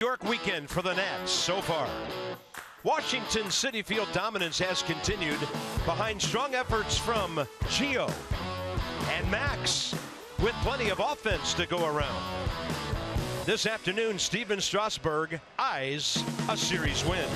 York weekend for the Nats so far. Washington Citi Field dominance has continued behind strong efforts from Gio and Max with plenty of offense to go around. This afternoon, Stephen Strasburg eyes a series win.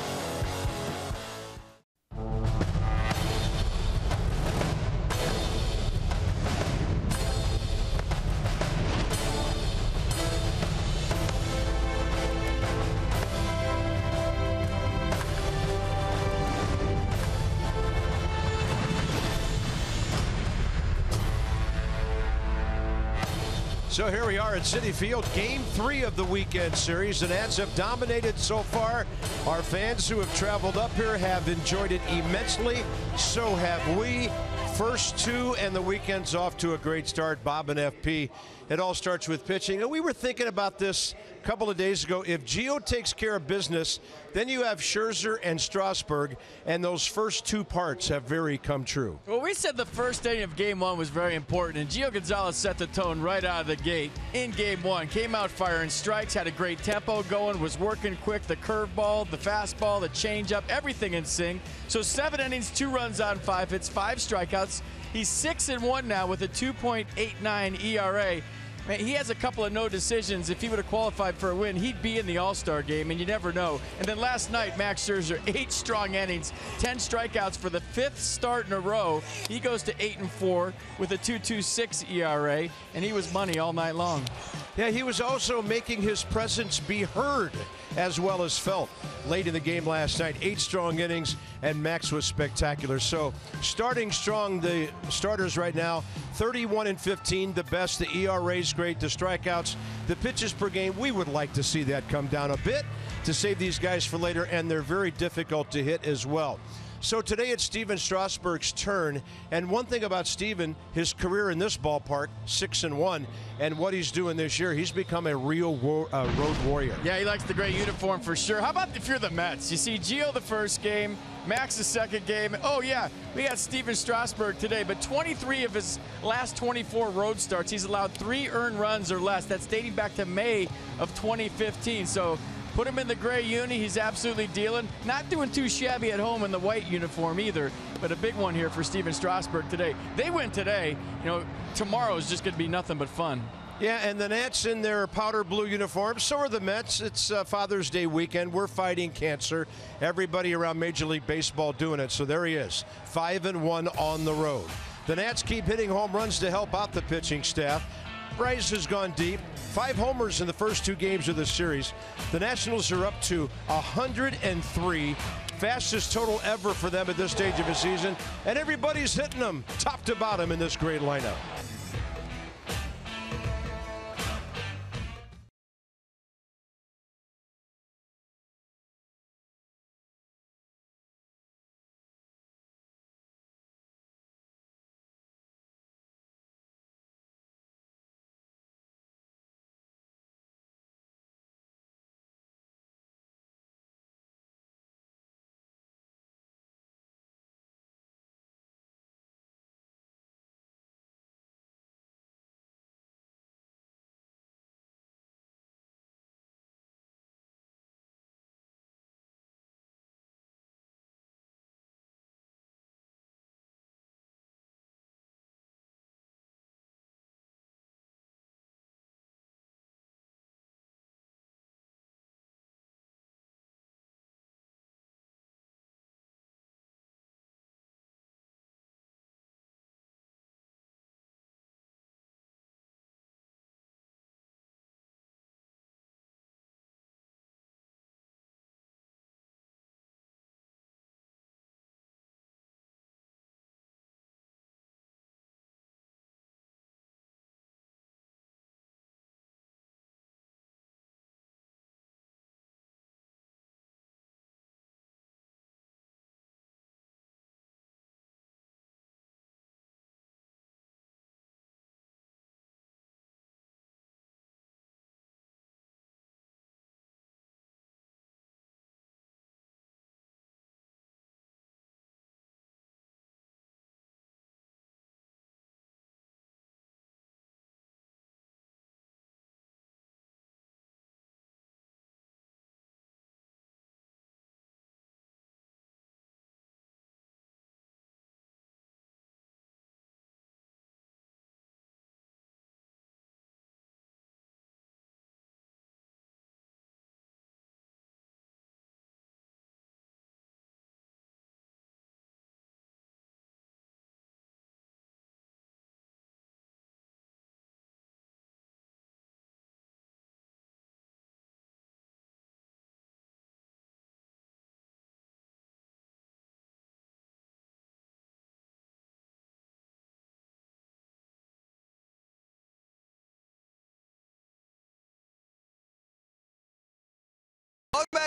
So here we are at Citi Field, Game 3 of the weekend series. The Nats have dominated so far. Our fans who have traveled up here have enjoyed it immensely. So have we. First two, and the weekend's off to a great start. Bob and FP. It all starts with pitching. And we were thinking about this a couple of days ago. If Gio takes care of business, then you have Scherzer and Strasburg, and those first two parts have very come true. Well, we said the first inning of Game 1 was very important, and Gio Gonzalez set the tone right out of the gate in Game 1. Came out firing strikes, had a great tempo going, was working quick, the curveball, the fastball, the changeup, everything in sync. So 7 innings, 2 runs on 5 hits, 5 strikeouts. He's 6-1 now with a 2.89 ERA. Man, he has a couple of no decisions. If he would have qualified for a win, he'd be in the All-Star game, and you never know. And then last night, Max Scherzer, 8 strong innings, 10 strikeouts for the 5th start in a row. He goes to 8-4 with a 2.26 ERA, and he was money all night long. Yeah, he was also making his presence be heard as well as felt late in the game last night. 8 strong innings, and Max was spectacular. So starting strong, the starters right now, 31-15, the best. The ERA's great, the strikeouts, the pitches per game. We would like to see that come down a bit to save these guys for later, and they're very difficult to hit as well. So today it's Stephen Strasburg's turn, and one thing about Stephen, his career in this ballpark, 6-1, and what he's doing this year, he's become a real road warrior. Yeah, he likes the gray uniform for sure. How about if you're the Mets? You see Gio the first game, Max the second game. Oh yeah, we got Stephen Strasburg today, but 23 of his last 24 road starts, he's allowed 3 earned runs or less. That's dating back to May of 2015. So put him in the gray uni, he's absolutely dealing. Not doing too shabby at home in the white uniform either, but a big one here for Stephen Strasburg today. They win today, you know, tomorrow is just going to be nothing but fun. Yeah, and the Nats in their powder blue uniforms, so are the Mets. It's Father's Day weekend. We're fighting cancer. Everybody around Major League Baseball doing it, so there he is, 5-1 on the road. The Nats keep hitting home runs to help out the pitching staff. Bryce has gone deep. 5 homers in the first 2 games of the series. The Nationals are up to 103. Fastest total ever for them at this stage of the season. And everybody's hitting them top to bottom in this great lineup.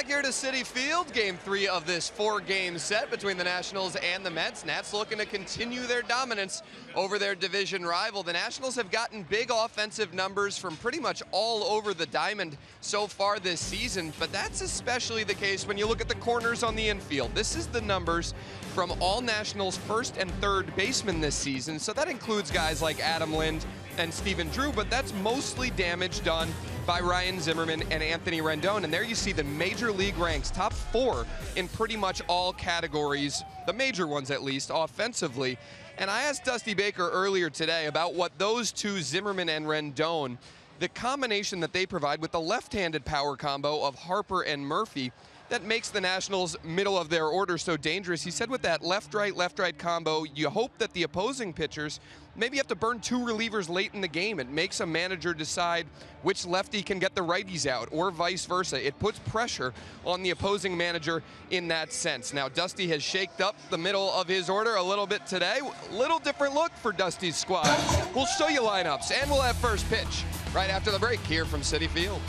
back here to Citi Field, game 3 of this 4-game set between the Nationals and the Mets. Nats looking to continue their dominance over their division rival. The Nationals have gotten big offensive numbers from pretty much all over the diamond so far this season, but that's especially the case when you look at the corners on the infield. This is the numbers from all Nationals first and third basemen this season, so that includes guys like Adam Lind and Stephen Drew, but that's mostly damage done by Ryan Zimmerman and Anthony Rendon. And there you see the major league ranks, top 4 in pretty much all categories, the major ones at least, offensively. And I asked Dusty Baker earlier today about what those two, Zimmerman and Rendon, the combination that they provide with the left-handed power combo of Harper and Murphy, that makes the Nationals' middle of their order so dangerous. He said with that left-right combo, you hope that the opposing pitchers maybe have to burn 2 relievers late in the game. It makes a manager decide which lefty can get the righties out, or vice versa. It puts pressure on the opposing manager in that sense. Now, Dusty has shaked up the middle of his order a little bit today. Little different look for Dusty's squad. We'll show you lineups, and we'll have first pitch right after the break here from Citi Field.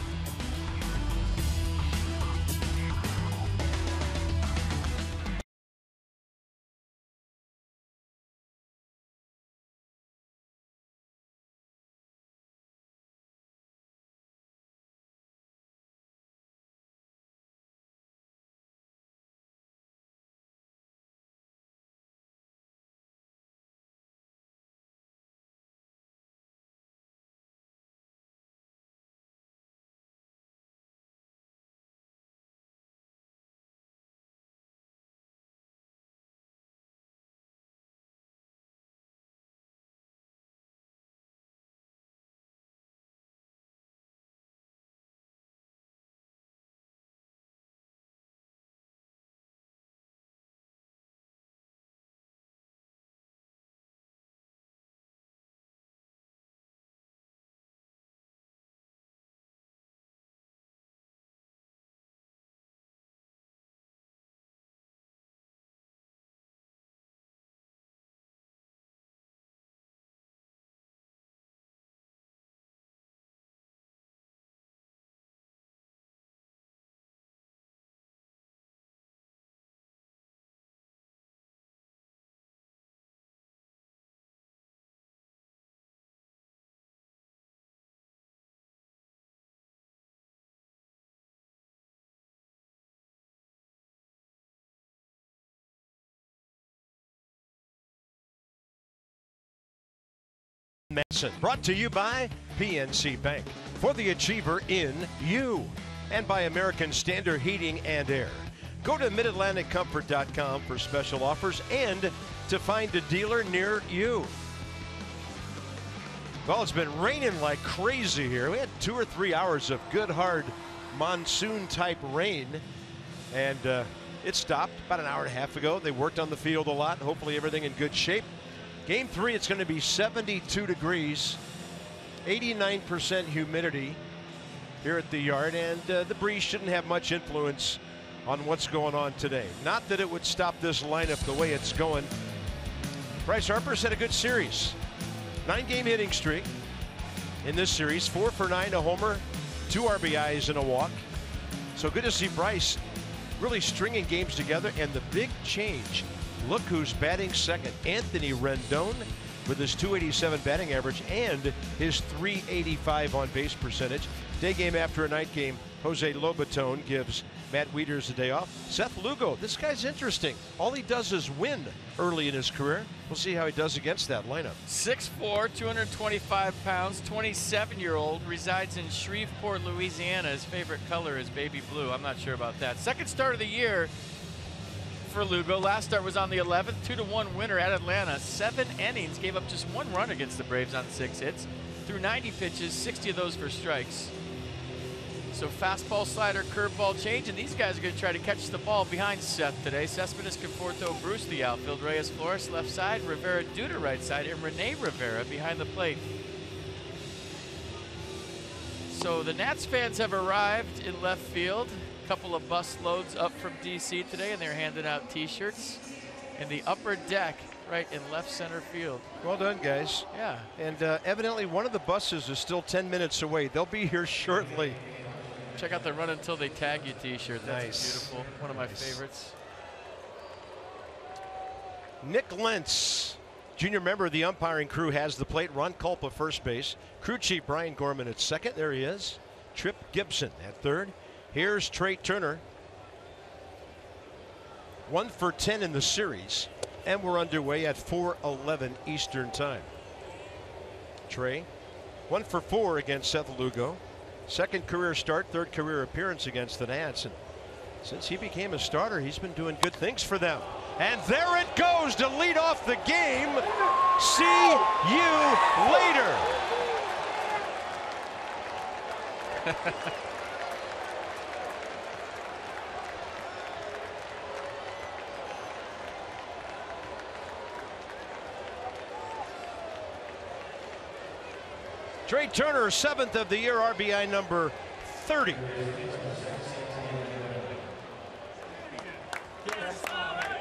Manson, brought to you by PNC Bank, for the achiever in you, and by American Standard Heating and Air. Go to MidAtlanticComfort.com for special offers and to find a dealer near you. Well, it's been raining like crazy here. We had 2 or 3 hours of good, hard monsoon-type rain, and it stopped about an hour and a half ago. They worked on the field a lot. Hopefully everything in good shape. Game 3, it's going to be 72 degrees, 89% humidity here at the yard, and the breeze shouldn't have much influence on what's going on today. Not that it would stop this lineup the way it's going. Bryce Harper's had a good series. 9-game hitting streak in this series, 4 for 9, a homer, 2 RBIs and a walk. So good to see Bryce really stringing games together, and the big change. Look who's batting second. Anthony Rendon with his .287 batting average and his .385 on base percentage. Day game after a night game, Jose Lobaton gives Matt Wieters a day off. Seth Lugo, this guy's interesting. All he does is win early in his career. We'll see how he does against that lineup. 6'4", 225 pounds, 27-year-old, resides in Shreveport, Louisiana. His favorite color is baby blue. I'm not sure about that. Second start of the year for Lugo. Last start was on the 11th, 2-1 winner at Atlanta. 7 innings, gave up just 1 run against the Braves on 6 hits. Threw 90 pitches, 60 of those for strikes. So fastball, slider, curveball change, and these guys are going to try to catch the ball behind Seth today. Cespedes, Conforto, Bruce the outfield, Reyes, Flores left side, Rivera, Duda right side, and Rene Rivera behind the plate. So the Nats fans have arrived in left field. A couple of bus loads up from DC today, and they're handing out t-shirts. In the upper deck, right in left center field. Well done, guys. Yeah. And evidently one of the buses is still 10 minutes away. They'll be here shortly. Check out the Run Until They Tag You t-shirt. That's Nice. beautiful. One of my favorites. Nick Lentz, junior member of the umpiring crew, has the plate. Ron Culpa first base. Crew chief Brian Gorman at second. There he is. Trip Gibson at third. Here's Trey Turner. 1 for 10 in the series. And we're underway at 4:11 Eastern time. Trey, 1 for 4 against Seth Lugo. Second career start, third career appearance against the Nats. And since he became a starter, he's been doing good things for them. And there it goes to lead off the game. See you later. Trey Turner, 7th of the year, RBI number 30.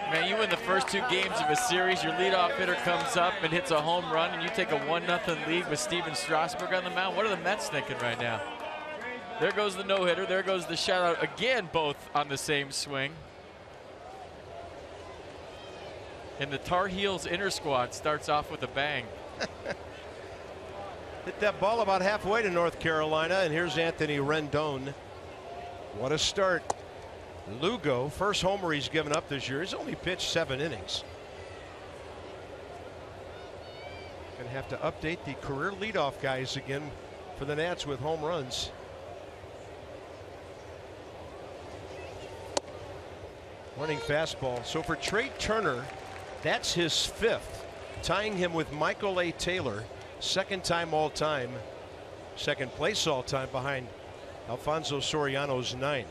Man, you win the first 2 games of a series, your leadoff hitter comes up and hits a home run, and you take a 1-0 lead with Steven Strasburg on the mound. What are the Mets thinking right now? There goes the no-hitter. There goes the shutout again, both on the same swing. And the Tar Heels inner squad starts off with a bang. Hit that ball about halfway to North Carolina, and here's Anthony Rendon. What a start. Lugo, first homer he's given up this year. He's only pitched 7 innings. Gonna have to update the career leadoff guys again for the Nats with home runs. Running fastball. So for Trey Turner, that's his 5th, tying him with Michael A. Taylor, second time all time, second place all time behind Alfonso Soriano's 9.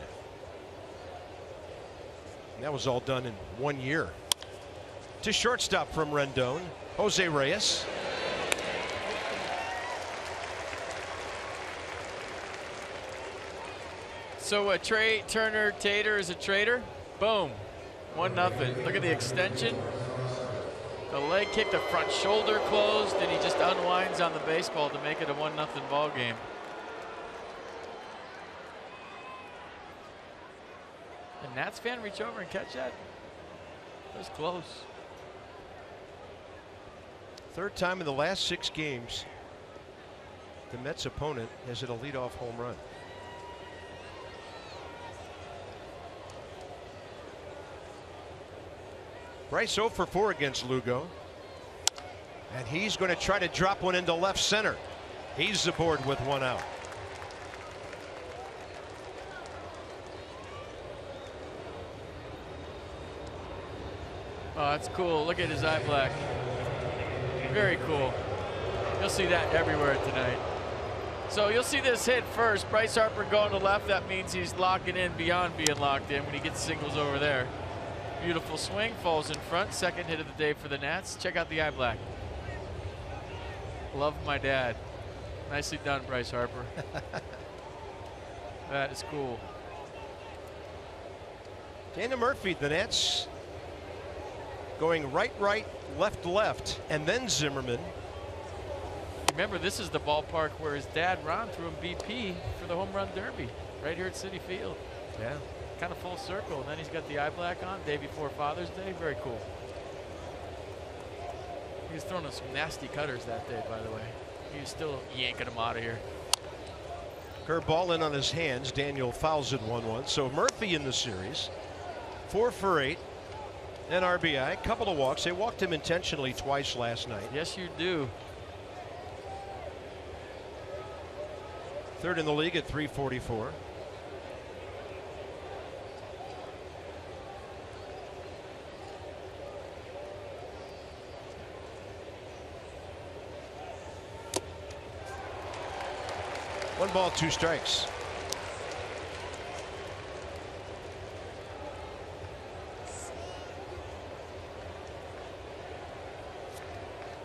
And that was all done in 1 year. To shortstop from Rendon, Jose Reyes. So Trey Turner Tater is a traitor. Boom. 1-0. Look at the extension. The leg kick, the front shoulder closed, and he just unwinds on the baseball to make it a 1-0 ball game. A Nats fan reach over and catch that? That was close. 3rd time in the last 6 games the Mets opponent has hit a leadoff home run. Bryce 0 for 4 against Lugo. And he's going to try to drop one into left center. He's aboard with 1 out. Oh, that's cool. Look at his eye black. Very cool. You'll see that everywhere tonight. So you'll see this hit first. Bryce Harper going to left. That means he's locking in beyond being locked in when he gets singles over there. Beautiful swing, falls in front. Second hit of the day for the Nats. Check out the eye black. Love my dad. Nicely done, Bryce Harper. That is cool. Dana Murphy, the Nats going right, left, and then Zimmerman. Remember, this is the ballpark where his dad, Ron, threw him BP for the home run derby, right here at Citi Field. Yeah. Kind of full circle, and then he's got the eye black on, day before Father's Day. Very cool. He was throwing some nasty cutters that day, by the way. He was still yanking them out of here. Curveball in on his hands. Daniel fouls it 1-1. So Murphy in the series, 4 for 8. An RBI, couple of walks. They walked him intentionally twice last night. Yes, you do. 3rd in the league at 344. One ball, 2 strikes.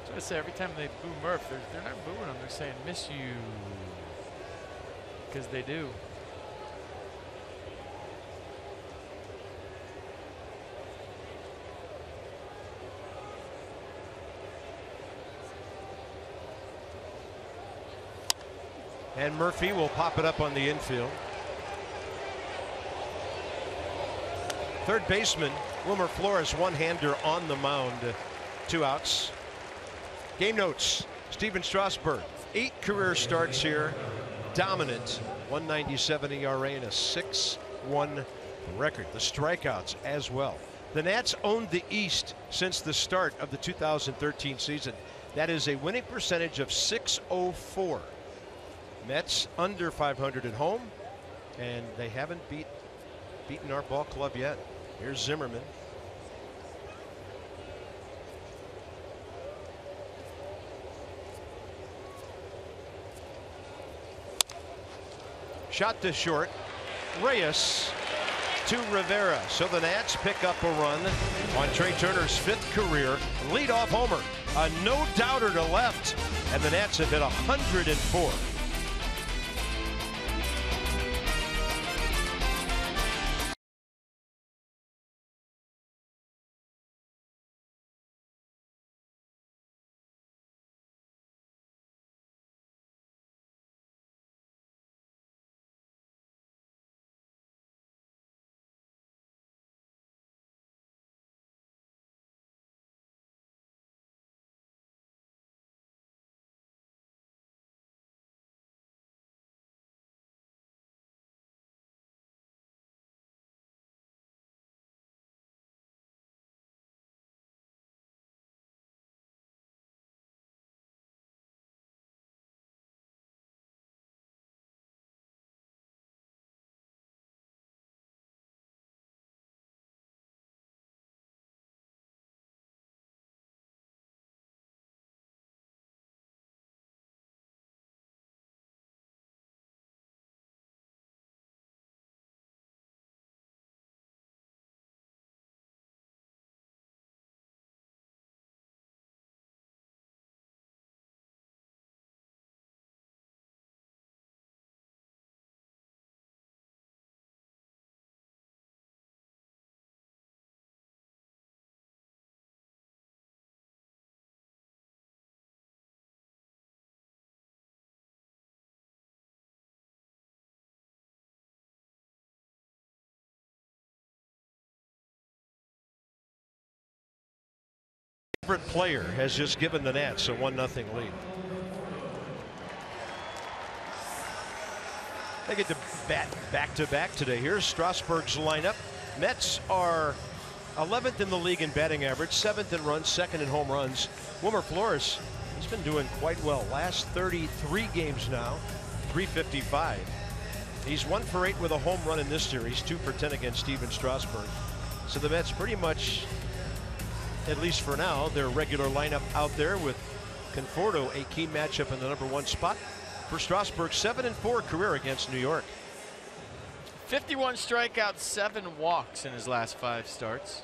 So I say every time they boo Murph, they're not booing him. They're saying miss you, because they do. And Murphy will pop it up on the infield. Third baseman Wilmer Flores, one-hander on the mound. 2 outs. Game notes. Steven Strasburg, 8 career starts here. Dominant. 1.97 ERA and a 6.1 record. The strikeouts as well. The Nats owned the East since the start of the 2013 season. That is a winning percentage of .604. Mets under .500 at home, and they haven't beaten our ball club yet. Here's Zimmerman. Shot to short. Reyes to Rivera. So the Nats pick up a run on Trey Turner's 5th career leadoff homer. A no-doubter to left, and the Nats have hit 104. Favorite player has just given the Nats a 1-0 lead. They get to bat back-to-back today. Here's Strasburg's lineup. Mets are 11th in the league in batting average, 7th in runs, 2nd in home runs. Wilmer Flores, he's been doing quite well. Last 33 games now, .355. He's 1 for 8 with a home run in this series, 2 for 10 against Steven Strasburg. So the Mets pretty much, at least for now, their regular lineup out there with Conforto, a key matchup in the #1 spot for Strasburg's 7-4 career against New York. 51 strikeouts, 7 walks in his last 5 starts.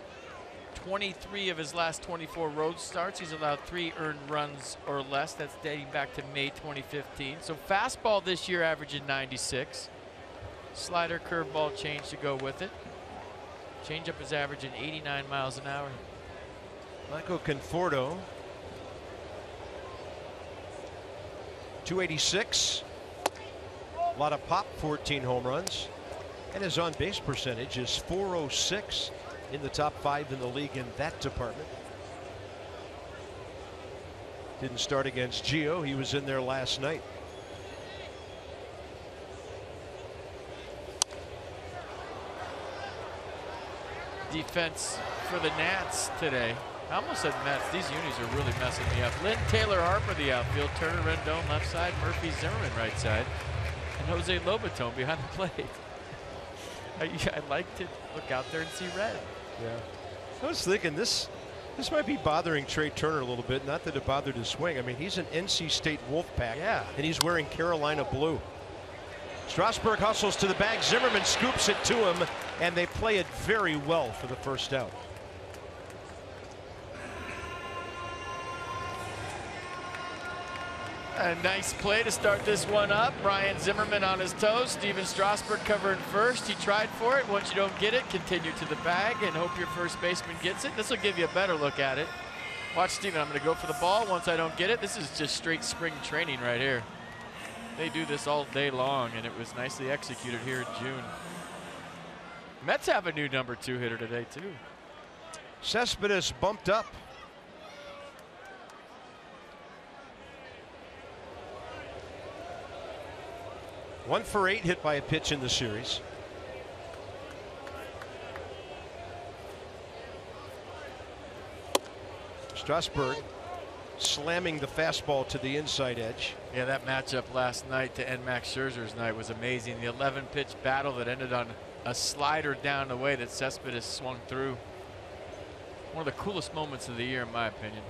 23 of his last 24 road starts. He's allowed 3 earned runs or less. That's dating back to May 2015. So fastball this year averaging 96. Slider, curveball, change to go with it. Changeup is averaging 89 miles an hour. Michael Conforto, 286. A lot of pop, 14 home runs. And his on-base percentage is .406, in the top 5 in the league in that department. Didn't start against Gio. He was in there last night. Defense for the Nats today. I almost said Mets. These unis are really messing me up. Lynn Taylor Harper, the outfield. Turner Rendon left side. Murphy Zimmerman right side. And Jose Lobaton behind the plate. I'd like to look out there and see red. Yeah. I was thinking this might be bothering Trey Turner a little bit. Not that it bothered his swing. I mean, he's an NC State Wolfpack. Yeah. And he's wearing Carolina blue. Strasburg hustles to the bag. Zimmerman scoops it to him, and they play it very well for the first out. A nice play to start this one up. Brian Zimmerman on his toes. Steven Strasburg covering first. He tried for it. Once you don't get it, continue to the bag and hope your first baseman gets it. This will give you a better look at it. Watch Steven. I'm going to go for the ball. Once I don't get it, this is just straight spring training right here. They do this all day long, and it was nicely executed here in June. Mets have a new number 2 hitter today, too. Cespedes bumped up. One for 8 hit by a pitch in the series. Strasburg slamming the fastball to the inside edge. Yeah, that matchup last night to end Max Scherzer's night was amazing. The 11-pitch battle that ended on a slider down the way that Cespedes swung through. One of the coolest moments of the year, in my opinion.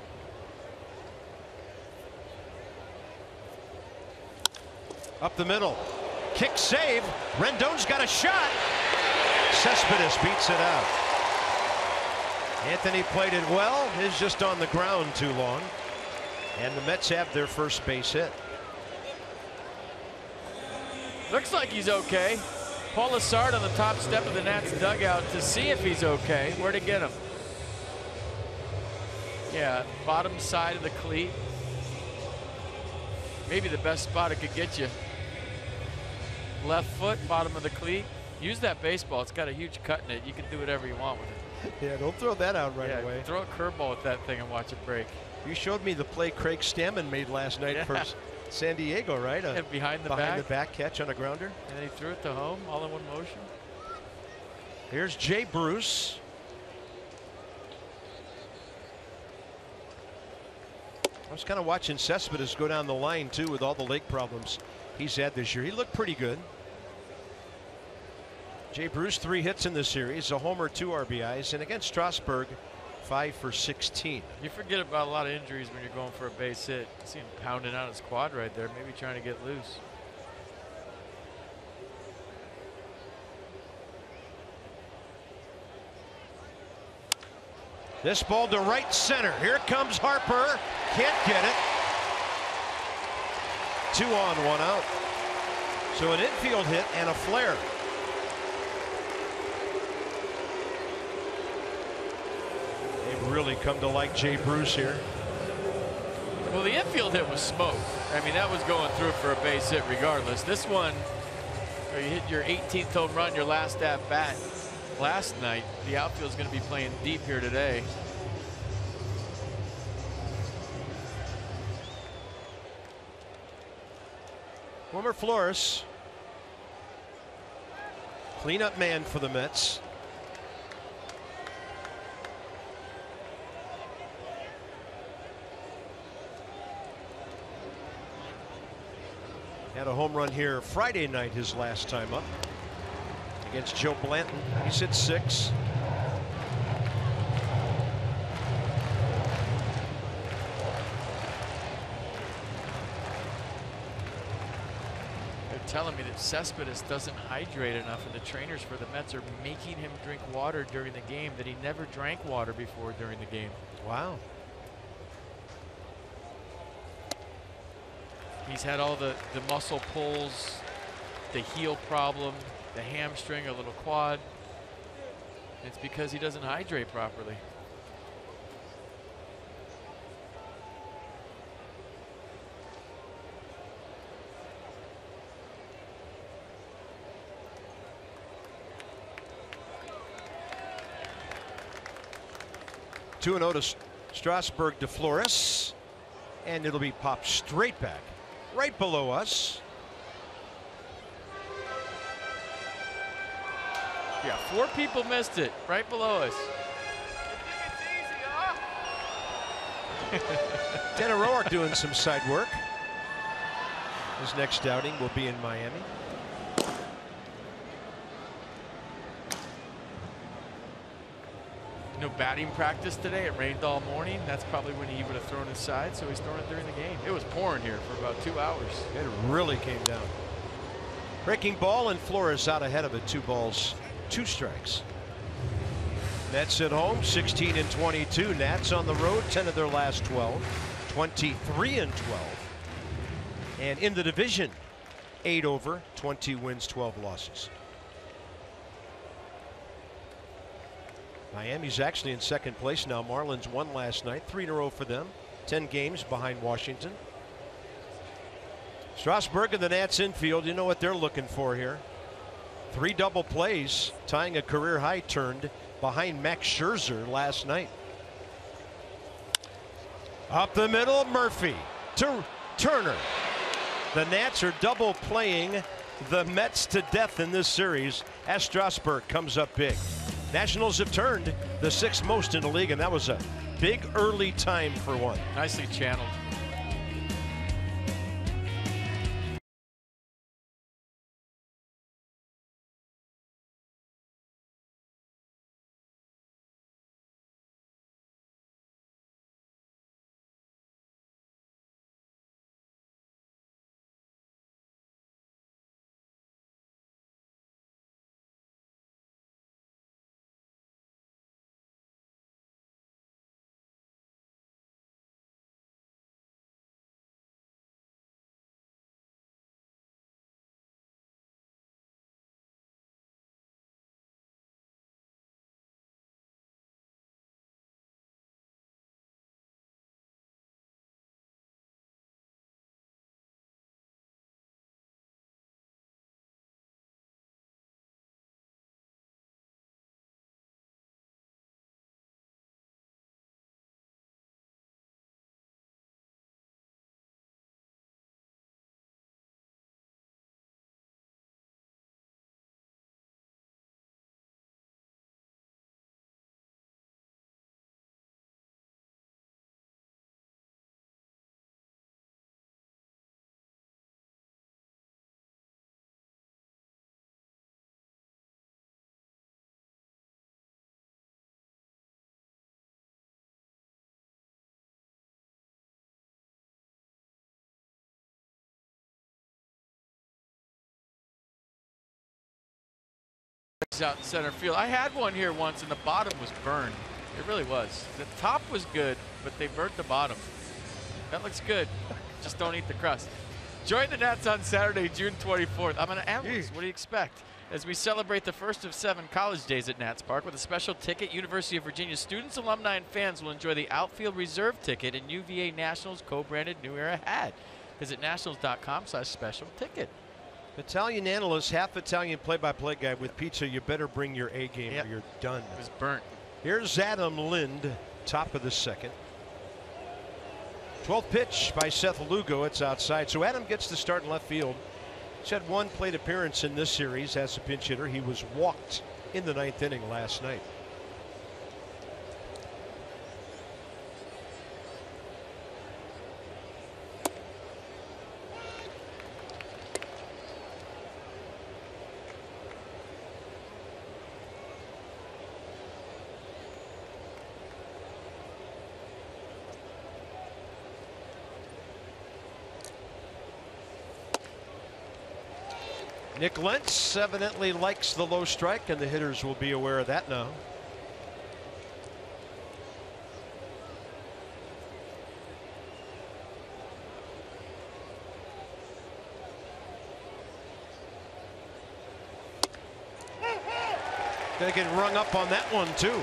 Up the middle. Kick save. Rendon's got a shot. Cespedes beats it out. Anthony played it well. Is just on the ground too long. And the Mets have their first base hit. Looks like he's okay. Paul Lessard on the top step of the Nats dugout to see if he's okay. Where'd it get him? Yeah, bottom side of the cleat. Maybe the best spot it could get you. Left foot, bottom of the cleat. Use that baseball. It's got a huge cut in it. You can do whatever you want with it. Yeah, don't throw that out right away. Throw a curveball with that thing and watch it break. You showed me the play Craig Stammen made last night for San Diego, right? And behind the back catch on a grounder. And then he threw it to home all in one motion. Here's Jay Bruce. I was kind of watching Cespedes go down the line too with all the leg problems he's had this year. He looked pretty good. Jay Bruce 3 hits in the series, a homer, 2 RBIs, and against Strasburg 5 for 16. You forget about a lot of injuries when you're going for a base hit. You see him pounding out his quad right there, maybe trying to get loose. This ball to right center. Here comes Harper. Can't get it. 2 on, 1 out. So an infield hit and a flare. They've really come to like Jay Bruce here. Well, the infield hit was smoke. I mean, that was going through for a base hit regardless. This one, you hit your 18th home run, your last at bat last night. The outfield's going to be playing deep here today. Wilmer Flores, cleanup man for the Mets. Had a home run here Friday night, his last time up against Joe Blanton. He's hit 6. They're telling me that Cespedes doesn't hydrate enough, and the trainers for the Mets are making him drink water during the game that he never drank water before during the game. Wow. He's had all the muscle pulls, the heel problem, the hamstring, a little quad. It's because he doesn't hydrate properly. Two and 0 to Strasburg to Flores, and it'll be popped straight back right below us. Yeah, 4 people missed it right below us. Den O'Rourke doing some side work. His next outing will be in Miami. No batting practice today. It rained all morning. That's probably when he would have thrown his side, so he's throwing it during the game. It was pouring here for about 2 hours. It really came down. Breaking ball, and Flores out ahead of it. 2 balls, 2 strikes. Mets at home, 16 and 22. Nats on the road, 10 of their last 12, 23 and 12. And in the division, 8 over, 20 wins, 12 losses. Miami's actually in second place now. Marlins won last night, 3 in a row for them, 10 games behind Washington. Strasburg and the Nats infield, you know what they're looking for here. 3 double plays, tying a career high, turned behind Max Scherzer last night. Up the middle, Murphy to Turner. The Nats are double playing the Mets to death in this series as Strasburg comes up big. Nationals have turned the 6th most in the league, and that was a big early time for one. Nicely channeled. Out in center field. I had one here once and the bottom was burned. It really was. The top was good, but they burnt the bottom. That looks good. Just don't eat the crust. Join the Nats on Saturday, June 24th. I'm an analyst. What do you expect? As we celebrate the first of 7 college days at Nats Park with a special ticket, University of Virginia students, alumni, and fans will enjoy the outfield reserve ticket and UVA Nationals co-branded New Era hat. Visit nationals.com/special ticket. Italian analyst, half Italian play-by-play guy with pizza. You better bring your A game or you're done. It was burnt. Here's Adam Lind, top of the 2nd. 12th pitch by Seth Lugo. It's outside. So Adam gets to start in left field. He's had 1 plate appearance in this series as a pinch hitter. He was walked in the 9th inning last night. Nick Lentz evidently likes the low strike, and the hitters will be aware of that now. Gonna get rung up on that one too.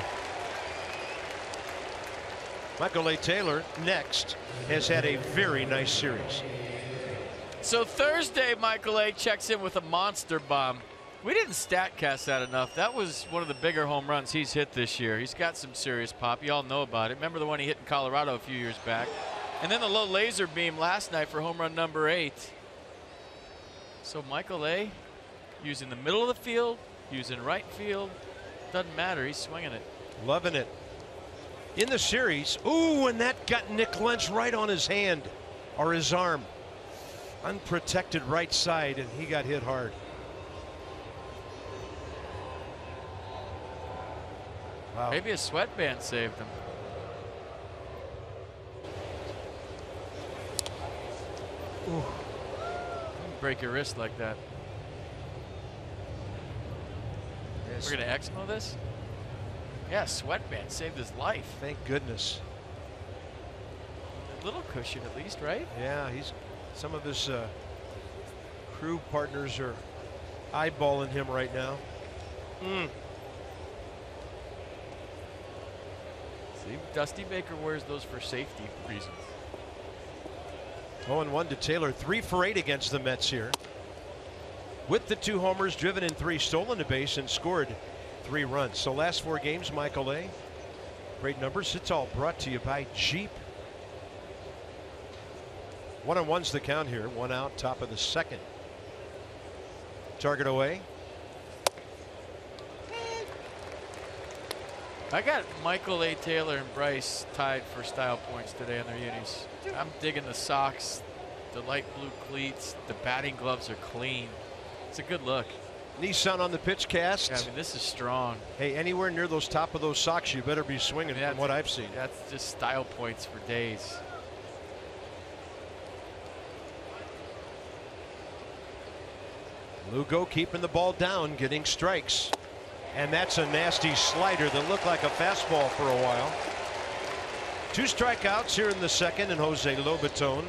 Michael A. Taylor next has had a very nice series. So Thursday, Michael A. checks in with a monster bomb. We didn't StatCast that enough. That was one of the bigger home runs he's hit this year. He's got some serious pop. You all know about it. Remember the one he hit in Colorado a few years back. And then the low laser beam last night for home run number 8. So Michael A. using the middle of the field, using right field. Doesn't matter. He's swinging it. Loving it. In the series, ooh, and that got Nick Lentz right on his hand or his arm. Unprotected right side, and he got hit hard. Wow. Maybe a sweatband saved him. Ooh. Break your wrist like that. Yes. We're going to Exmo this? Yeah, sweatband saved his life. Thank goodness. A little cushion at least, right? Yeah, some of his crew partners are eyeballing him right now. See, Dusty Baker wears those for safety reasons. 0-1 to Taylor. 3 for 8 against the Mets here. with the 2 homers, driven in 3, stolen a base, and scored 3 runs. So last 4 games, Michael A. Great numbers. It's all brought to you by Jeep. 1-on-1's the count here. 1 out, top of the 2nd. Target away. I got Michael A. Taylor and Bryce tied for style points today on their unis. I'm digging the socks, the light blue cleats, the batting gloves are clean. It's a good look. Nissan on the pitch cast. Yeah, I mean, this is strong. Hey, anywhere near those top of those socks, you better be swinging from what I've seen. That's just style points for days. Lugo keeping the ball down, getting strikes. And that's a nasty slider that looked like a fastball for a while. 2 strikeouts here in the 2nd, and Jose Lobaton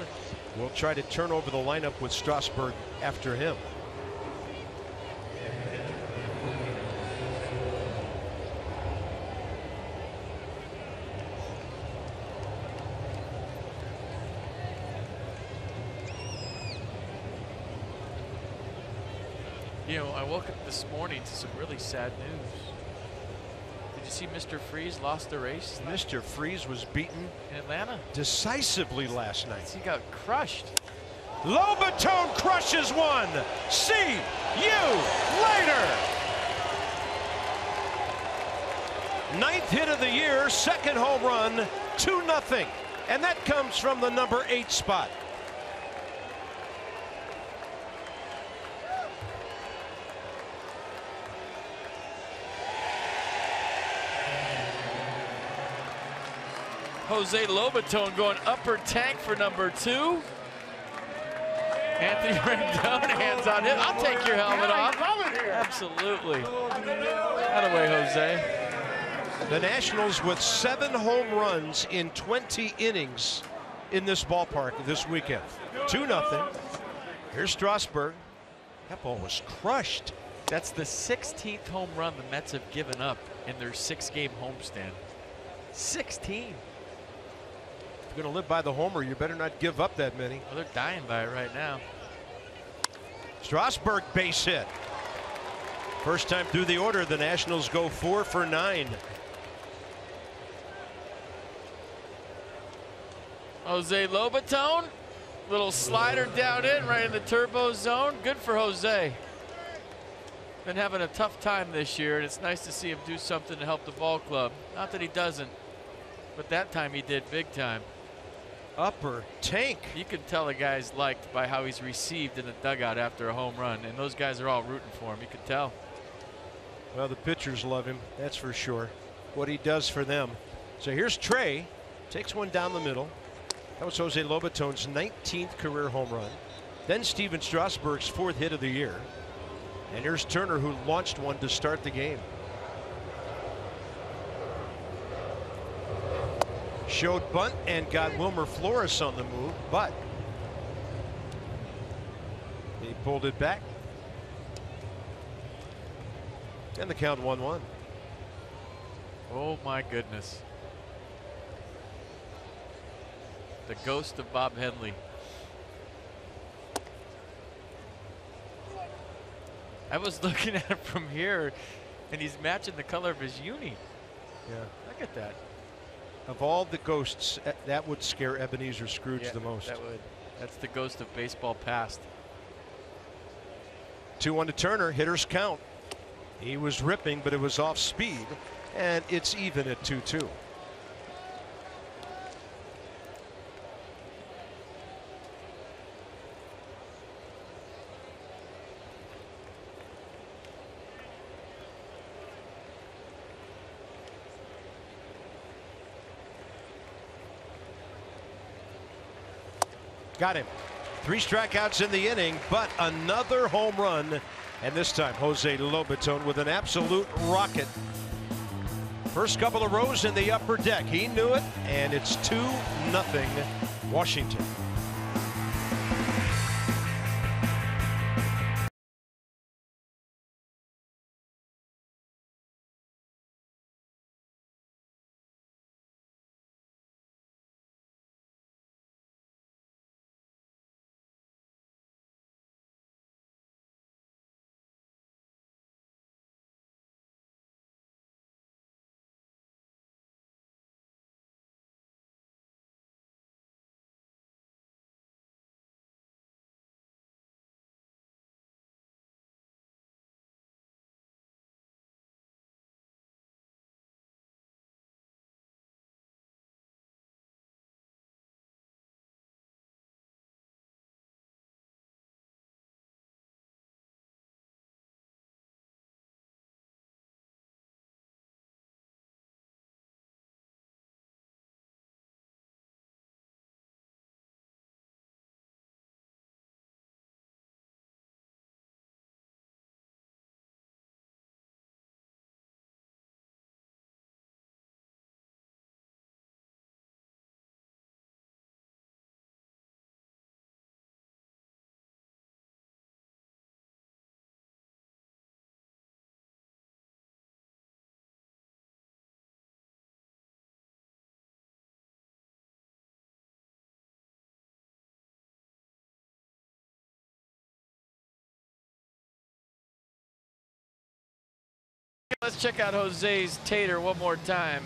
will try to turn over the lineup with Strasburg after him. You know, I woke up this morning to some really sad news. Did you see Mr. Freeze lost the race? Mr. Freeze was beaten in Atlanta decisively last night. He got crushed. Lobaton crushes one. See you later. 9th hit of the year, 2nd home run, 2-0. And that comes from the number 8 spot. Jose Lobaton going upper tank for number 2. Anthony Rendon hands on him. I'll take your helmet off. Absolutely. Attaboy, Jose. The Nationals with 7 home runs in 20 innings in this ballpark this weekend. 2-0. Here's Strasburg. That ball was crushed. That's the 16th home run the Mets have given up in their 6-game homestand. 16. If you're going to live by the homer, you better not give up that many. Well, they're dying by it right now. Strasburg base hit. First time through the order, the Nationals go 4 for 9. Jose Lobaton, little slider down in right in the turbo zone. Good for Jose. Been having a tough time this year, and it's nice to see him do something to help the ball club. Not that he doesn't, but that time he did big time. Upper tank. You can tell the guy's liked by how he's received in the dugout after a home run, and those guys are all rooting for him. You can tell. Well, the pitchers love him, that's for sure. What he does for them. So here's Trey, takes one down the middle. That was Jose Lobaton's 19th career home run. Then Steven Strasburg's 4th hit of the year. And here's Turner, who launched one to start the game. Showed bunt and got Wilmer Flores on the move, but he pulled it back. And the count 1-1. Oh my goodness. The ghost of Bob Henley. I was looking at him from here, and he's matching the color of his uni. Yeah. Look at that. Of all the ghosts, that would scare Ebenezer Scrooge the most. That would. That's the ghost of baseball past. 2-1 to Turner. Hitters count. He was ripping, but it was off speed, and it's even at 2-2. Got him. 3 strikeouts in the inning, but another home run. And this time, Jose Lobaton with an absolute rocket. First couple of rows in the upper deck. He knew it, and it's 2-0 Washington. Let's check out Jose's tater one more time.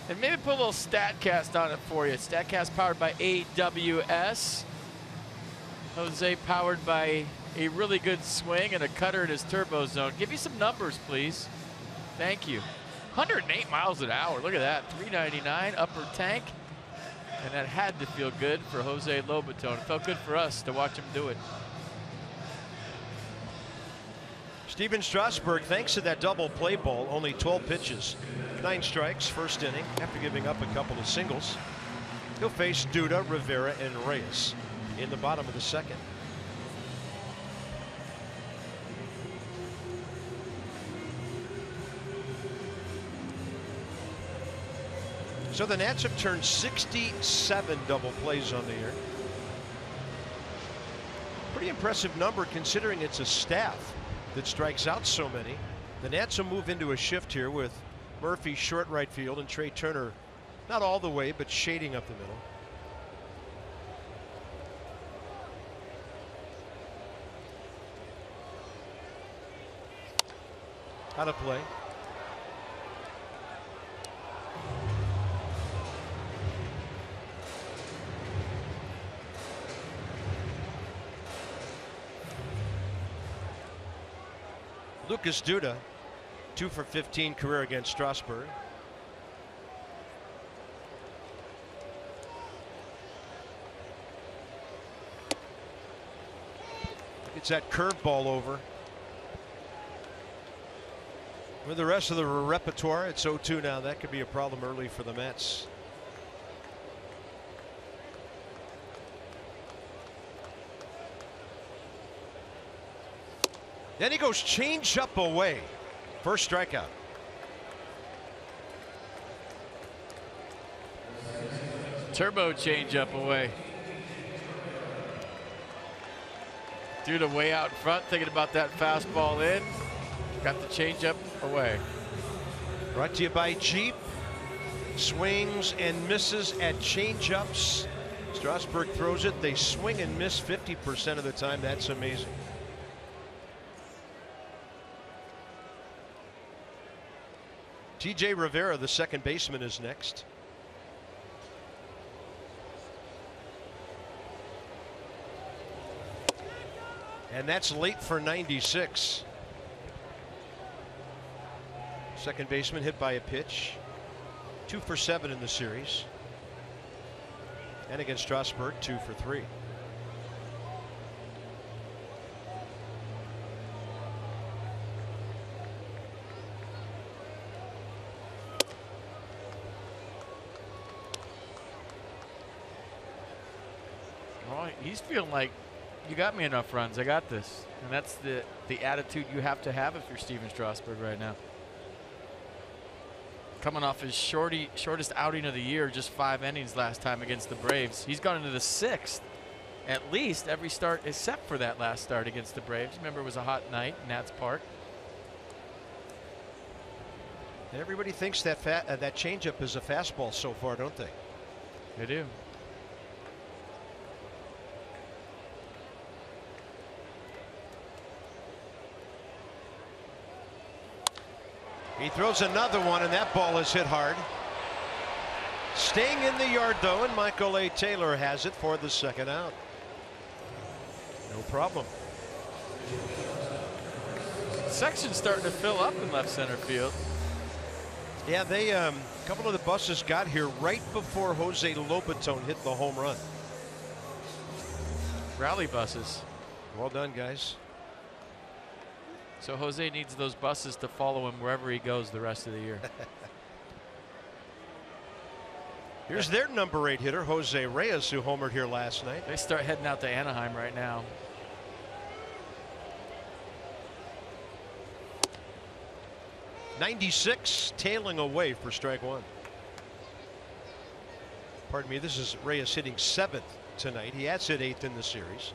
And maybe put a little StatCast on it for you. StatCast powered by AWS. Jose powered by a really good swing and a cutter in his turbo zone. Give me some numbers, please. Thank you. 108 miles an hour. Look at that. 399 upper tank. And that had to feel good for Jose Lobaton. It felt good for us to watch him do it. Steven Strasburg, thanks to that double play ball, only 12 pitches, 9 strikes, first inning, after giving up a couple of singles. He'll face Duda, Rivera, and Reyes in the bottom of the second. So the Nats have turned 67 double plays on the year. Pretty impressive number considering it's a staff that strikes out so many. The Nats will move into a shift here with Murphy short right field and Trey Turner not all the way but shading up the middle. Out of play. Lucas Duda, 2 for 15 career against Strasburg. It's that curveball over. With the rest of the repertoire, it's 0-2 now. That could be a problem early for the Mets. Then he goes change up away. First strikeout. Turbo change up away. Duda way out front, thinking about that fastball in. Got the change up away. Brought to you by Jeep. Swings and misses at change ups. Strasburg throws it. They swing and miss 50% of the time. That's amazing. TJ Rivera, the second baseman, is next. And that's late for 96. Second baseman hit by a pitch. 2 for 7 in the series. And against Strasburg, 2 for 3. He's feeling like, you got me enough runs. I got this. And that's the attitude you have to have if you're Steven Strasburg right now. Coming off his shortest outing of the year, just 5 innings last time against the Braves. He's gone into the 6th, at least every start except for that last start against the Braves. Remember, it was a hot night in Nats Park. And everybody thinks that that changeup is a fastball so far, don't they? They do. He throws another one, and that ball is hit hard. Staying in the yard, though, and Michael A. Taylor has it for the second out. No problem. Section's starting to fill up in left center field. Yeah, they a couple of the buses got here right before Jose Lobaton hit the home run. Rally buses. Well done, guys. So Jose needs those buses to follow him wherever he goes the rest of the year. Here's their number 8 hitter, Jose Reyes, who homered here last night. They start heading out to Anaheim right now. .96, tailing away for strike 1. Pardon me, this is Reyes hitting 7th tonight. He has hit 8th in the series.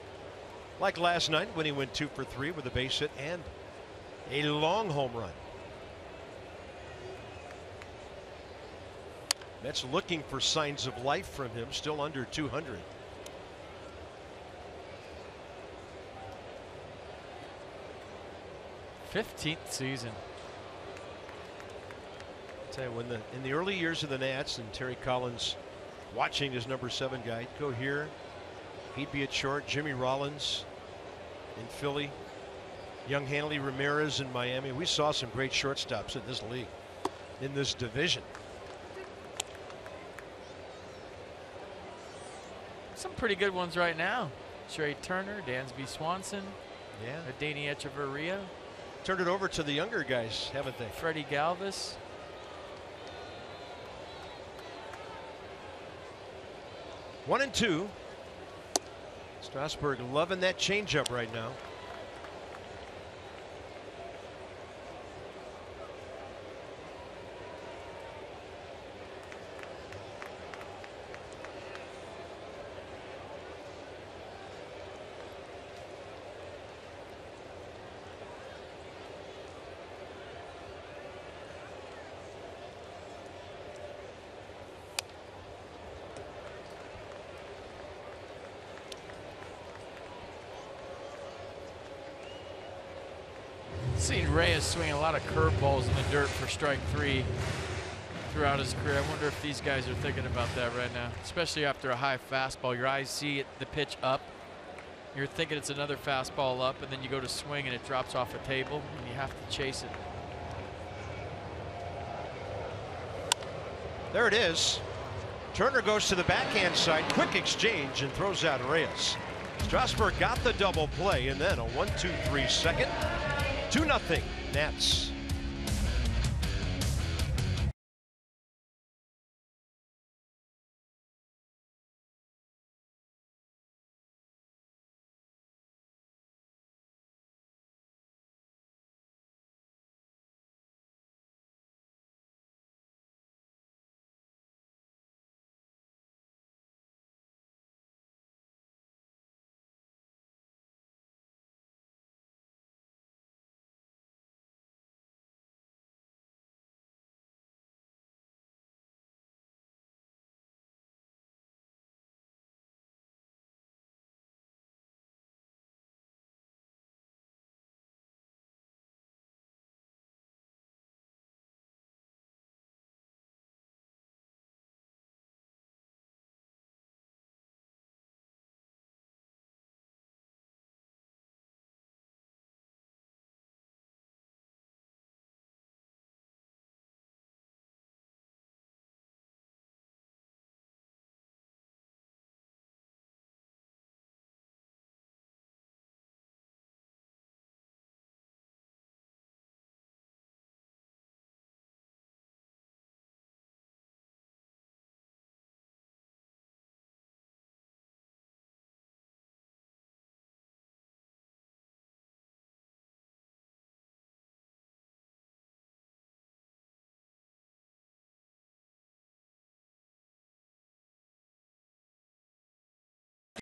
Like last night when he went 2 for 3 with a base hit and a long home run. Mets looking for signs of life from him, still under 200. '15th season. Tell you, in the early years of the Nats and Terry Collins watching his number 7 guy, he'd go here, he'd be at short. Jimmy Rollins in Philly, young Hanley Ramirez in Miami. We saw some great shortstops in this league, in this division. Some pretty good ones right now. Trey Turner, Dansby Swanson, yeah, Danny Echeverria. Turned it over to the younger guys, haven't they? Freddie Galvis. 1-2. Strasburg loving that changeup right now. Seen Reyes swing a lot of curveballs in the dirt for strike 3 throughout his career. I wonder if these guys are thinking about that right now, especially after a high fastball. Your eyes see it, the pitch up. You're thinking it's another fastball up, and then you go to swing and it drops off a table, and you have to chase it. There it is. Turner goes to the backhand side, quick exchange, and throws out Reyes. Strasburg got the double play, and then a 1-2-3 second. 2-0 Nats.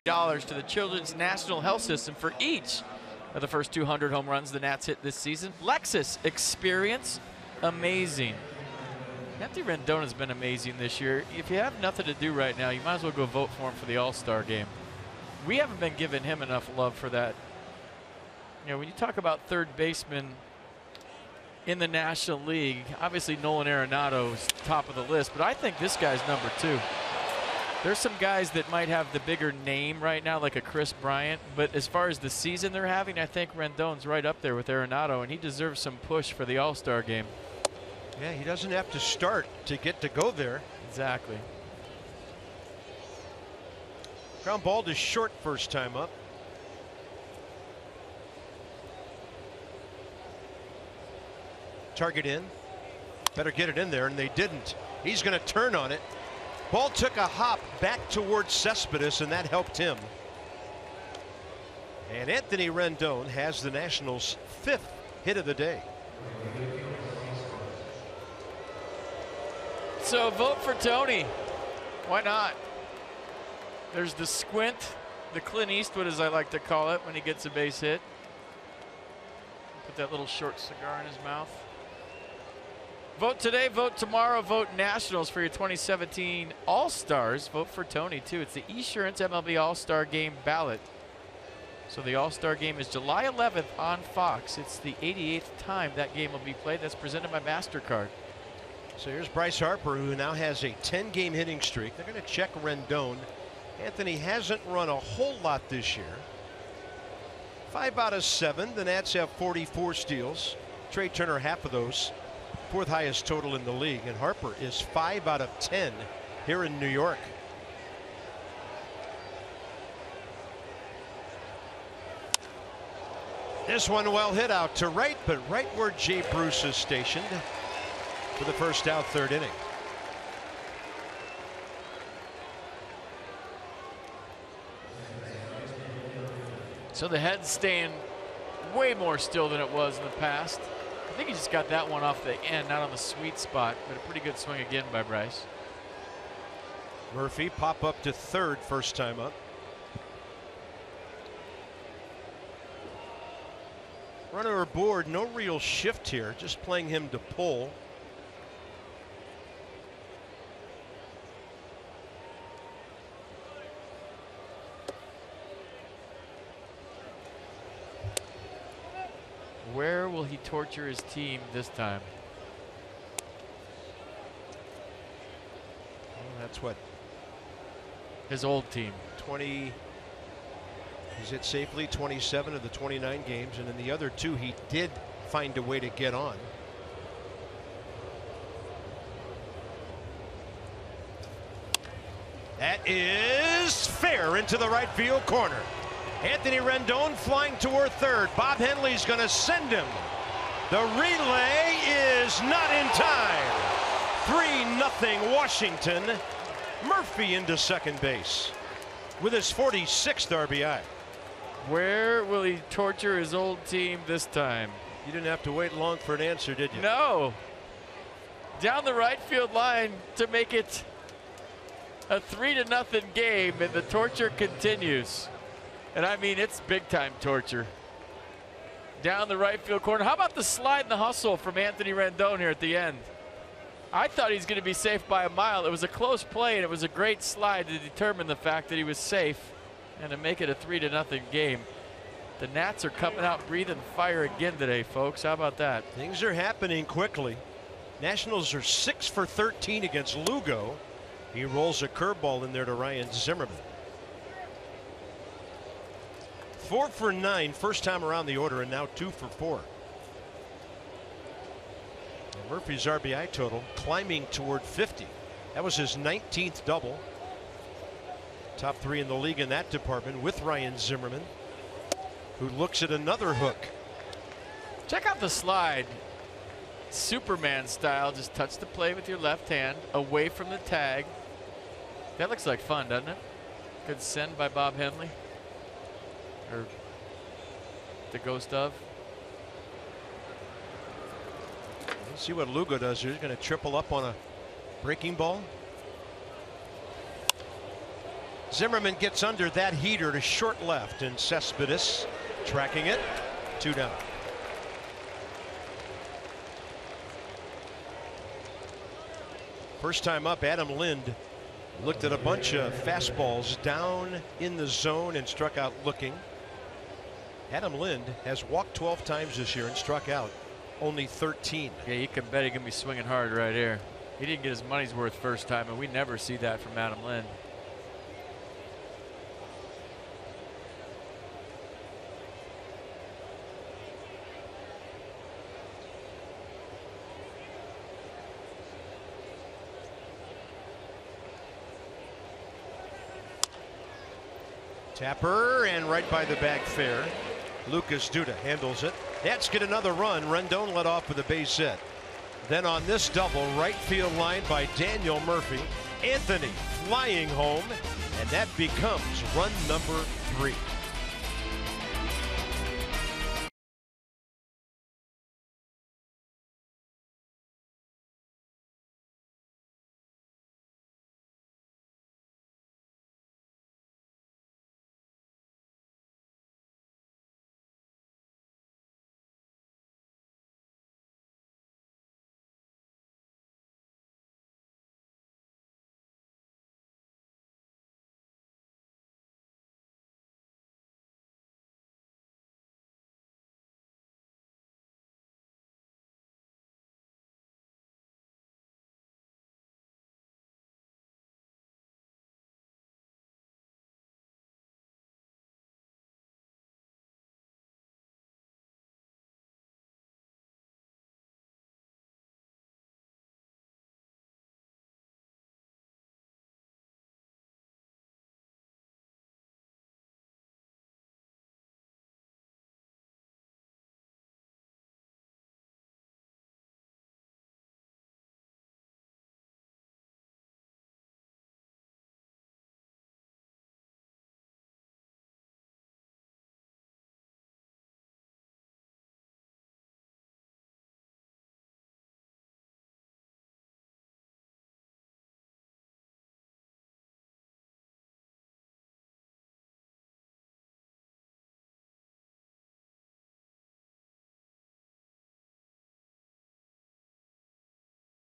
$50 to the Children's National Health System for each of the first 200 home runs the Nats hit this season. Lexus experience, amazing. Anthony Rendon has been amazing this year. If you have nothing to do right now, you might as well go vote for him for the All-Star game. We haven't been giving him enough love for that. You know, when you talk about third baseman in the National League, obviously Nolan Arenado is top of the list, but I think this guy's number 2. There's some guys that might have the bigger name right now, like a Chris Bryant, but as far as the season they're having, I think Rendon's right up there with Arenado, and he deserves some push for the All-Star game. Yeah, he doesn't have to start to get to go there. Exactly. Ground ball to short first time up. Target in. Better get it in there, and they didn't. He's going to turn on it. Ball took a hop back towards Cespedes, and that helped him. And Anthony Rendon has the Nationals' 5th hit of the day. So vote for Tony. Why not? There's the squint, the Clint Eastwood, as I like to call it, when he gets a base hit. Put that little short cigar in his mouth. Vote today, vote tomorrow, vote Nationals for your 2017 All-Stars. Vote for Tony, too. It's the Esurance MLB All-Star Game ballot. So the All-Star Game is July 11th on Fox. It's the 88th time that game will be played. That's presented by MasterCard. So here's Bryce Harper, who now has a 10-game hitting streak. They're going to check Rendon. Anthony hasn't run a whole lot this year. 5 out of 7. The Nats have 44 steals. Trey Turner, half of those. 4th highest total in the league. And Harper is 5 out of 10 here in New York. This one well hit out to right, but right where Jay Bruce is stationed for the first out, 3rd inning. So the head's staying way more still than it was in the past. I think he just got that one off the end, not on the sweet spot, but a pretty good swing again by Bryce. Murphy pop up to 3rd, first time up. Runner aboard, no real shift here, just playing him to pull. Where will he torture his team this time? Well, that's what, his old team. 20. He's hit safely 27 of the 29 games, and in the other 2 he did find a way to get on. That is fair into the right field corner. Anthony Rendon flying toward 3rd. Bob Henley's going to send him. The relay is not in time. 3-0 Washington. Murphy into second base with his 46th RBI. Where will he torture his old team this time? You didn't have to wait long for an answer, did you? No. Down the right field line to make it a 3-0 game, and the torture continues. And I mean, it's big time torture. Down the right field corner. How about the slide and the hustle from Anthony Rendon here at the end? I thought he was going to be safe by a mile. It was a close play, and it was a great slide to determine the fact that he was safe and to make it a 3-0 game. The Nats are coming out breathing fire again today, folks. How about that? Things are happening quickly. Nationals are 6 for 13 against Lugo. He rolls a curveball in there to Ryan Zimmerman. 4 for 9 first time around the order, and now 2 for 4. And Murphy's RBI total climbing toward 50. That was his 19th double. Top 3 in the league in that department with Ryan Zimmerman, who looks at another hook. Check out the slide. Superman style. Just touch the plate with your left hand away from the tag. That looks like fun, doesn't it? Good send by Bob Henley. Or the ghost of. Let's see what Lugo does here. He's going to triple up on a breaking ball. Zimmerman gets under that heater to short left, and Cespedes tracking it. 2 down. First time up, Adam Lind looked at a bunch of fastballs down in the zone and struck out looking. Adam Lind has walked 12 times this year and struck out only 13. Yeah, you can bet he's going to be swinging hard right here. He didn't get his money's worth first time, and we never see that from Adam Lind. Tapper, and right by the bag fair. Lucas Duda handles it. Nats get another run. Rendon led off with a base hit. Then on this double, right field line by Daniel Murphy. Anthony flying home, and that becomes run number 3.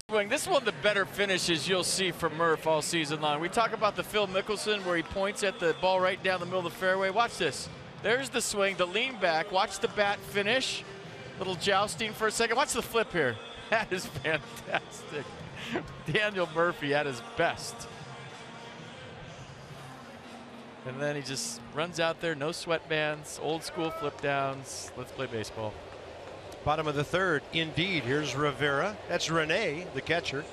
This is one of the better finishes you'll see from Murph all season long. We talk about the Phil Mickelson where he points at the ball right down the middle of the fairway. Watch this. There's the swing, the lean back. Watch the bat finish. Little jousting for a second. Watch the flip here. That is fantastic. Daniel Murphy at his best. And then he just runs out there, no sweatbands, old school flip downs. Let's play baseball. Bottom of the third, indeed. Here's Rivera. That's Rene, the catcher.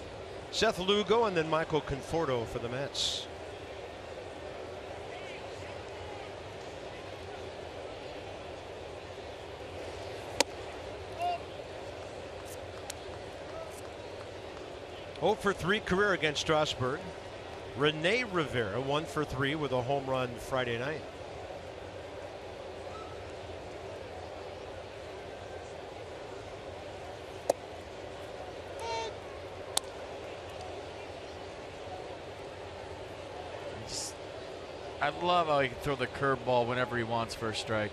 Seth Lugo, and then Michael Conforto for the Mets. Oh for 3 career against Strasburg. Rene Rivera 1 for 3 with a home run Friday night. I love how he can throw the curveball whenever he wants for a strike.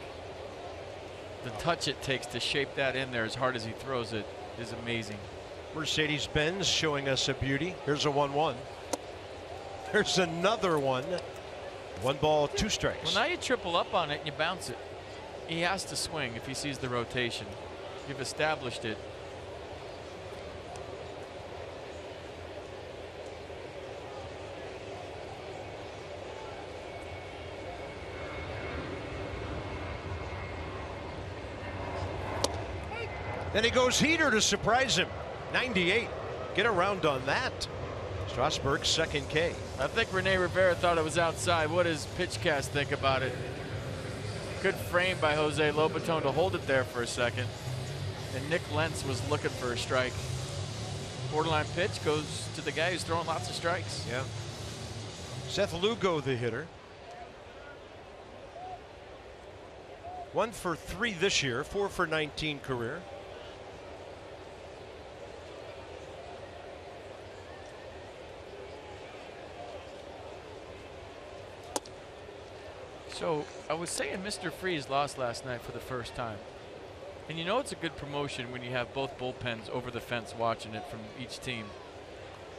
The touch it takes to shape that in there as hard as he throws it is amazing. Mercedes-Benz showing us a beauty. Here's a 1-1. There's another one. 1 ball, 2 strikes. Well, now you triple up on it and you bounce it. He has to swing if he sees the rotation. You've established it. Then he goes heater to surprise him. 98. Get around on that. Strasburg's second K. I think Rene Rivera thought it was outside. What does PitchCast think about it? Good frame by Jose Lobaton to hold it there for a second. And Nick Lentz was looking for a strike. Borderline pitch goes to the guy who's throwing lots of strikes. Yeah. Seth Lugo, the hitter. 1 for 3 this year, 4 for 19 career. So I was saying Mr. Freeze lost last night for the first time. And you know it's a good promotion when you have both bullpens over the fence watching it from each team.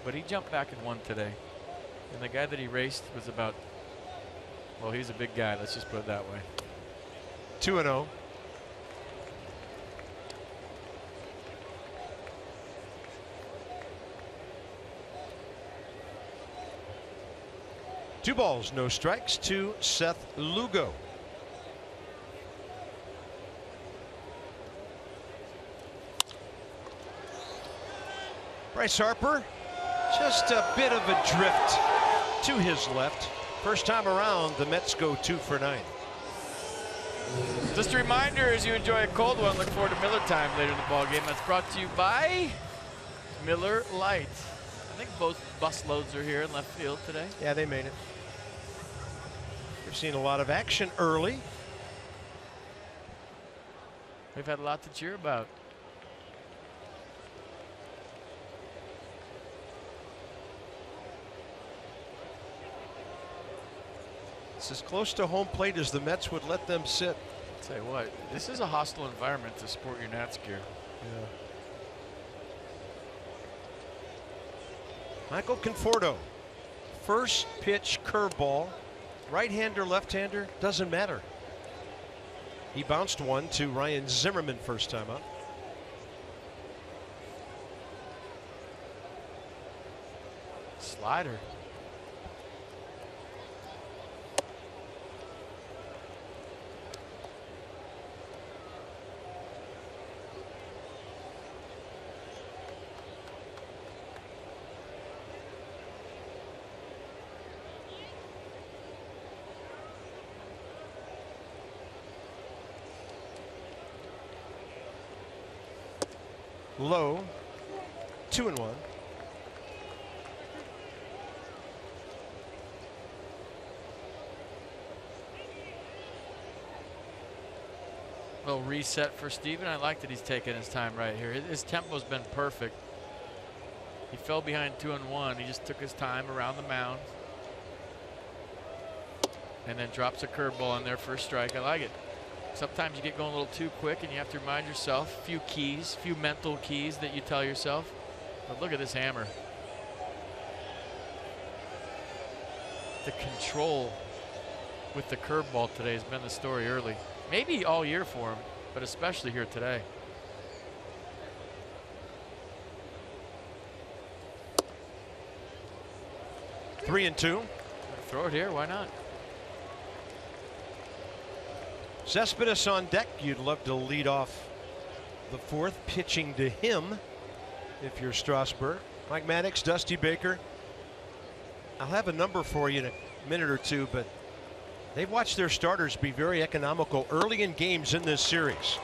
But he jumped back and won today. And the guy that he raced was about, well, he's a big guy. Let's just put it that way. 2-0. Two balls, no strikes to Seth Lugo. Bryce Harper, just a bit of a drift to his left. First time around, the Mets go 2 for 9. Just a reminder, as you enjoy a cold one, look forward to Miller time later in the ball game. That's brought to you by Miller Lite. I think both bus loads are here in left field today. Yeah, they made it. We've seen a lot of action early. We've had a lot to cheer about. It's as close to home plate as the Mets would let them sit. I'll tell you what, this is a hostile environment to sport your Nats gear. Yeah. Michael Conforto, first pitch curveball, right-hander, left-hander, doesn't matter. He bounced one to Ryan Zimmerman first time up. Slider. Low, 2-1. Little reset for Steven. I like that he's taking his time right here. His tempo's been perfect. He fell behind 2-1. He just took his time around the mound. And then drops a curveball in there for a strike. I like it. Sometimes you get going a little too quick and you have to remind yourself a few keys, a few mental keys that you tell yourself. But look at this hammer. The control with the curveball today has been the story early. Maybe all year for him, but especially here today. Three and two. Throw it here, why not? Cespedes on deck. You'd love to lead off the fourth, pitching to him if you're Strasburg. Mike Maddox, Dusty Baker. I'll have a number for you in a minute or two, but they've watched their starters be very economical early in games in this series.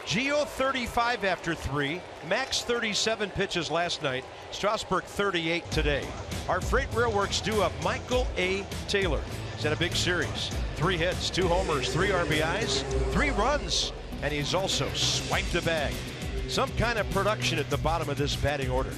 Gio 35 after 3, Max 37 pitches last night, Strasburg 38 today. Our freight railworks due up Michael A. Taylor. He's had a big series. 3 hits, 2 homers, 3 RBIs, 3 runs, and he's also swiped the bag. Some kind of production at the bottom of this batting order.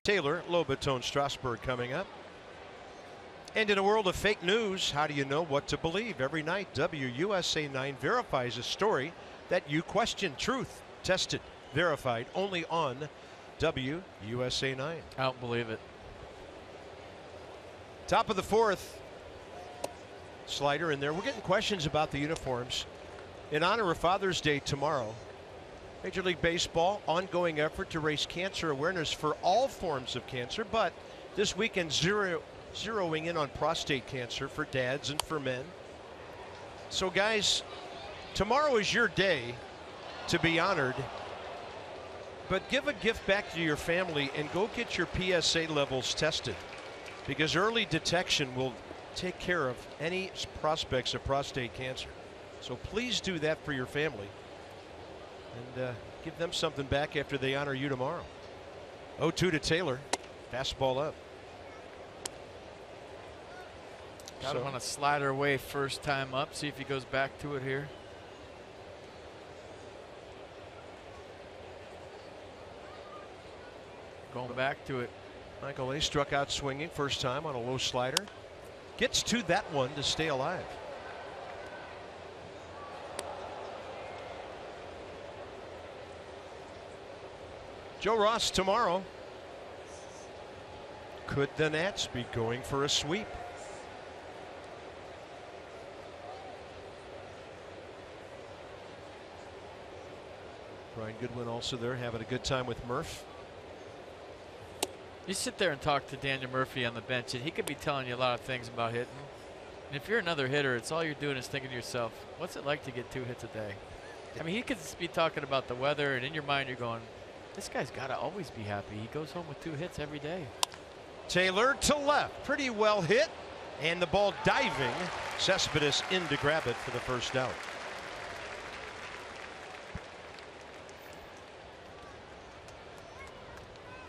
Taylor, Lobaton, Strasburg coming up. And in a world of fake news, how do you know what to believe? Every night, WUSA 9 verifies a story that you question. Truth, tested, verified, only on WUSA 9. I don't believe it. Top of the fourth. Slider in there. We're getting questions about the uniforms. In honor of Father's Day tomorrow, Major League Baseball, ongoing effort to raise cancer awareness for all forms of cancer, but this weekend zeroing in on prostate cancer for dads and for men. So guys, tomorrow is your day to be honored, but give a gift back to your family and go get your PSA levels tested, because early detection will take care of any prospects of prostate cancer. So please do that for your family. And give them something back after they honor you tomorrow. 0-2 to Taylor. Fastball up. Got him on a slider away first time up. See if he goes back to it here. Going back to it. Michael A. struck out swinging first time on a low slider. Gets to that one to stay alive. Joe Ross tomorrow. Could the Nats be going for a sweep? Brian Goodwin also there having a good time with Murph. You sit there and talk to Daniel Murphy on the bench, and he could be telling you a lot of things about hitting. And if you're another hitter, it's all you're doing is thinking to yourself, what's it like to get 2 hits a day? I mean, he could be talking about the weather, and in your mind you're going, this guy's got to always be happy. He goes home with 2 hits every day. Taylor to left. Pretty well hit. And the ball diving. Cespedes in to grab it for the first out.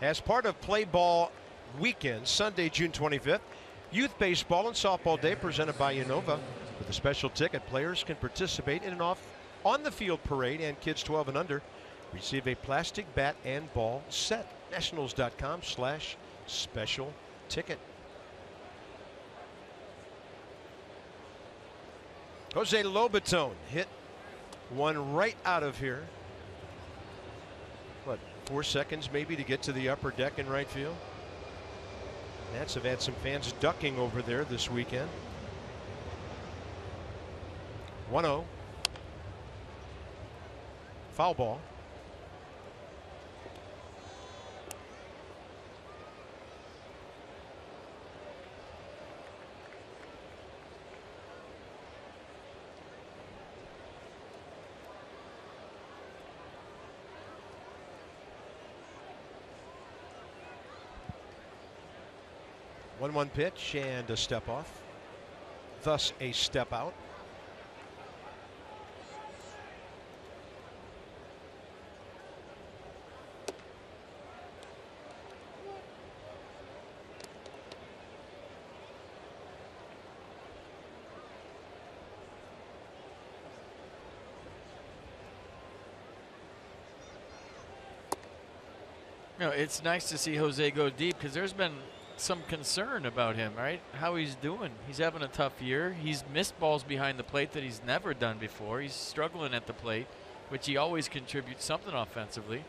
As part of Play Ball Weekend, Sunday, June 25th, Youth Baseball and Softball Day presented by Unova. With a special ticket, players can participate in an on-the-field parade, and kids 12 and under receive a plastic bat and ball set. Nationals.com/special ticket. Jose Lobaton hit one right out of here. What, 4 seconds maybe to get to the upper deck in right field? Nats have had some fans ducking over there this weekend. 1-0. Foul ball. One pitch and a step off, thus a step out. You know, it's nice to see Jose go deep because there's been some concern about him, right? How he's doing. He's having a tough year. He's missed balls behind the plate that he's never done before. He's struggling at the plate, which he always contributes something offensively.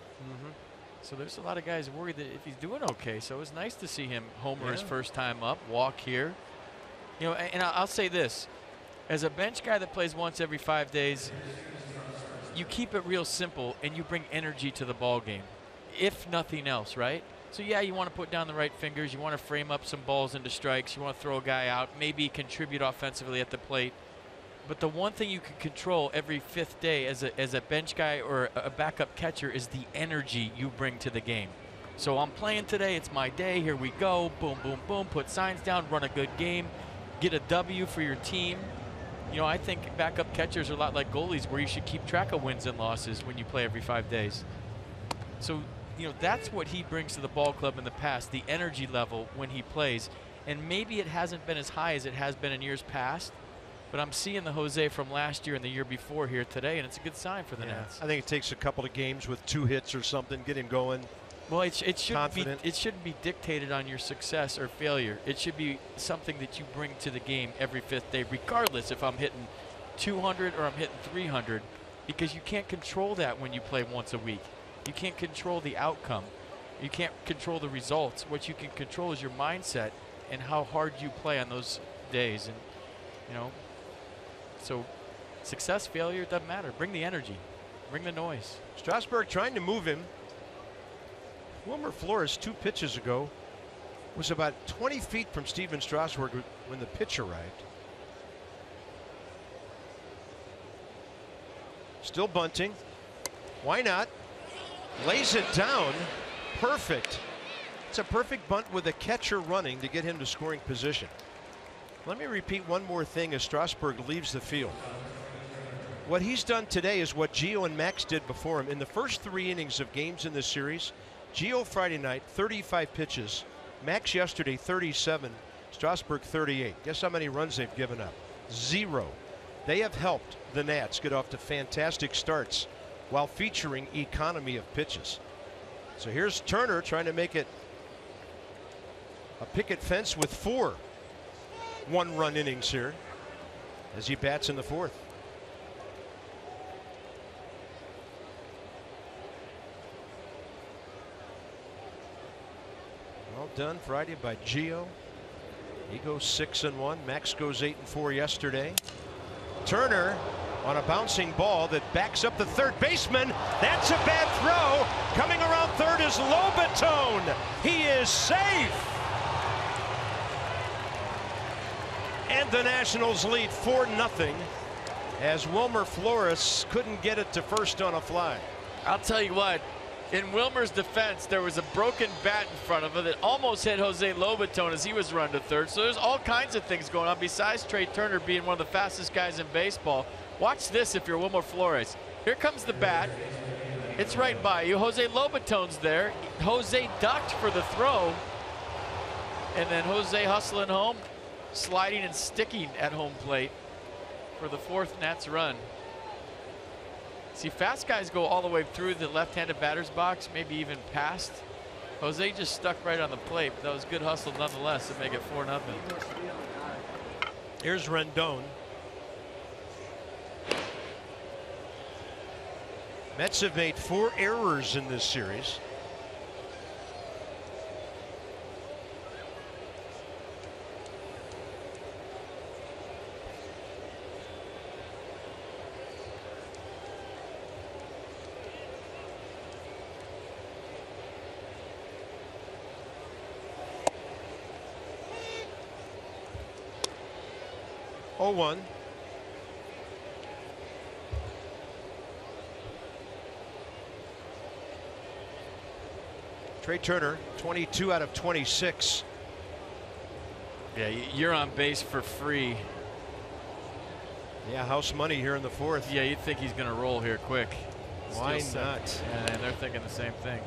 So there's a lot of guys worried that if he's doing okay. So it was nice to see him homer his first time up, walk here. You know, and I'll say this. As a bench guy that plays once every 5 days, you keep it real simple and you bring energy to the ball game, if nothing else, right? So yeah, you want to put down the right fingers, you want to frame up some balls into strikes, you want to throw a guy out, maybe contribute offensively at the plate. But the one thing you can control every 5th day as a bench guy or a backup catcher is the energy you bring to the game. So I'm playing today, it's my day, here we go, boom, boom, boom, put signs down, run a good game, get a W for your team. You know, I think backup catchers are a lot like goalies where you should keep track of wins and losses when you play every 5 days. So, you know, that's what he brings to the ball club in the past, the energy level when he plays. And maybe it hasn't been as high as it has been in years past, but I'm seeing the Jose from last year and the year before here today, and it's a good sign for the Nats. I think it takes a couple of games with 2 hits or something, get him going. Well, it shouldn't be dictated on your success or failure. It should be something that you bring to the game every 5th day, regardless if I'm hitting 200 or I'm hitting 300, because you can't control that when you play once a week. You can't control the outcome. You can't control the results. What you can control is your mindset and how hard you play on those days. And, you know, so success, failure, doesn't matter. Bring the energy. Bring the noise. Strasburg trying to move him. Wilmer Flores 2 pitches ago was about 20 feet from Steven Strasburg when the pitch arrived. Still bunting. Why not? Lays it down. Perfect. It's a perfect bunt with a catcher running to get him to scoring position. Let me repeat one more thing as Strasburg leaves the field. What he's done today is what Gio and Max did before him. In the first 3 innings of games in this series, Gio Friday night, 35 pitches. Max yesterday, 37. Strasburg, 38. Guess how many runs they've given up? 0. They have helped the Nats get off to fantastic starts while featuring economy of pitches. So here's Turner trying to make it a picket fence with 4 one-run innings here as he bats in the 4th. Well done Friday by Gio. He goes 6-1. Max goes 8-4 yesterday. Turner on a bouncing ball that backs up the third baseman. That's a bad throw. Coming around third is Lobaton. He is safe. And the Nationals lead 4-0 as Wilmer Flores couldn't get it to first on a fly. I'll tell you what, in Wilmer's defense, there was a broken bat in front of him that almost hit Jose Lobaton as he was run to third. So there's all kinds of things going on besides Trey Turner being one of the fastest guys in baseball. Watch this if you're Wilmer Flores. Here comes the bat. It's right by you. Jose Lobaton's there. Jose ducked for the throw. And then Jose hustling home, sliding and sticking at home plate. for the 4th Nats run. See, fast guys go all the way through the left-handed batter's box, maybe even past. Jose just stuck right on the plate, but that was good hustle nonetheless to make it 4-0. Here's Rendon. Mets have made 4 errors in this series. Oh, 1. Trey Turner, 22 out of 26. Yeah, you're on base for free. Yeah, house money here in the 4th. Yeah, you'd think he's going to roll here quick. Why not? And they're thinking the same thing.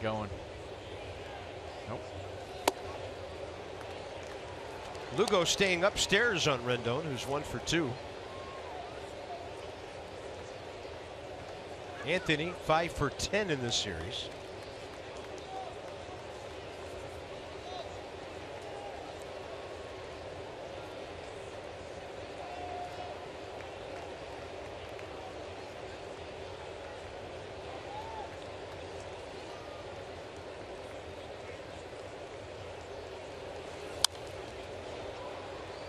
Going. Nope. Lugo staying upstairs on Rendon, who's 1 for 2. Anthony 5 for 10 in this series.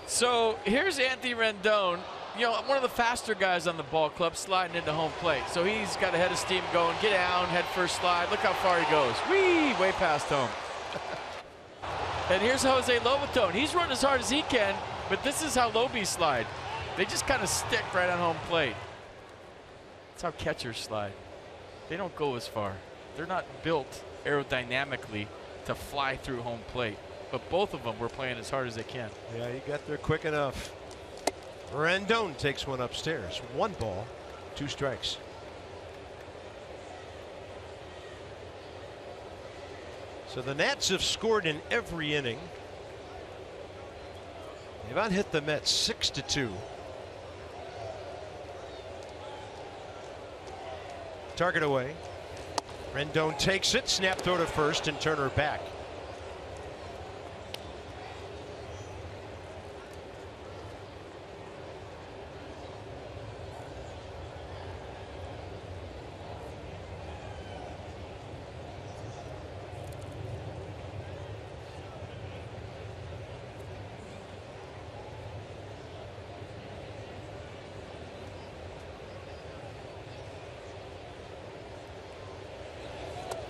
So here's Anthony Rendon, you know, one of the faster guys on the ball club, sliding into home plate. So he's got a head of steam going. Get down, head first slide. Look how far he goes. Whee, way past home. And here's Jose Lobaton. He's run as hard as he can, but this is how Lobies slide. They just kind of stick right on home plate. That's how catchers slide. They don't go as far. They're not built aerodynamically to fly through home plate. But both of them were playing as hard as they can. Yeah, he got there quick enough. Rendon takes one upstairs. 1 ball, 2 strikes. So the Nats have scored in every inning. They've unhit the Mets 6-2. Target away. Rendon takes it. Snap throw to first and Turner back.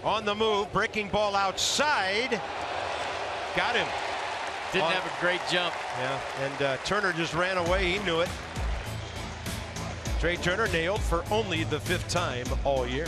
On the move, breaking ball outside. Got him. Didn't have a great jump. Yeah, and Turner just ran away. He knew it. Trey Turner nailed for only the 5th time all year.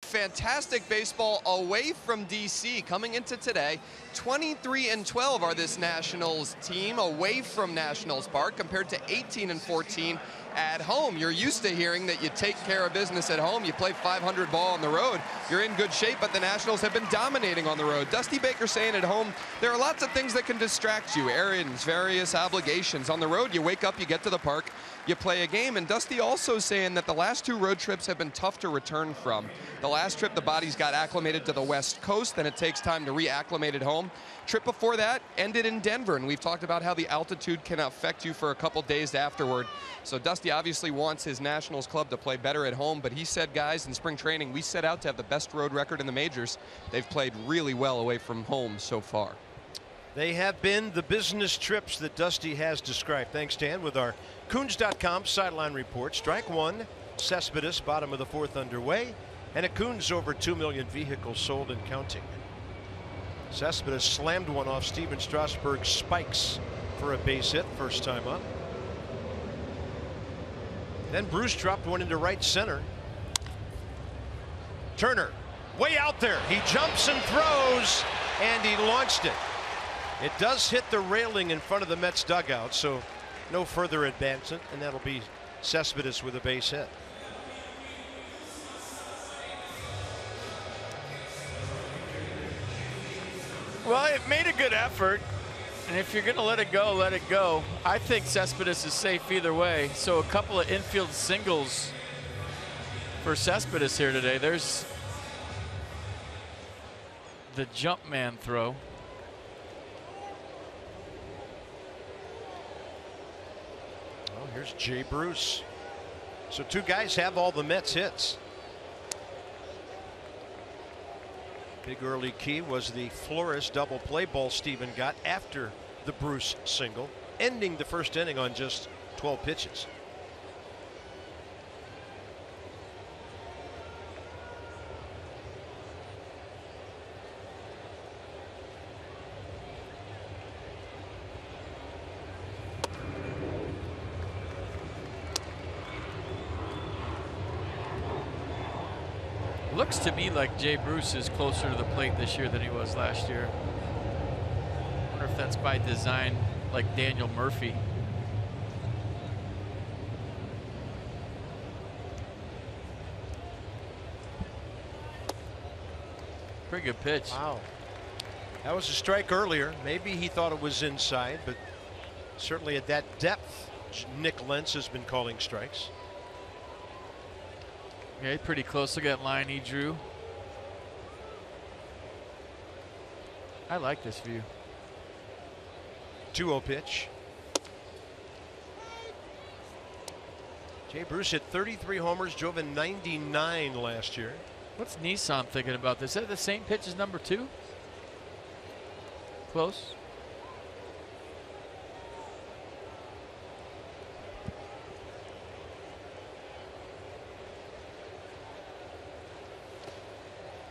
Fantastic baseball away from D.C. coming into today. 23-12 are this Nationals team away from Nationals Park compared to 18-14 at home. You're used to hearing that you take care of business at home, you play 500 ball on the road, you're in good shape, but the Nationals have been dominating on the road. Dusty Baker saying at home, there are lots of things that can distract you, errands, various obligations. On the road, you wake up, you get to the park, you play a game. And Dusty also saying that the last 2 road trips have been tough to return from. The last trip, the bodies got acclimated to the West Coast, then it takes time to reacclimate at home. Trip before that ended in Denver, and we've talked about how the altitude can affect you for a couple days afterward. So Dusty obviously wants his Nationals club to play better at home, but he said, guys, in spring training, we set out to have the best road record in the majors. They've played really well away from home so far. They have been the business trips that Dusty has described. Thanks, Dan, with our Coons.com sideline report. Strike one, Cespedes, bottom of the 4th underway, and at Coons over 2 million vehicles sold and counting. Cespedes slammed one off Steven Strasburg's spikes for a base hit, first time up. Then Bruce dropped one into right center. Turner, way out there. He jumps and throws, and he launched it. It does hit the railing in front of the Mets dugout, so no further advancement, and that'll be Cespedes with a base hit. Well, it made a good effort, and if you're going to let it go, let it go. I think Cespedes is safe either way, so a couple of infield singles for Cespedes here today. There's the jump man throw. Oh, here's Jay Bruce. So 2 guys have all the Mets hits. Big early key was the Flores double play ball Steven got after the Bruce single, ending the first inning on just 12 pitches. Looks to me like Jay Bruce is closer to the plate this year than he was last year. I wonder if that's by design, like Daniel Murphy. Pretty good pitch. Wow. That was a strike earlier. Maybe he thought it was inside, but certainly at that depth, Nick Lentz has been calling strikes. Okay, pretty close. Look at that line he drew. I like this view. 2-0 pitch. Jay Bruce hit 33 homers, drove in 99 last year. What's Nissan thinking about this? Is that the same pitch as number 2? Close.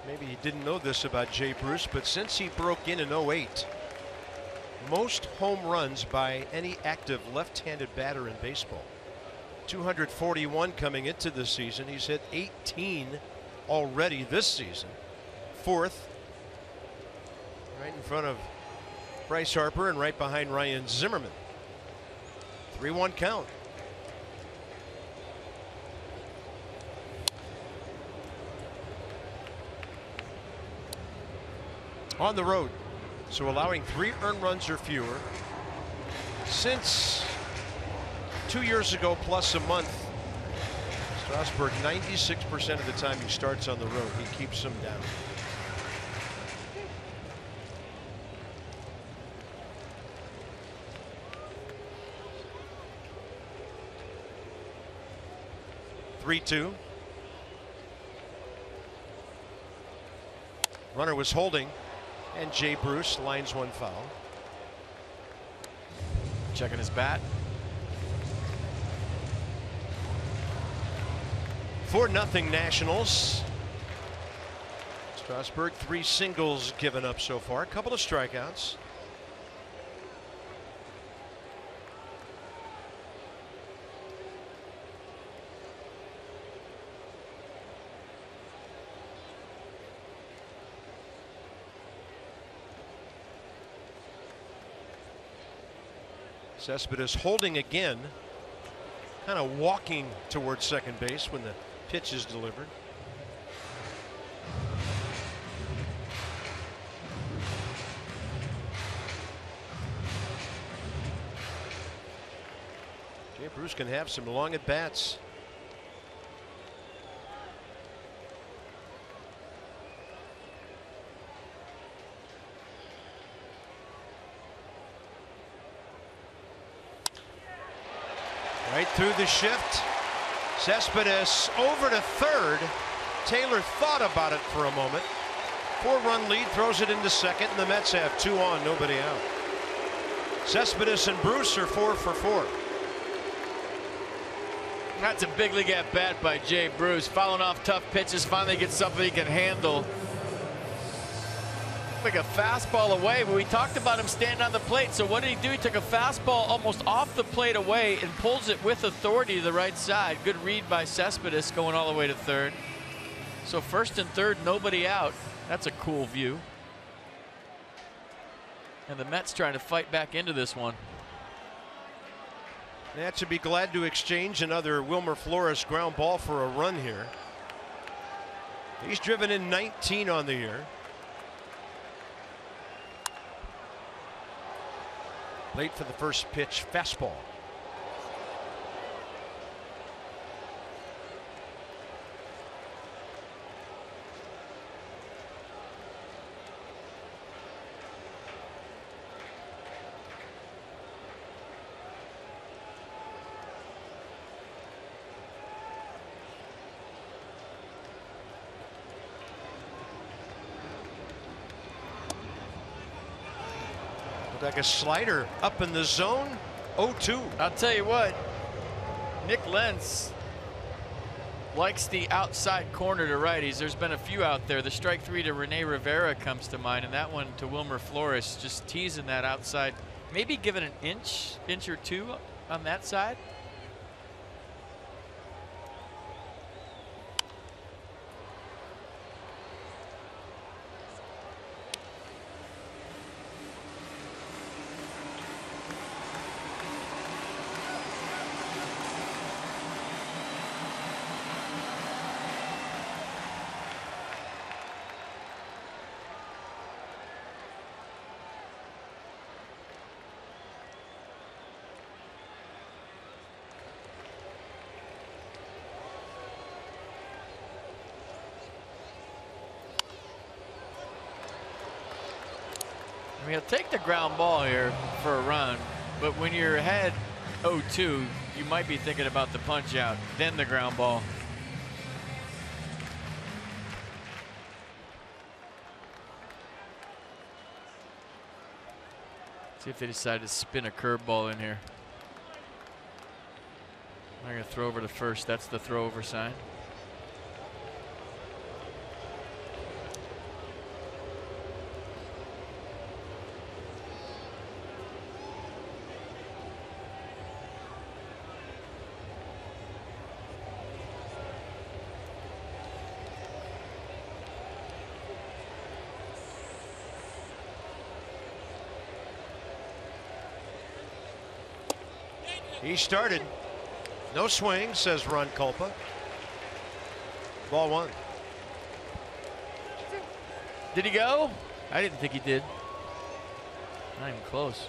Maybe he didn't know this about Jay Bruce, but since he broke in 08, most home runs by any active left-handed batter in baseball. 241 coming into this season. He's hit 18 already this season. 4th, right in front of Bryce Harper and right behind Ryan Zimmerman. 3-1 count. On the road, so allowing 3 earned runs or fewer since 2 years ago plus a month. Strasburg, 96% of the time he starts on the road, he keeps them down. (3-2). Runner was holding, and Jay Bruce lines one foul. Checking his bat. 4-0 Nationals. Strasburg, 3 singles given up so far, a couple of strikeouts. Cespedes holding again, kind of walking towards second base when the pitch is delivered. Jay Bruce can have some long at bats. Right through the shift. Cespedes over to third. Taylor thought about it for a moment. 4-run lead, throws it into second, and the Mets have 2 on, nobody out. Cespedes and Bruce are 4 for 4. That's a big league at bat by Jay Bruce. Fouling off tough pitches, finally gets something he can handle. Like a fastball away, but we talked about him standing on the plate. So what did he do? He took a fastball almost off the plate away and pulls it with authority to the right side. Good read by Cespedes going all the way to third. So first and third, nobody out. That's a cool view. And the Mets trying to fight back into this one. Nats would be glad to exchange another Wilmer Flores ground ball for a run here. He's driven in 19 on the year. Late for the first pitch, fastball. Like a slider up in the zone. 0-2. I'll tell you what, Nick Lentz likes the outside corner to righties. There's been a few out there. The strike 3 to Rene Rivera comes to mind, and that one to Wilmer Flores, just teasing that outside. Maybe give it an inch or two on that side. I mean, he'll take the ground ball here for a run, but when you're ahead 0-2, you might be thinking about the punch out, then the ground ball. See if they decide to spin a curveball in here. I'm going to throw over to first. That's the throw over sign. He started. No swing, says Ron Culpa. Ball 1. Did he go? I didn't think he did. Not even close.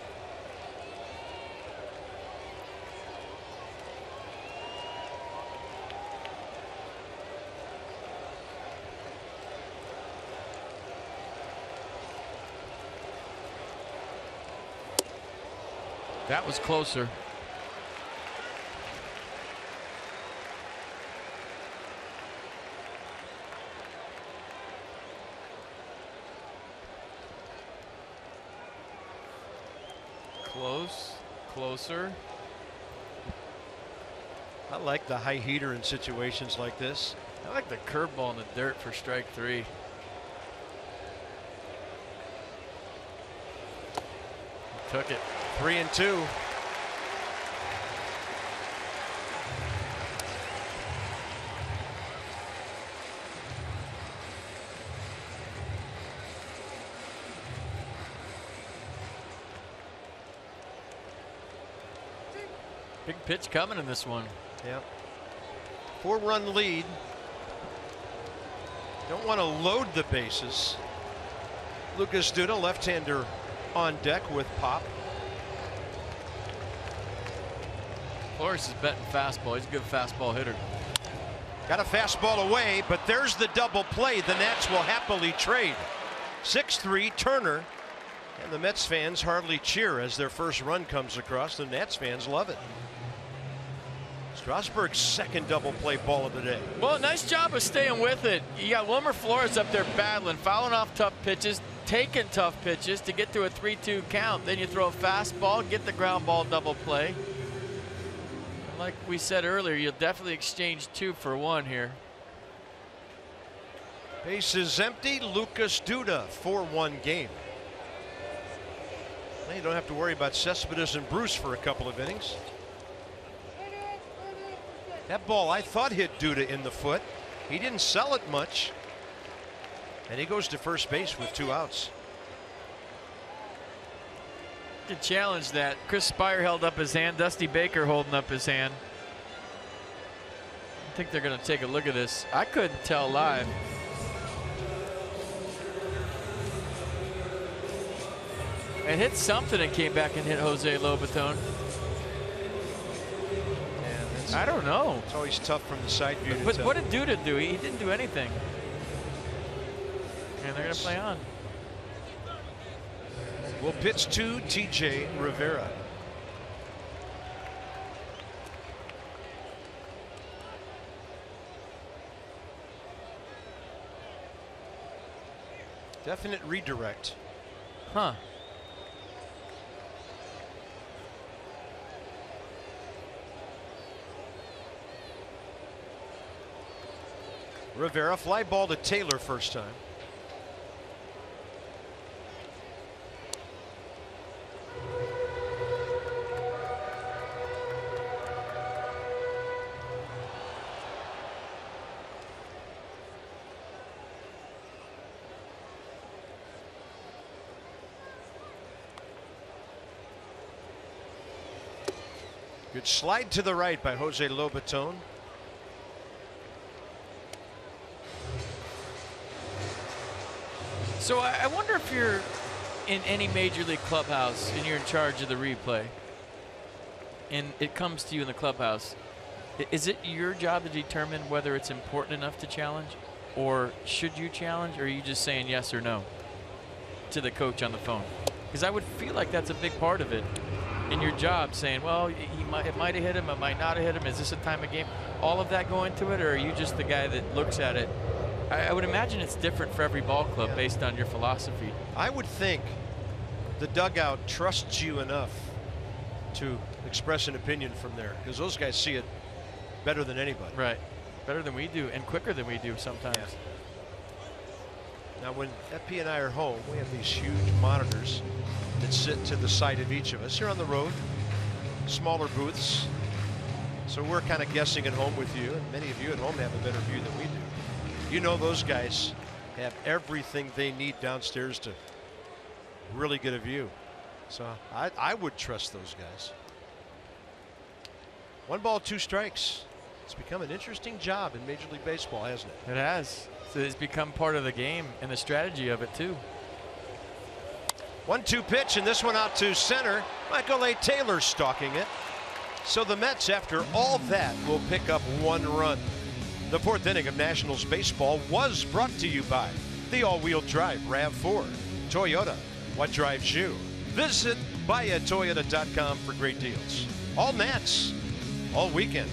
That was closer. Closer. I like the high heater in situations like this. I like the curveball in the dirt for strike 3. Took it. 3-2. Big pitch coming in this one. Yeah. 4-run lead. Don't want to load the bases. Lucas Duda, left-hander on deck with pop. Flores is betting fastball. He's a good fastball hitter. Got a fastball away, but there's the double play. The Nats will happily trade. 6-3 Turner. And the Mets fans hardly cheer as their first run comes across. The Nats fans love it. Strasburg's second double play ball of the day. Well, nice job of staying with it. You got Wilmer Flores up there battling, fouling off tough pitches, taking tough pitches to get to a 3-2 count. Then you throw a fastball, get the ground ball double play. Like we said earlier, you'll definitely exchange 2 for 1 here. Bases empty. Lucas Duda, 4-1 game. Well, you don't have to worry about Cespedes and Bruce for a couple of innings. That ball I thought hit Duda in the foot. He didn't sell it much. And he goes to first base with 2 outs. To challenge that, Chris Spire held up his hand, Dusty Baker holding up his hand. I think they're going to take a look at this. I couldn't tell live. It hit something and came back and hit Jose Lobaton. I don't know. It's always tough from the side view. But what did Duda do? He didn't do anything. And they're going to play on. Will pitch to TJ Rivera. Definite redirect. Huh. Rivera, fly ball to Taylor first time. Good slide to the right by Jose Lobaton. So I wonder if you're in any major league clubhouse and you're in charge of the replay and it comes to you in the clubhouse, is it your job to determine whether it's important enough to challenge, or should you challenge, or are you just saying yes or no to the coach on the phone? Because I would feel like that's a big part of it in your job, saying, well, it might have hit him, it might not have hit him, is this a time of game? All of that go into it, or are you just the guy that looks at it? I would imagine it's different for every ball club based on your philosophy. I would think the dugout trusts you enough to express an opinion from there, because those guys see it better than anybody. Right. Better than we do and quicker than we do sometimes. Yeah. Now when FP and I are home, we have these huge monitors that sit to the side of each of us. Here on the road, smaller booths. So we're kind of guessing at home with you, and many of you at home have a better view than we do. You know those guys have everything they need downstairs to really get a view. So I would trust those guys. 1 ball, 2 strikes. It's become an interesting job in Major League Baseball, hasn't it? It has. So it's become part of the game and the strategy of it too. 1-2 pitch, and this one out to center. Michael A. Taylor stalking it. So the Mets, after all that, will pick up 1 run. The 4th inning of Nationals baseball was brought to you by the all-wheel drive RAV4. Toyota, what drives you? Visit buyatoyota.com for great deals. All Nats, all weekend.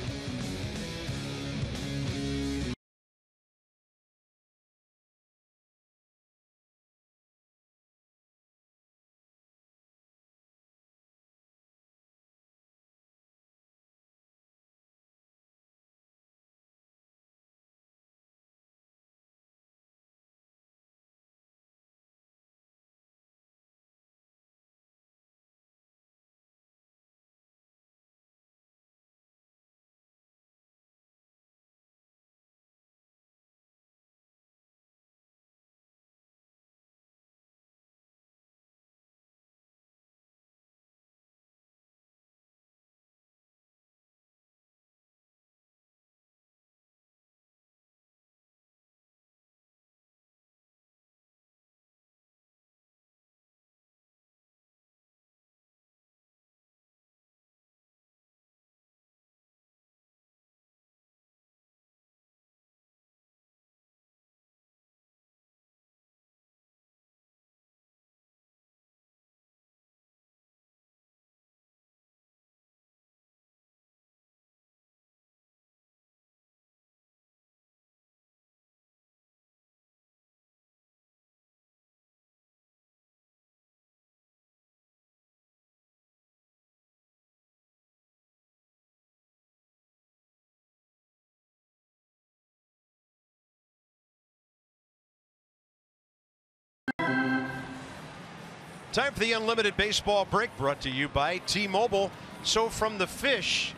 Time for the Unlimited Baseball Break, brought to you by T-Mobile. So from the Fish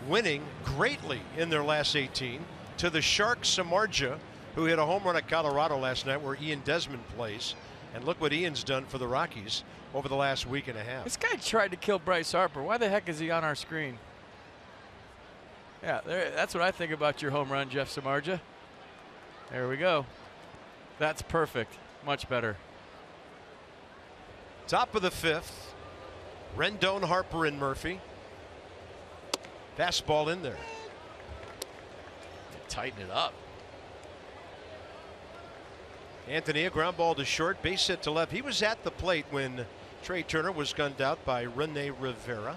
winning greatly in their last 18 to the Shark Samardzija, who hit a home run at Colorado last night where Ian Desmond plays. And look what Ian's done for the Rockies over the last week and a half. This guy tried to kill Bryce Harper. Why the heck is he on our screen? Yeah, that's what I think about your home run, Jeff Samardzija. There we go. That's perfect. Much better. Top of the 5th. Rendon, Harper, and Murphy. Fastball in there. Tighten it up. Anthony, a ground ball to short, base hit to left. He was at the plate when Trey Turner was gunned out by Rene Rivera.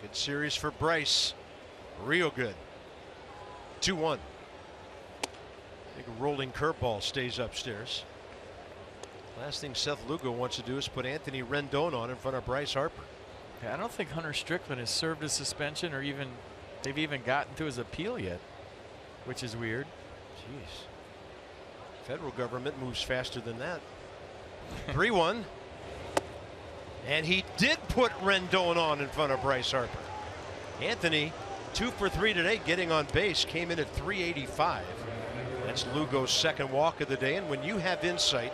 Good series for Bryce. Real good. 2-1. Big rolling curveball stays upstairs. Last thing Seth Lugo wants to do is put Anthony Rendon on in front of Bryce Harper. Yeah, I don't think Hunter Strickland has served his suspension, or they've even gotten to his appeal yet, which is weird. Jeez. Federal government moves faster than that. 3-1. And he did put Rendon on in front of Bryce Harper. Anthony, 2 for 3 today, getting on base, came in at 385. That's Lugo's second walk of the day. And when you have insight,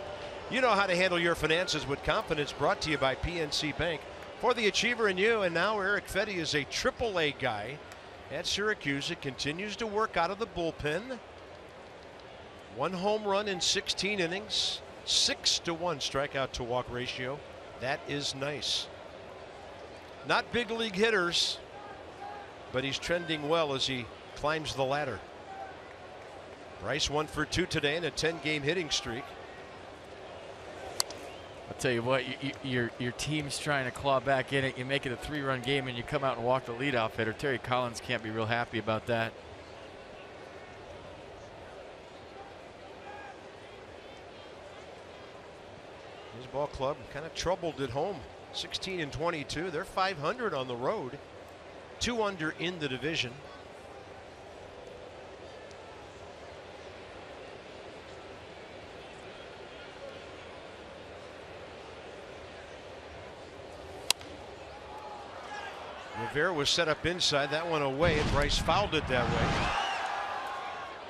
you know how to handle your finances with confidence. Brought to you by PNC Bank. For the achiever in you. And now Eric Fedde is a AAA guy at Syracuse. It continues to work out of the bullpen. 1 home run in 16 innings. 6-1 strikeout to walk ratio. That is nice. Not big league hitters, but he's trending well as he climbs the ladder. Bryce 1 for 2 today in a 10-game hitting streak. I'll tell you what, your team's trying to claw back in it. You make it a 3-run game and you come out and walk the leadoff hitter. Terry Collins can't be real happy about that. His ball club kind of troubled at home. 16-22. They're 500 on the road. 2 under in the division. Rivera was set up inside. That one away, and Bryce fouled it that way.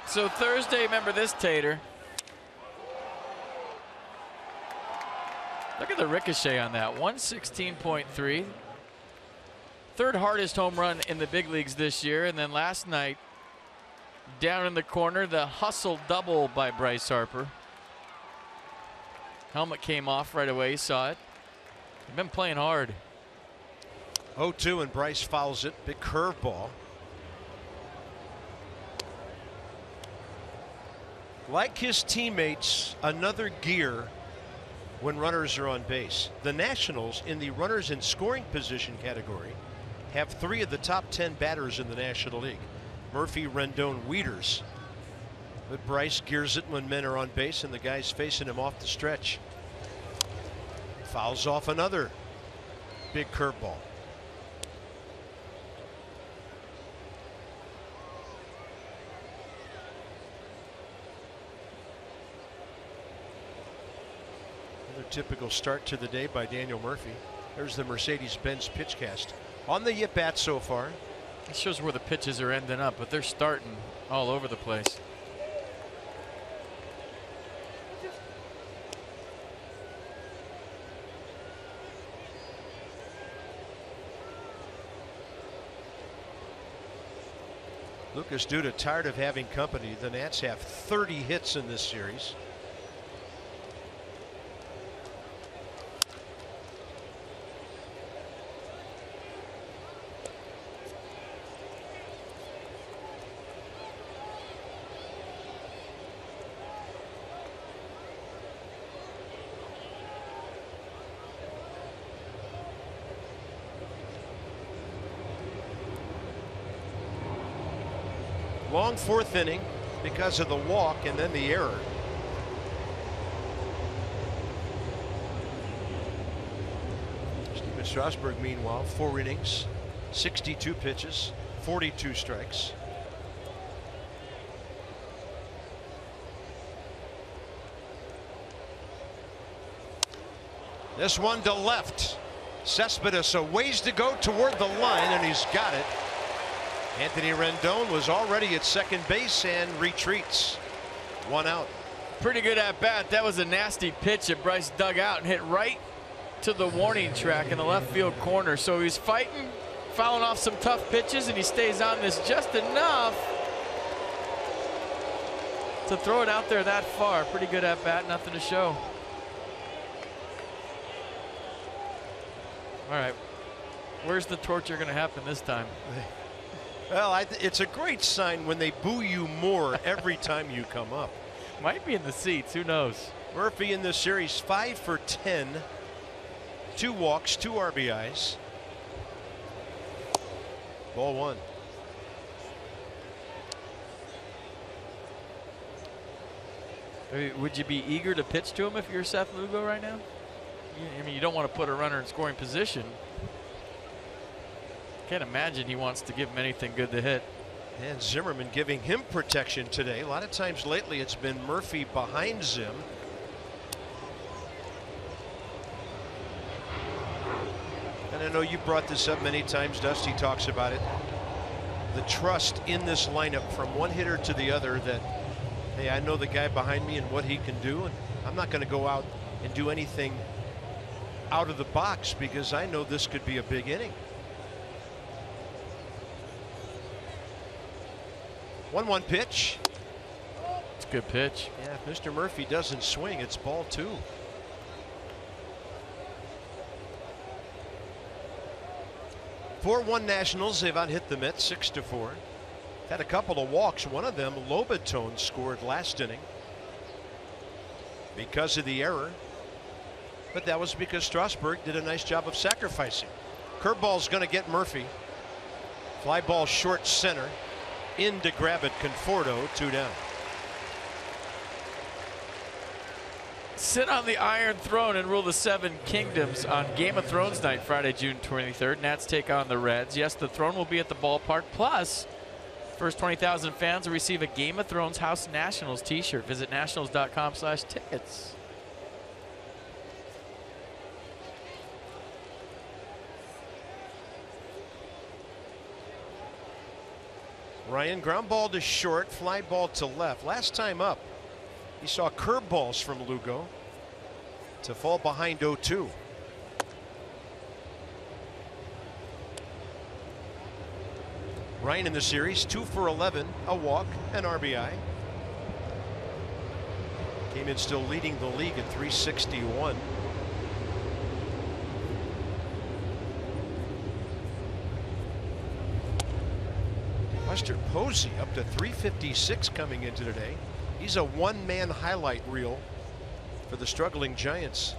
So Thursday, remember this, Tater. Look at the ricochet on that. 116.3. Third hardest home run in the big leagues this year. And then last night, down in the corner, the hustle double by Bryce Harper. Helmet came off right away. Saw it. They've been playing hard. 0-2, and Bryce fouls it. Big curveball. Like his teammates, another gear when runners are on base. The Nationals, in the runners in scoring position category, have 3 of the top 10 batters in the National League. Murphy, Rendon, Wieters. But Bryce gears it when men are on base and the guy's facing him off the stretch. Fouls off another big curveball. Typical start to the day by Daniel Murphy. There's the Mercedes-Benz pitch cast on the at-bat so far. It shows where the pitches are ending up, but they're starting all over the place. Lucas Duda tired of having company. The Nats have 30 hits in this series. Long fourth inning because of the walk and then the error. Stephen Strasburg, meanwhile, 4 innings, 62 pitches, 42 strikes. This one to left. Cespedes a ways to go toward the line, and he's got it. Anthony Rendon was already at second base and retreats. 1 out. Pretty good at bat. That was a nasty pitch that Bryce dug out and hit right to the warning track in the left field corner. So he's fighting, fouling off some tough pitches, and he stays on this just enough to throw it out there that far. Pretty good at bat, nothing to show. All right, where's the torture going to happen this time? Well, it's a great sign when they boo you more every time you come up. Might be in the seats, who knows? Murphy in this series 5 for 10, 2 walks, 2 RBIs. Ball 1. Would you be eager to pitch to him if you're Seth Lugo right now? I mean, you don't want to put a runner in scoring position. Can't imagine he wants to give him anything good to hit. And Zimmerman giving him protection today. A lot of times lately it's been Murphy behind Zim. And I know you brought this up many times. Dusty talks about it. The trust in this lineup from one hitter to the other that, hey, I know the guy behind me and what he can do, and I'm not going to go out and do anything out of the box because I know this could be a big inning. 1-1 pitch. It's a good pitch. Yeah, if Mr. Murphy doesn't swing, it's ball 2. (4-1) Nationals. They've out-hit the Mets 6-4. Had a couple of walks. One of them, Lobaton, scored last inning because of the error. But that was because Strasburg did a nice job of sacrificing. Curveball's going to get Murphy. Fly ball short center. In to grab it, Conforto, 2 down. Sit on the Iron Throne and rule the 7 kingdoms on Game of Thrones night, Friday, June 23rd. Nats take on the Reds. Yes, the throne will be at the ballpark. Plus, first 20,000 fans will receive a Game of Thrones House Nationals t-shirt. Visit nationals.com/tickets. Ryan, ground ball to short, fly ball to left. Last time up, he saw curveballs from Lugo to fall behind 0-2. Ryan in the series 2 for 11, a walk, an RBI. Came in still leading the league at 361. Buster Posey up to 356 coming into today. He's a one-man highlight reel for the struggling Giants.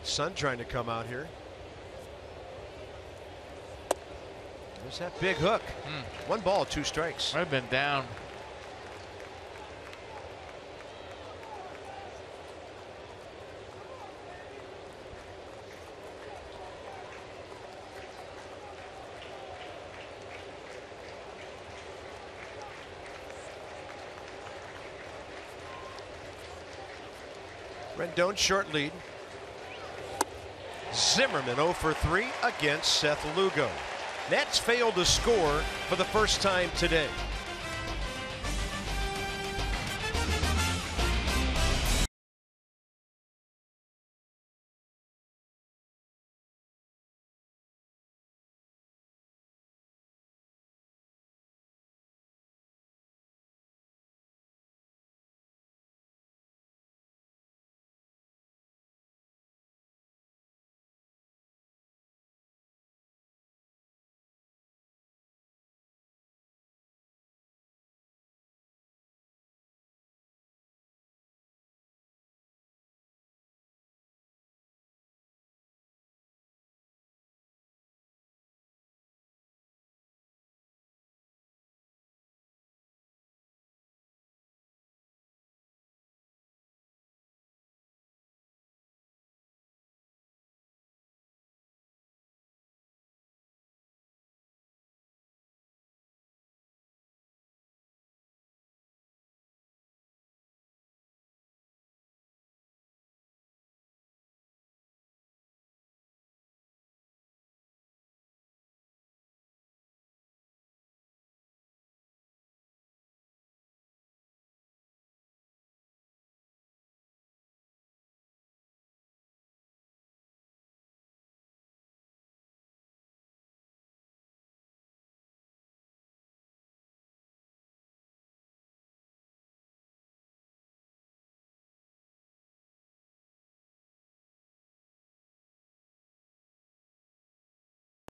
Sun trying to come out here. There's that big hook. 1 ball, 2 strikes. Might have been down. Rendon short lead. Zimmerman 0 for 3 against Seth Lugo. Nets failed to score for the first time today.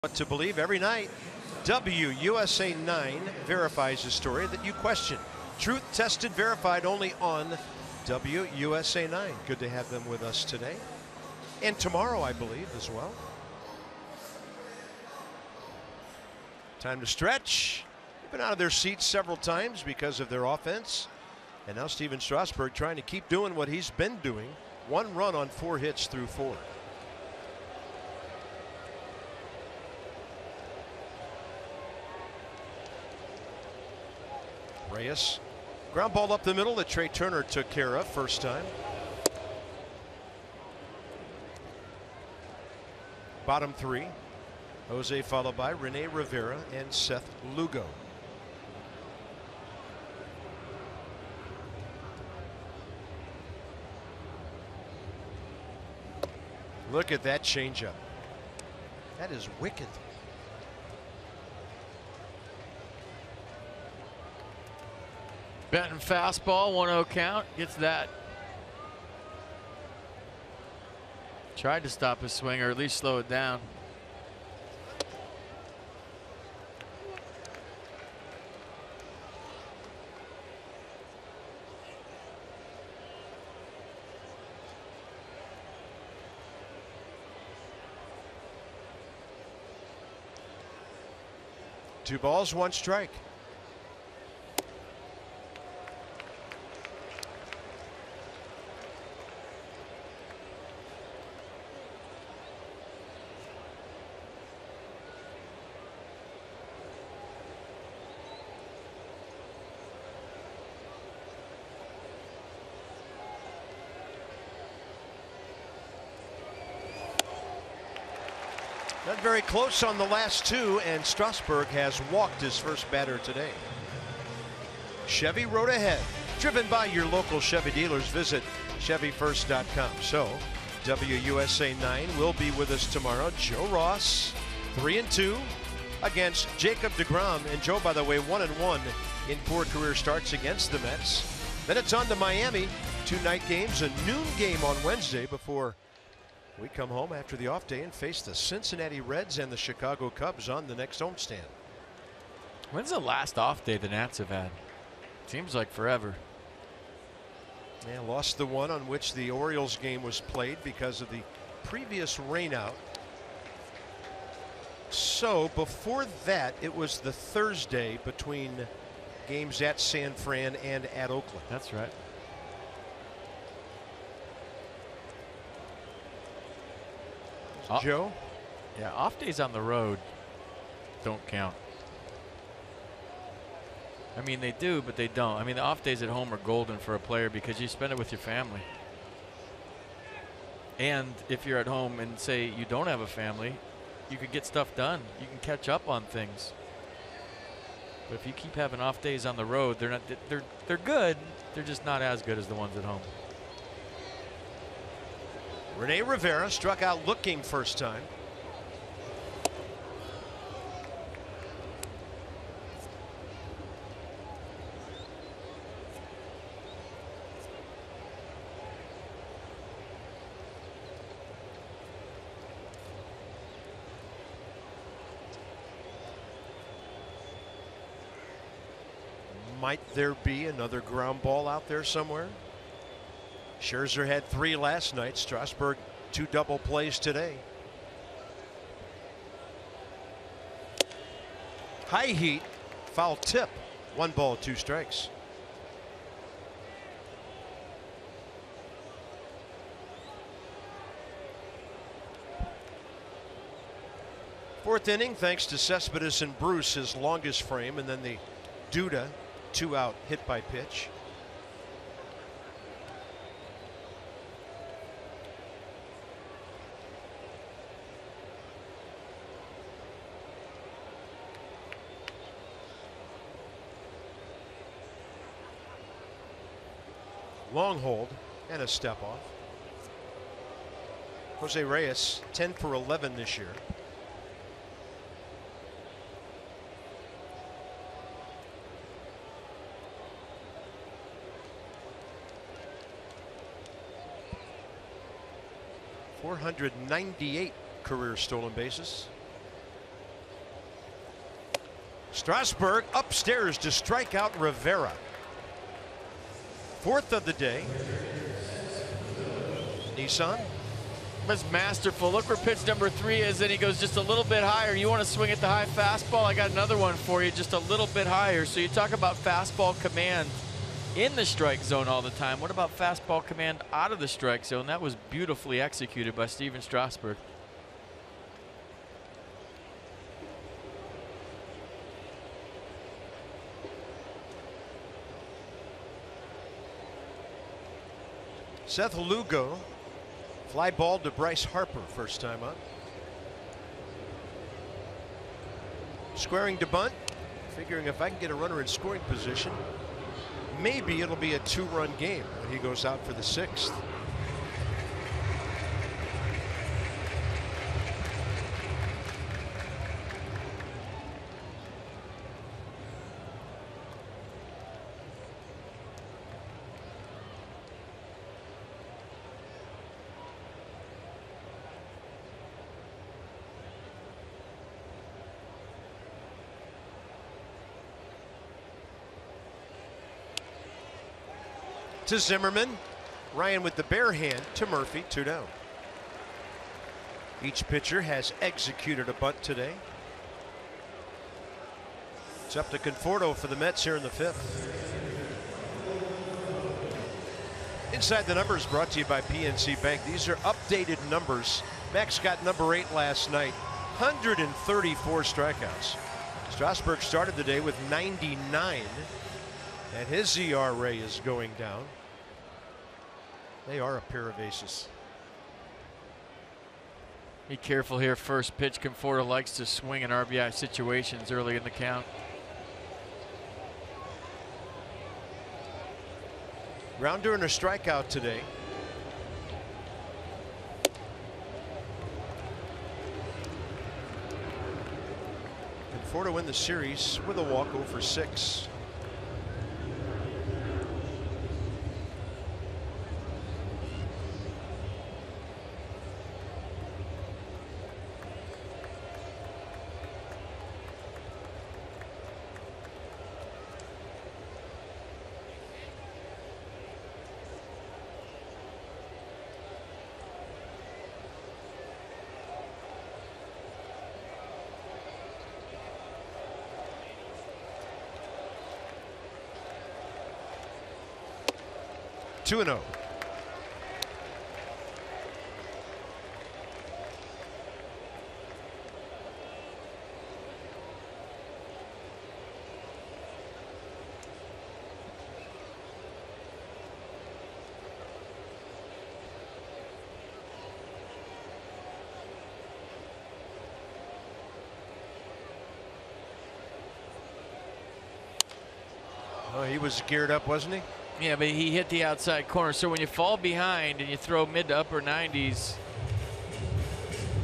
What to believe every night. WUSA 9 verifies a story that you question. Truth tested, verified only on WUSA 9. Good to have them with us today. And tomorrow, I believe, as well. Time to stretch. They've been out of their seats several times because of their offense. And now Steven Strasburg trying to keep doing what he's been doing. 1 run on 4 hits through 4. Reyes. Ground ball up the middle that Trey Turner took care of first time. Bottom 3. Jose followed by Rene Rivera and Seth Lugo. Look at that changeup. That is wicked. Benton fastball, 1-0 count, gets that. Tried to stop his swing or at least slow it down. Two balls, 1 strike. Not very close on the last 2, and Strasburg has walked his first batter today. Chevy road ahead. Driven by your local Chevy dealers. Visit ChevyFirst.com. So, WUSA 9 will be with us tomorrow. Joe Ross, 3-2 against Jacob deGrom. And Joe, by the way, 1-1 in 4 career starts against the Mets. Then it's on to Miami. 2 night games, a noon game on Wednesday before we come home after the off day and face the Cincinnati Reds and the Chicago Cubs on the next homestand. When's the last off day the Nats have had? Seems like forever. Yeah, lost the one on which the Orioles game was played because of the previous rainout. So before that, it was the Thursday between games at San Fran and at Oakland. That's right. Joe? Yeah, off days on the road don't count. I mean, they do, but they don't. I mean, the off days at home are golden for a player because you spend it with your family. And if you're at home and say you don't have a family, you can get stuff done. You can catch up on things. But if you keep having off days on the road, they're good. They're just not as good as the ones at home. Rene Rivera struck out looking first time. Might there be another ground ball out there somewhere? Scherzer had 3 last night. Strasburg 2 double plays today. High heat, foul tip. 1 ball, 2 strikes. Fourth inning, thanks to Cespedes and Bruce, his longest frame, and then the Duda 2-out hit by pitch. Long hold and a step off. Jose Reyes 10 for 11 this year. .498 career stolen bases. Strasburg upstairs to strike out Rivera. 4th of the day. Nissan. That's masterful. Look where pitch number 3 is, and he goes just a little bit higher. You want to swing at the high fastball? I got another one for you, just a little bit higher. So you talk about fastball command in the strike zone all the time. What about fastball command out of the strike zone? That was beautifully executed by Steven Strasburg. Seth Lugo, fly ball to Bryce Harper, first time up. Squaring to bunt, figuring if I can get a runner in scoring position, maybe it'll be a 2-run game when he goes out for the 6th. To Zimmerman. Ryan with the bare hand to Murphy, 2 down. Each pitcher has executed a bunt today. It's up to Conforto for the Mets here in the 5th. Inside the Numbers brought to you by PNC Bank. These are updated numbers. Max got number 8 last night. 134 strikeouts. Strasburg started the day with 99. And his ERA is going down. They are a pair of aces. Be careful here. First pitch. Conforto likes to swing in RBI situations early in the count. Rounder and a strikeout today. Conforto win the series with a walk over 6. Two and 0. Oh, he was geared up, wasn't he? Yeah, but he hit the outside corner. So when you fall behind and you throw mid to upper 90s,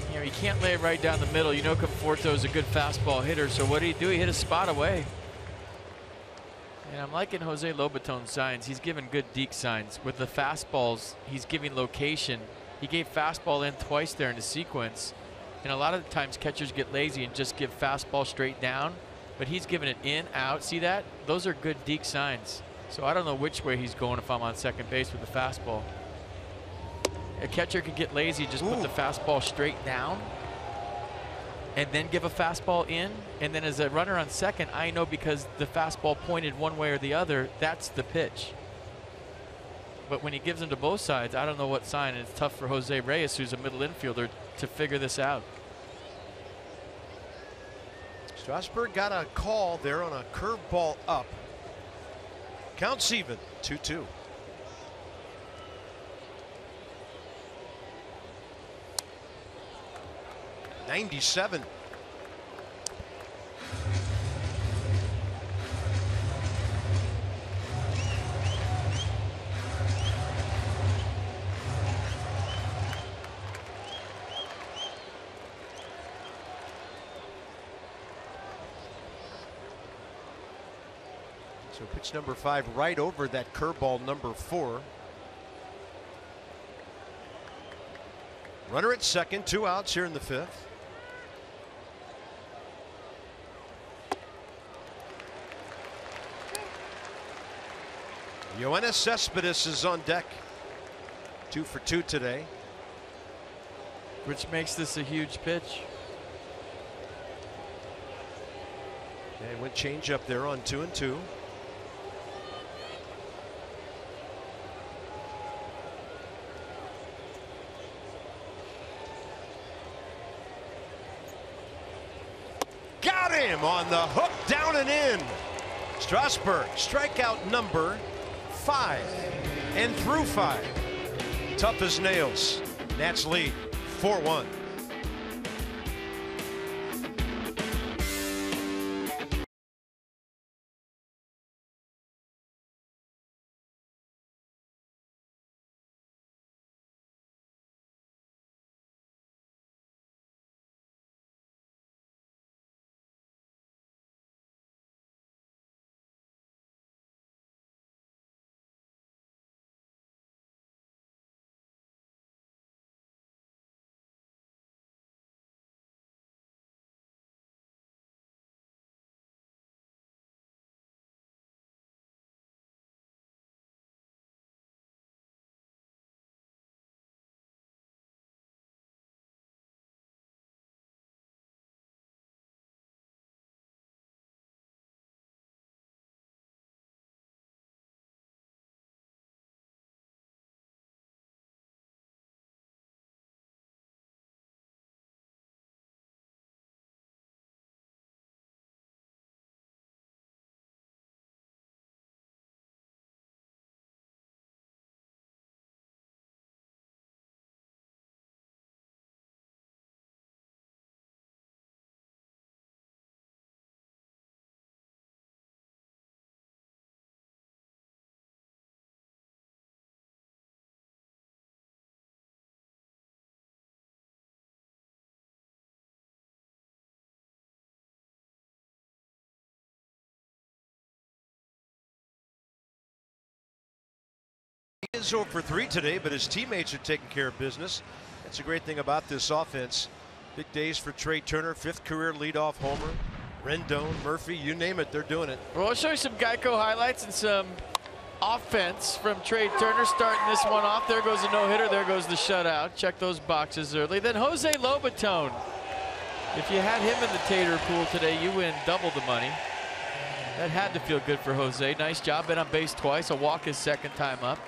you know, you can't lay it right down the middle. You know Conforto is a good fastball hitter. So what did he do? He hit a spot away. And I'm liking Jose Lobaton's signs. He's given good deke signs. With the fastballs, he's giving location. He gave fastball in twice there in the sequence. And a lot of the times catchers get lazy and just give fastball straight down. But he's giving it in, out. See that? Those are good deke signs. So I don't know which way he's going if I'm on second base with the fastball. A catcher could get lazy, just put the fastball straight down and then give a fastball in. And then as a runner on second, I know because the fastball pointed one way or the other, that's the pitch. But when he gives them to both sides, I don't know what sign. And it's tough for Jose Reyes, who's a middle infielder, to figure this out. Strasburg got a call there on a curveball up. Counts even, 2-2. '97. So pitch number 5 right over that curveball number 4. Runner at second, 2 outs here in the 5th. Yoenis Cespedes is on deck. 2 for 2 today. Which makes this a huge pitch. And went change up there on 2-2. Got him on the hook, down and in. Strasburg, strikeout number 5 and through 5. Tough as nails. Nats lead 4-1. He is 0 for 3 today, but his teammates are taking care of business. That's a great thing about this offense. Big days for Trey Turner, 5th career leadoff homer. Rendon, Murphy, you name it, they're doing it. Well, I'll show you some Geico highlights and some offense from Trey Turner starting this one off. There goes the no-hitter, there goes the shutout. Check those boxes early. Then Jose Lobaton. If you had him in the tater pool today, you win double the money. That had to feel good for Jose. Nice job, been on base twice, a walk his second time up.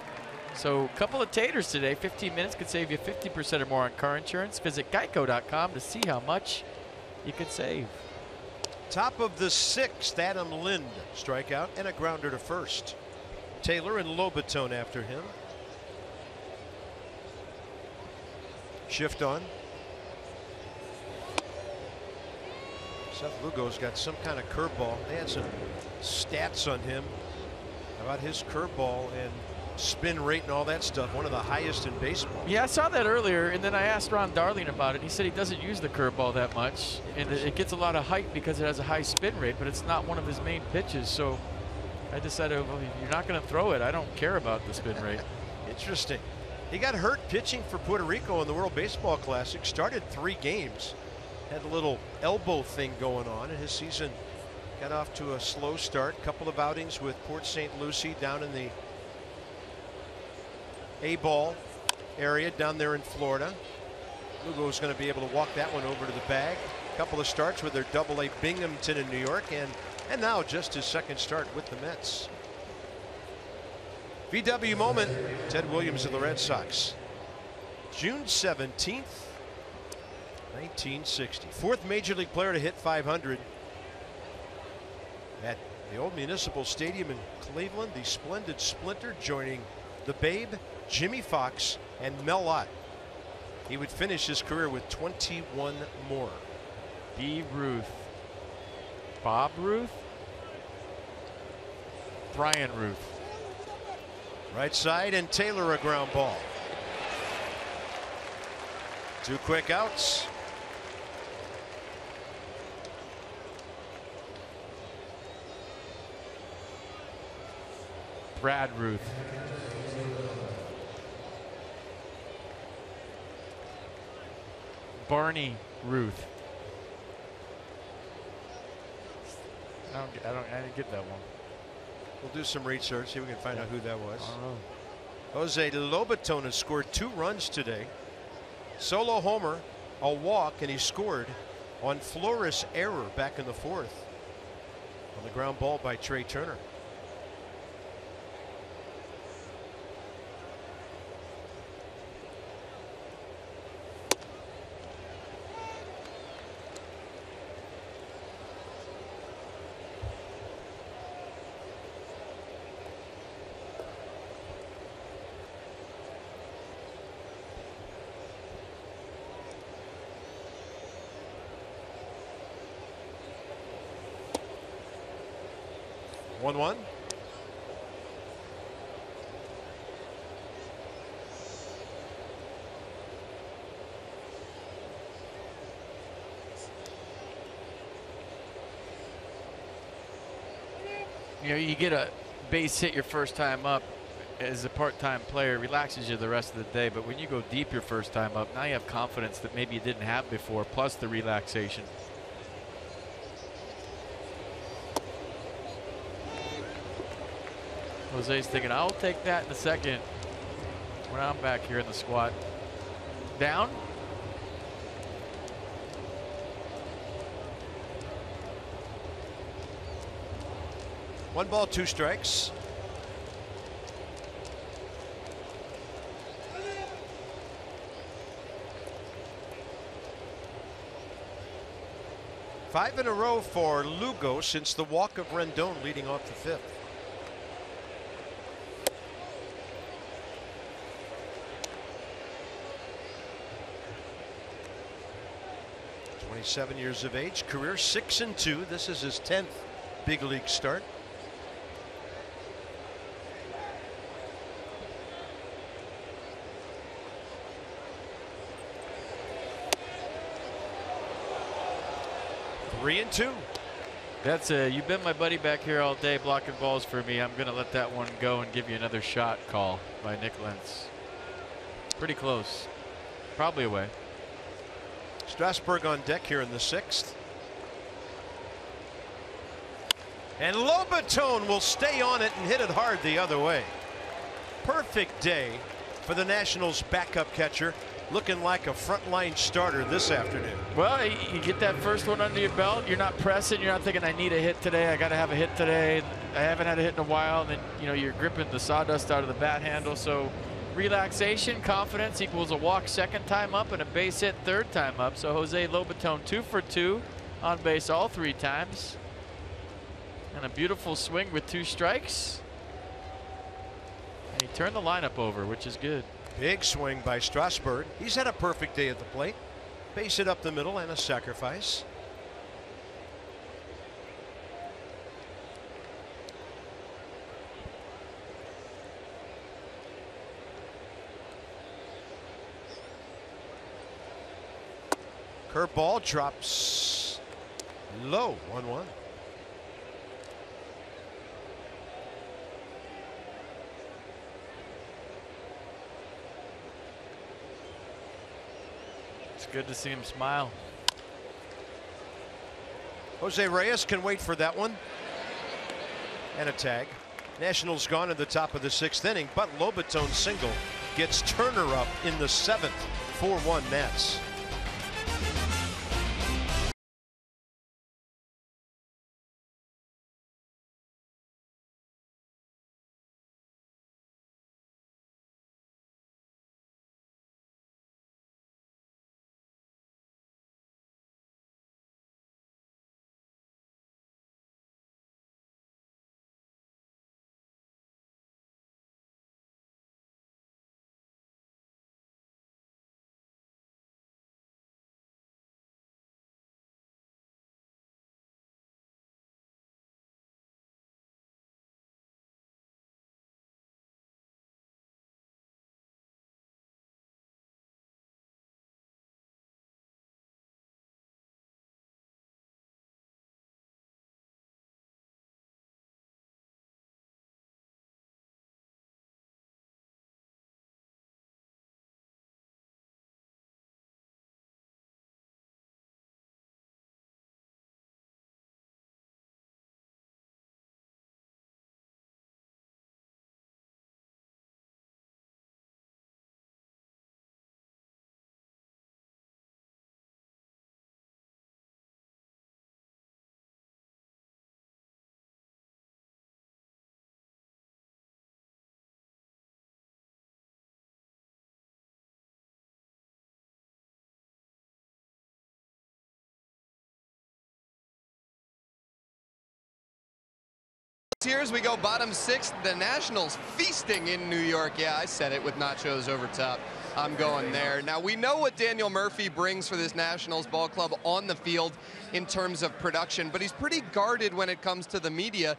So a couple of taters today. 15 minutes could save you 50% or more on car insurance. Visit geico.com to see how much you could save. Top of the 6th, Adam Lind, strikeout and a grounder to first. Taylor and Lobaton after him. Shift on. Seth Lugo's got some kind of curveball. They had some stats on him about his curveball and spin rate and all that stuff. One of the highest in baseball. Yeah, I saw that earlier, and then I asked Ron Darling about it. He said he doesn't use the curveball that much, and it gets a lot of height because it has a high spin rate, but it's not one of his main pitches. So I decided, well, if you're not going to throw it, I don't care about the spin rate. Interesting. He got hurt pitching for Puerto Rico in the World Baseball Classic. Started 3 games. Had a little elbow thing going on, and his season got off to a slow start. Couple of outings with Port St. Lucie down in the A-ball area down there in Florida. Lugo's going to be able to walk that one over to the bag. A couple of starts with their Double-A Binghamton in New York, and now just his 2nd start with the Mets. VW moment, Ted Williams of the Red Sox. June 17th, 1960. 4th major league player to hit 500 at the old Municipal Stadium in Cleveland. The splendid Splinter joining the Babe, Jimmy Fox, and Mel Lott. He would finish his career with 21 more. B. Ruth. Bob Ruth? Brian Ruth. Right side, and Taylor a ground ball. 2 quick outs. Brad Ruth. Barney Ruth. I didn't get that one. We'll do some research, see if we can find out who that was. I don't know. Jose Lobaton has scored 2 runs today. Solo homer, a walk, and he scored on Flores' error back in the 4th on the ground ball by Trey Turner. One. You know, you get a base hit your first time up as a part-time player, relaxes you the rest of the day. But when you go deep your first time up, now you have confidence that maybe you didn't have before, plus the relaxation. Jose's thinking, I'll take that in a second when I'm back here in the squat. Down. One ball, 2 strikes. Five in a row for Lugo since the walk of Rendon leading off the 5th. 27 years of age, career 6-2. This is his 10th big league start. Three and 2. That's you've been my buddy back here all day blocking balls for me. I'm going to let that one go and give you another shot call by Nick Lentz. Pretty close. Probably away. Strasburg on deck here in the 6th. And Lobaton will stay on it and hit it hard the other way. Perfect day for the Nationals backup catcher, looking like a frontline starter this afternoon. Well, you get that first one under your belt. You're not pressing. You're not thinking, I need a hit today. I got to have a hit today. I haven't had a hit in a while. And then, you know, you're gripping the sawdust out of the bat handle. So relaxation, confidence equals a walk second time up and a base hit third time up. So Jose Lobaton 2 for 2 on base all 3 times. And a beautiful swing with 2 strikes. And he turned the lineup over, which is good. Big swing by Strasburg. He's had a perfect day at the plate. Base hit up the middle and a sacrifice. Curveball drops low. 1-1. It's good to see him smile. Jose Reyes can wait for that one. And a tag. Nationals gone in the top of the 6th inning, but Lobaton's single gets Turner up in the 7th. 4-1 Nats. Here as we go bottom 6, the Nationals feasting in New York. Yeah, I said it with nachos over top. I'm going there. Now, we know what Daniel Murphy brings for this Nationals ball club on the field in terms of production, but he's pretty guarded when it comes to the media,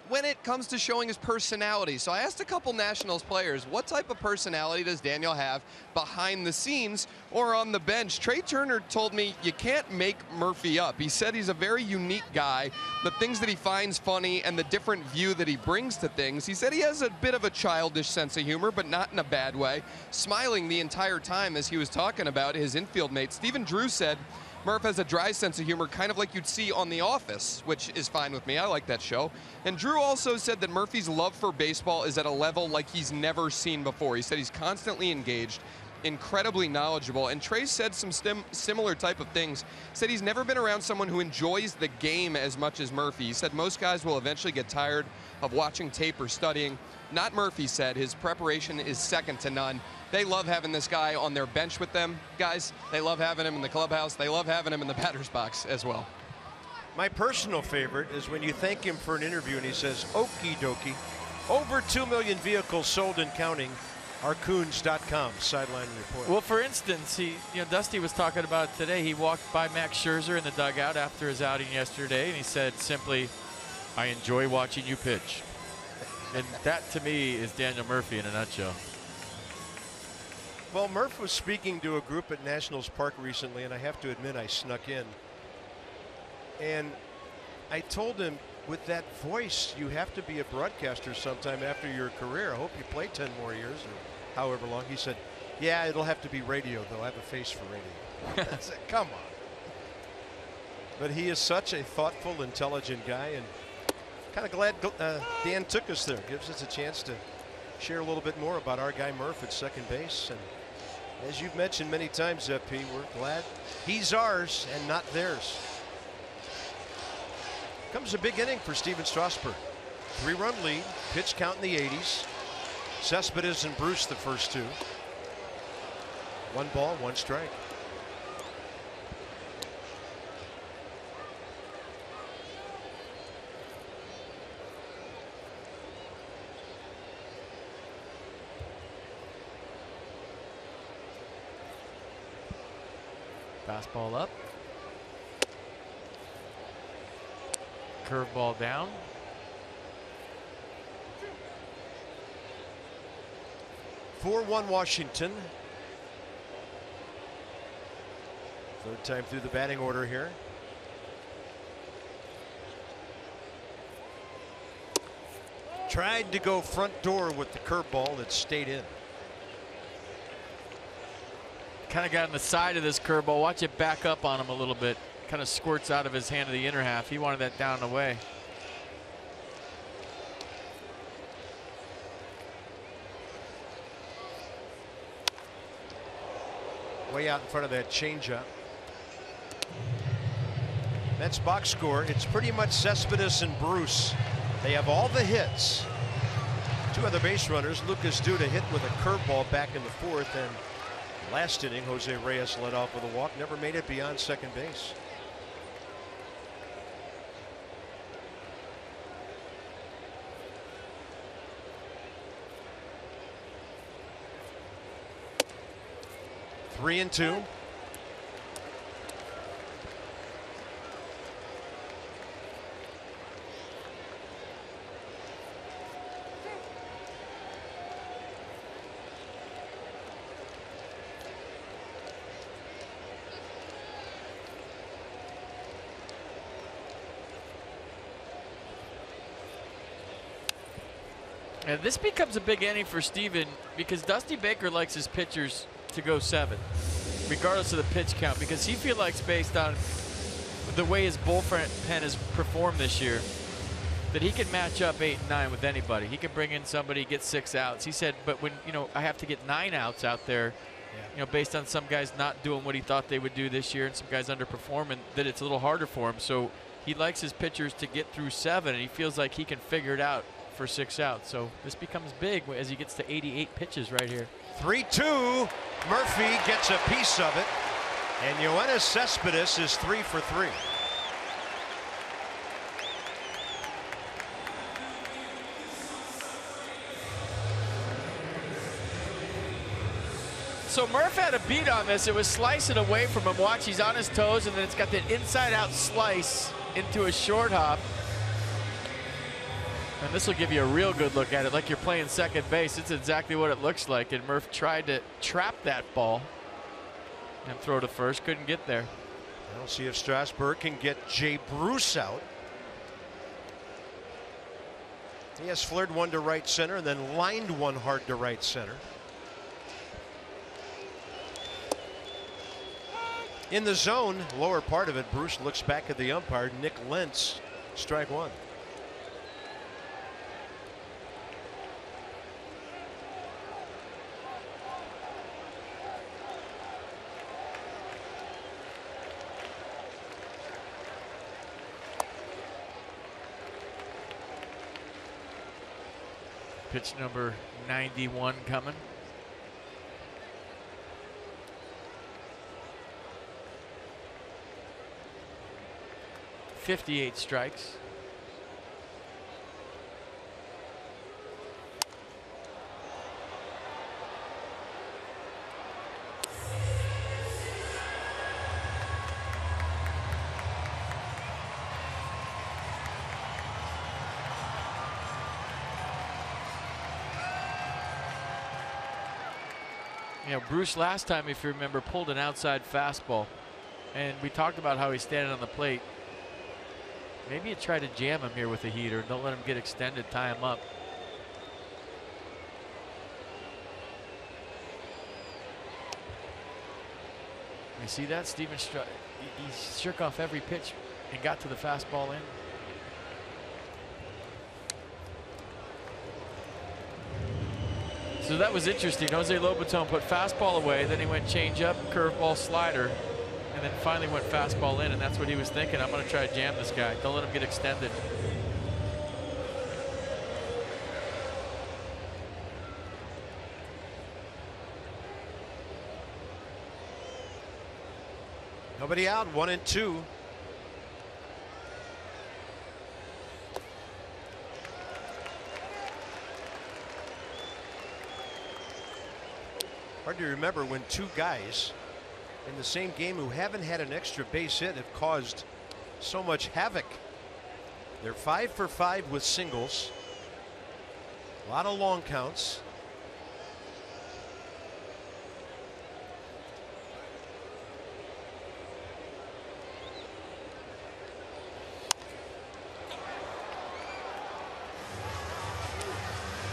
when it comes to showing his personality. So I asked a couple Nationals players, what type of personality does Daniel have behind the scenes or on the bench? Trey Turner told me you can't make Murphy up. He said he's a very unique guy, the things that he finds funny and the different view that he brings to things. He said he has a bit of a childish sense of humor, but not in a bad way, smiling the entire time as he was talking about his infield mate. Stephen Drew said Murph has a dry sense of humor, kind of like you'd see on The Office, which is fine with me. I like that show. And Drew also said that Murphy's love for baseball is at a level like he's never seen before. He said he's constantly engaged, incredibly knowledgeable, and Trey said some similar type of things. Said he's never been around someone who enjoys the game as much as Murphy. He said most guys will eventually get tired of watching tape or studying. Not Murphy said. His preparation is second to none. They love having this guy on their bench with them. Guys, they love having him in the clubhouse. They love having him in the batter's box as well. My personal favorite is when you thank him for an interview and he says, okie dokie, over 2 million vehicles sold and counting. Arcoons.com sideline report. Well, for instance, Dusty was talking about it today. He walked by Max Scherzer in the dugout after his outing yesterday, and he said simply, I enjoy watching you pitch. And that, to me, is Daniel Murphy in a nutshell. Well, Murph was speaking to a group at Nationals Park recently, and I have to admit I snuck in. And I told him, with that voice, you have to be a broadcaster sometime after your career. I hope you play 10 more years or however long. He said, yeah, it'll have to be radio, though. I have a face for radio. I said, come on. But he is such a thoughtful, intelligent guy, and kind of glad Dan took us there. Gives us a chance to share a little bit more about our guy Murph at second base. And as you've mentioned many times, P, we're glad he's ours and not theirs. Comes a big inning for Steven Strasburg. 3-run lead, pitch count in the 80s. Cespedes and Bruce the first two. 1 ball, 1 strike. Fastball up. Curveball down. (4-1) Washington. Third time through the batting order here. Tried to go front door with the curveball that stayed in. Kind of got on the side of this curveball. Watch it back up on him a little bit. Kind of squirts out of his hand to the inner half. He wanted that down and away. Way out in front of that changeup. Mets box score. It's pretty much Cespedes and Bruce. They have all the hits. 2 other base runners. Lucas Duda hit with a curveball back in the 4th, and last inning Jose Reyes led off with a walk. Never made it beyond second base. Three and 2. And this becomes a big inning for Steven because Dusty Baker likes his pitchers to go 7, regardless of the pitch count, because he feels like, based on the way his bullpen has performed this year, that he can match up 8 and 9 with anybody. He can bring in somebody, get 6 outs. He said, but when I have to get 9 outs out there, based on some guys not doing what he thought they would do this year and some guys underperforming, that it's a little harder for him. So he likes his pitchers to get through 7, and he feels like he can figure it out for 6 outs. So this becomes big as he gets to 88 pitches right here. 3-2. Murphy gets a piece of it, and Yoenis Cespedes is 3 for 3. So Murph had a beat on this. It was slicing away from him. Watch, he's on his toes, and then it's got that inside-out slice into a short hop. And this will give you a real good look at it, like you're playing second base. It's exactly what it looks like. And Murph tried to trap that ball and throw to first. Couldn't get there. We'll see if Strasburg can get Jay Bruce out. He has flared one to right center and then lined one hard to right center. In the zone, lower part of it, Bruce looks back at the umpire. Nick Lentz, strike one. Pitch number 91 coming. .58 strikes. You know, Bruce last time, if you remember, pulled an outside fastball, and we talked about how he's standing on the plate. Maybe you try to jam him here with a heater. Don't let him get extended, tie him up. You see that? Steven he shook off every pitch and got to the fastball in. So that was interesting. Jose Lobaton put fastball away, then he went changeup, curveball, slider, and then finally went fastball in, and that's what he was thinking. I'm going to try to jam this guy. Don't let him get extended. Nobody out, 1-2. Hard to remember when two guys in the same game who haven't had an extra base hit have caused so much havoc. They're 5 for 5 with singles. A lot of long counts.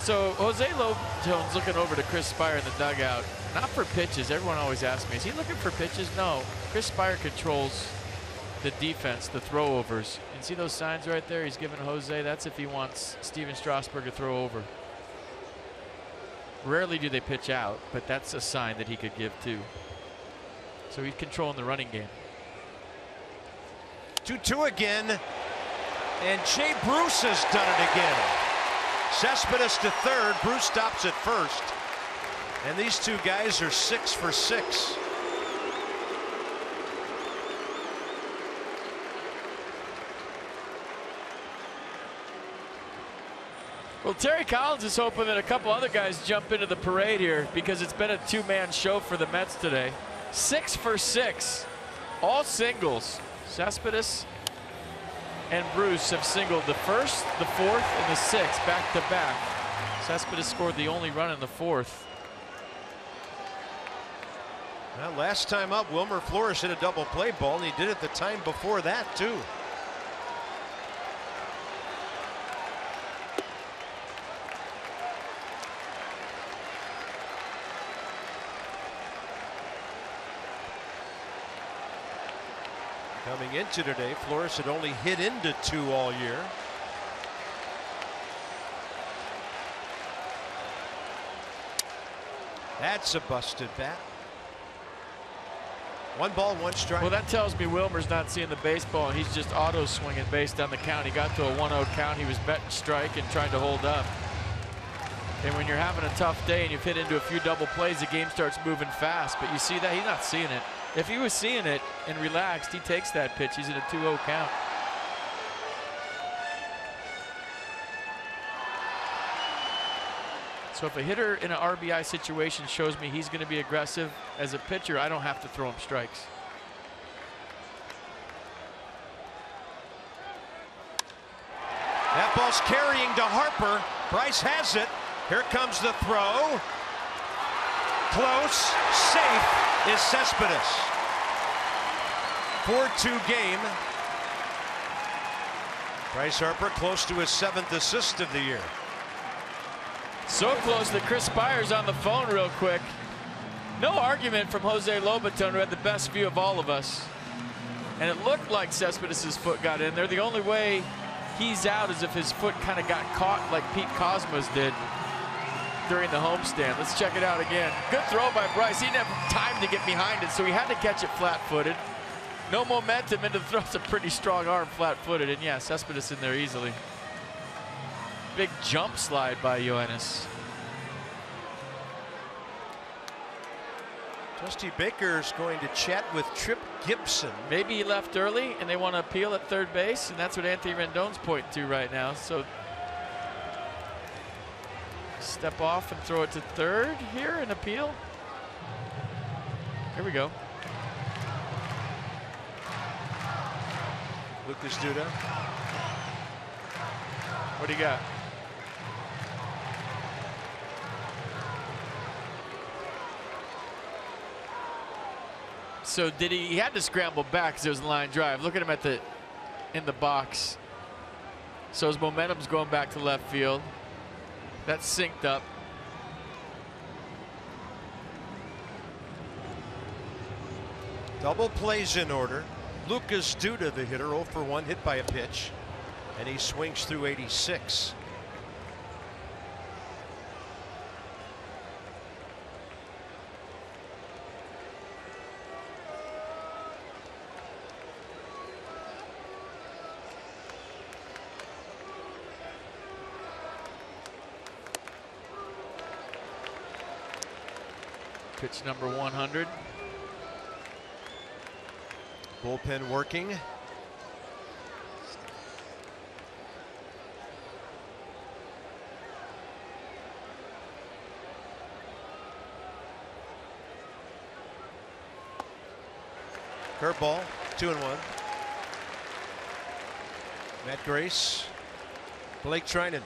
So Jose Lobaton's looking over to Chris Spire in the dugout, not for pitches. Everyone always asks me, is he looking for pitches? No. Chris Spire controls the defense, the throwovers. And see those signs right there? He's giving Jose. That's if he wants Steven Strasburg to throw over. Rarely do they pitch out, but that's a sign that he could give too. So he's controlling the running game. 2-2 again. And Jay Bruce has done it again. Cespedes to third. Bruce stops at first. And these two guys are 6 for 6. Well, Terry Collins is hoping that a couple other guys jump into the parade here because it's been a two-man show for the Mets today. 6 for 6. All singles. Cespedes and Bruce have singled the first, the fourth, and the sixth back to back. Cespedes scored the only run in the fourth. Well, last time up, Wilmer Flores hit a double play ball, and he did it the time before that too. Coming into today, Flores had only hit into 2 all year. That's a busted bat. 1 ball, 1 strike. Well, that tells me Wilmer's not seeing the baseball, and he's just auto swinging based on the count. He got to a 1-0 count. He was betting strike and trying to hold up. And when you're having a tough day and you've hit into a few double plays, the game starts moving fast. But you see that? He's not seeing it. If he was seeing it and relaxed, he takes that pitch. He's in a 2-0 count. So if a hitter in an RBI situation shows me he's going to be aggressive, as a pitcher, I don't have to throw him strikes. That ball's carrying to Harper. Bryce has it. Here comes the throw. Close, safe is Cespedes. 4-2 game. Bryce Harper close to his 7th assist of the year. So close that Chris Spires on the phone real quick. No argument from Jose Lobaton, who had the best view of all of us. And it looked like Cespedes' foot got in there. The only way he's out is if his foot kind of got caught like Pete Cosma's did during the homestand. Let's check it out again. Good throw by Bryce. He didn't have time to get behind it, so he had to catch it flat-footed. No momentum into the throw. It's a pretty strong arm, flat-footed. And yeah, Cespedes in there easily. Big jump slide by Yoenis. Dusty Baker's going to chat with Trip Gibson. Maybe he left early and they want to appeal at third base, and that's what Anthony Rendon's pointing to right now. So step off and throw it to third here and appeal. Here we go. Lucas Duda. What do you got? So did he had to scramble back because it was a line drive. Look at him in the box. So his momentum's going back to left field. That's synced up. Double plays in order. Lucas Duda, the hitter, 0 for 1, hit by a pitch, and he swings through 86. Pitch number 100. Bullpen working. Curveball, 2-1. Matt Grace, Blake Trinan.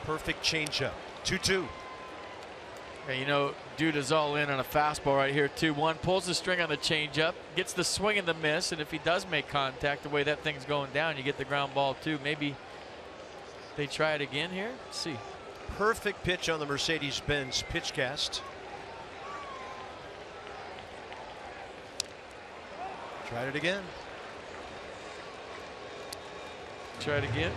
Perfect changeup. 2-2. And you know, Duda's all in on a fastball right here. 2-1. Pulls the string on the changeup, gets the swing and the miss, and if he does make contact, the way that thing's going down, you get the ground ball too. Maybe they try it again here. Let's see. Perfect pitch on the Mercedes-Benz pitchcast. Tried it again. Try it again.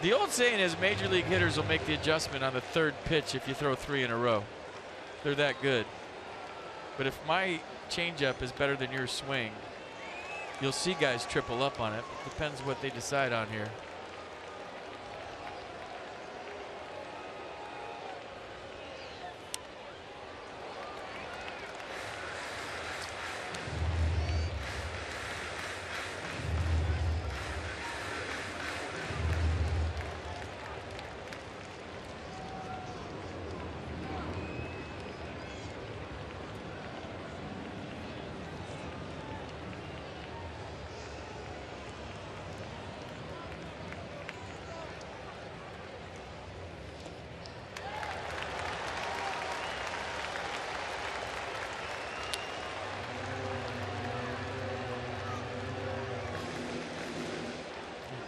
The old saying is major league hitters will make the adjustment on the third pitch if you throw 3 in a row. They're that good. But if my changeup is better than your swing, you'll see guys triple up on it. Depends what they decide on here.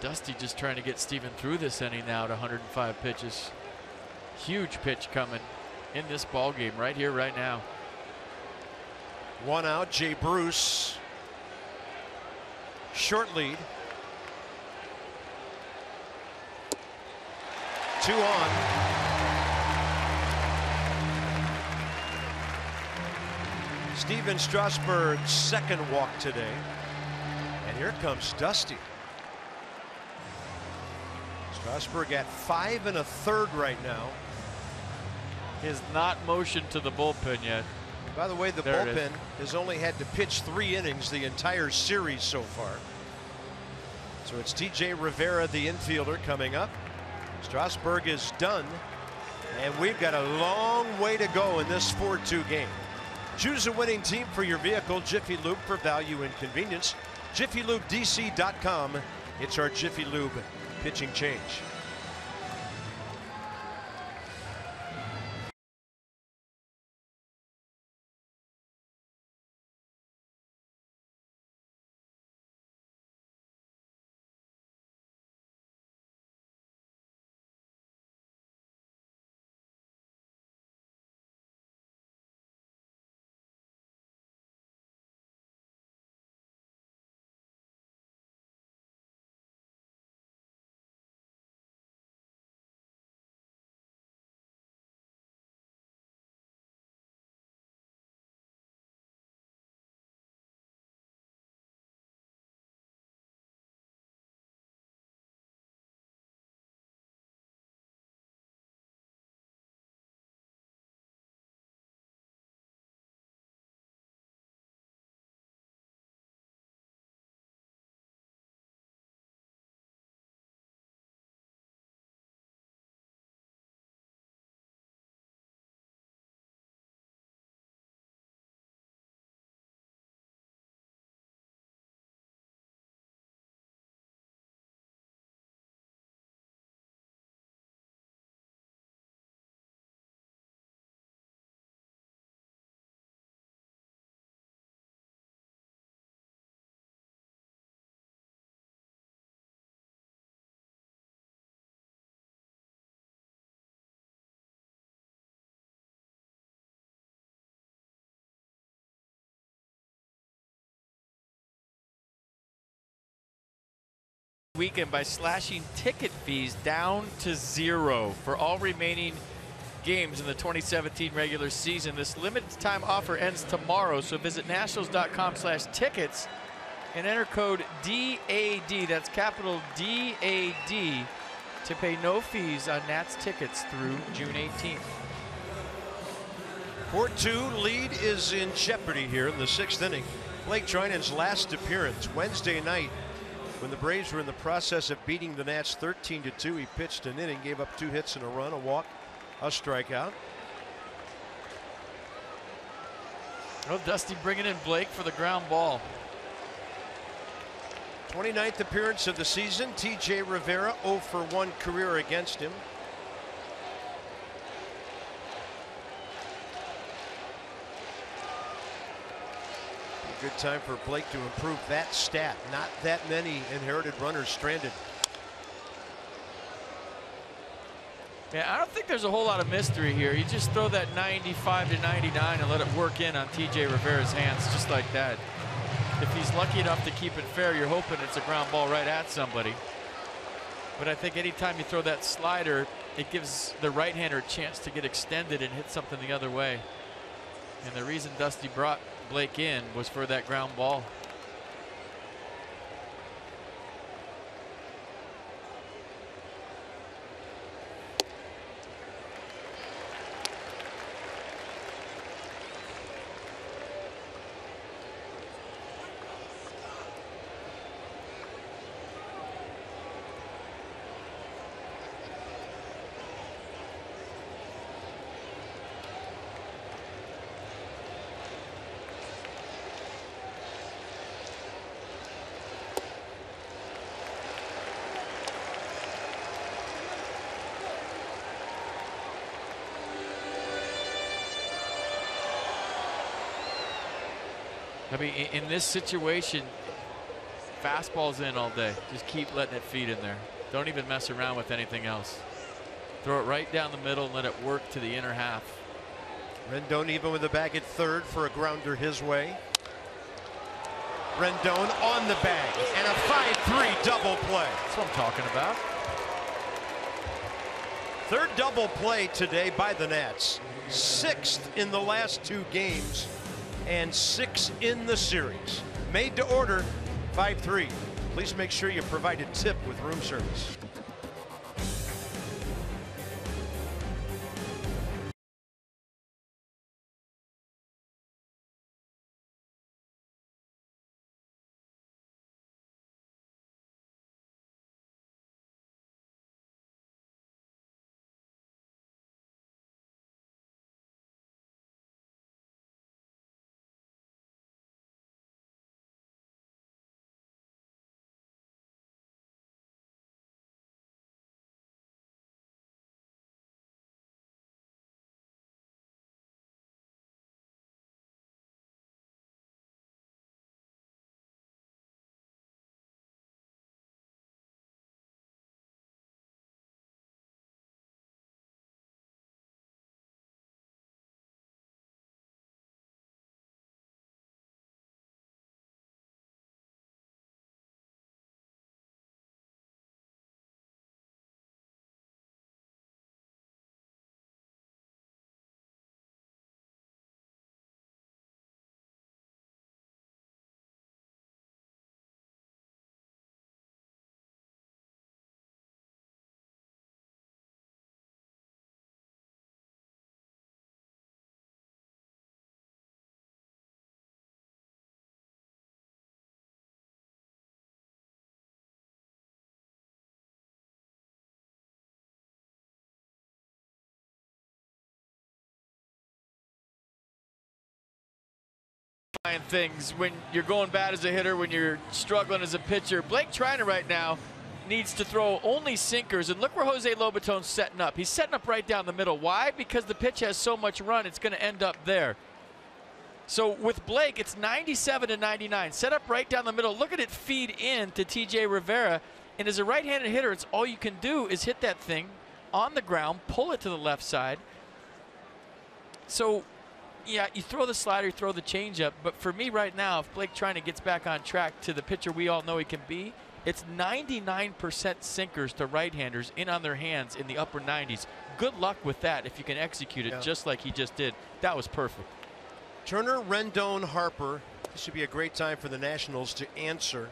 Dusty just trying to get Steven through this inning now at 105 pitches. Huge pitch coming in this ball game right here, right now. 1 out. Jay Bruce. Short lead. 2 on. Steven Strasburg's second walk today. And here comes Dusty. Strasburg at 5 1/3 right now. He has not motioned to the bullpen yet. By the way, the There it bullpen has only had to pitch 3 innings the entire series so far. So it's TJ Rivera, the infielder, coming up. Strasburg is done, and we've got a long way to go in this 4-2 game. Choose a winning team for your vehicle. Jiffy Lube, for value and convenience. JiffyLubeDC.com. It's our Jiffy Lube pitching change. Weekend by slashing ticket fees down to 0 for all remaining games in the 2017 regular season. This limited time offer ends tomorrow, so visit nationals.com/tickets and enter code DAD, that's capital DAD, to pay no fees on Nats tickets through June 18th. 4-2 lead is in jeopardy here in the 6th inning. Blake Treinen's last appearance Wednesday night, when the Braves were in the process of beating the Nats 13-2, he pitched an inning, gave up 2 hits and a run, a walk, a strikeout. Oh, Dusty bringing in Blake for the ground ball. 29th appearance of the season. TJ Rivera 0 for 1 career against him. Good time for Blake to improve that stat. Not that many inherited runners stranded. Yeah, I don't think there's a whole lot of mystery here. You just throw that 95-99 and let it work in on TJ Rivera's hands just like that. If he's lucky enough to keep it fair, you're hoping it's a ground ball right at somebody. But I think anytime you throw that slider, it gives the right-hander a chance to get extended and hit something the other way. And the reason Dusty brought Blake in was for that ground ball. I mean, in this situation, fastball's in all day. Just keep letting it feed in there. Don't even mess around with anything else. Throw it right down the middle and let it work to the inner half. Rendon even with the bag at third for a grounder his way. Rendon on the bag and a 5-3 double play. That's what I'm talking about. Third double play today by the Nats. 6th in the last 2 games and 6 in the series. Made to order 5-3. Please make sure you provide a tip with room service. things when you're going bad as a hitter, when you're struggling as a pitcher. Blake Treiner right now needs to throw only sinkers, and look where Jose Lobaton's setting up. He's setting up right down the middle. Why? Because the pitch has so much run, it's going to end up there. So with Blake, it's 97 to 99. Set up right down the middle. Look at it feed in to TJ Rivera. And as a right-handed hitter, it's all you can do is hit that thing on the ground, pull it to the left side. So yeah, you throw the slider, you throw the changeup, but for me right now, if Blake Treiner gets back on track to the pitcher we all know he can be, it's 99% sinkers to right-handers in on their hands in the upper 90s. Good luck with that if you can execute it just like he just did. That was perfect. Turner, Rendon, Harper. This would be a great time for the Nationals to answer.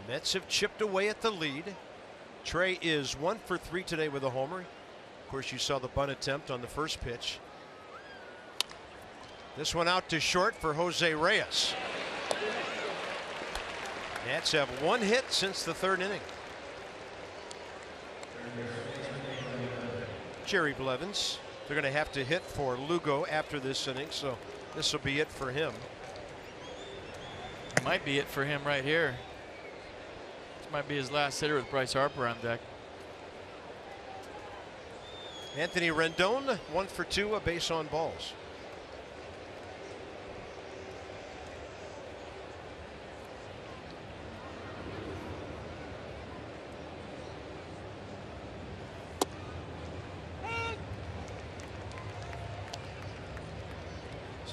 Mets have chipped away at the lead. Trey is 1 for 3 today with a homer. Of course, you saw the bunt attempt on the first pitch. This one out to short for Jose Reyes. Nats have 1 hit since the 3rd inning. Jerry Blevins. They're going to have to hit for Lugo after this inning, so this will be it for him. Might be it for him right here. This might be his last hitter with Bryce Harper on deck. Anthony Rendon, 1 for 2, a base on balls.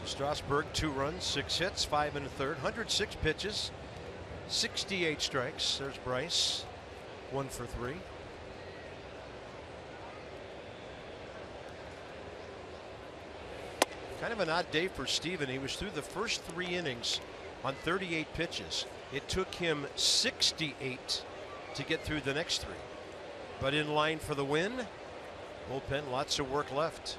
Strasburg 2 runs, 6 hits, 5 1/3, 106 pitches, 68 strikes. There's Bryce, 1 for 3. Kind of an odd day for Steven. He was through the first 3 innings on 38 pitches. It took him 68 to get through the next 3. But in line for the win. Bullpen, lots of work left.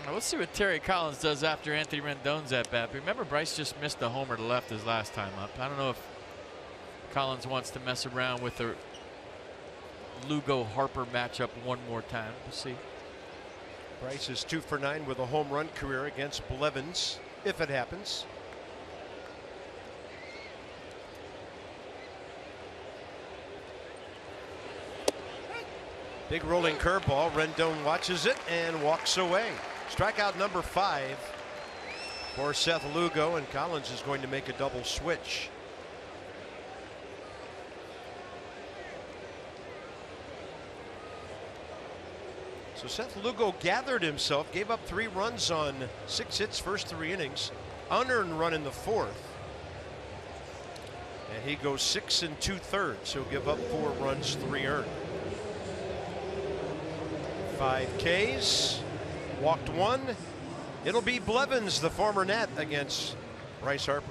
Now let's see what Terry Collins does after Anthony Rendon's at bat. Remember, Bryce just missed the homer to left his last time up. I don't know if Collins wants to mess around with the Lugo-Harper matchup one more time. We'll see. Bryce is 2 for 9 with a home run career against Blevins, if it happens. Big rolling curveball. Rendon watches it and walks away. Strikeout number 5 for Seth Lugo, and Collins is going to make a double switch. So Seth Lugo gathered himself, gave up 3 runs on 6 hits first 3 innings, unearned run in the 4th. And he goes 6 2/3. He'll give up 4 runs, 3 earned. 5 Ks, walked 1. It'll be Blevins, the former Nat, against Bryce Harper.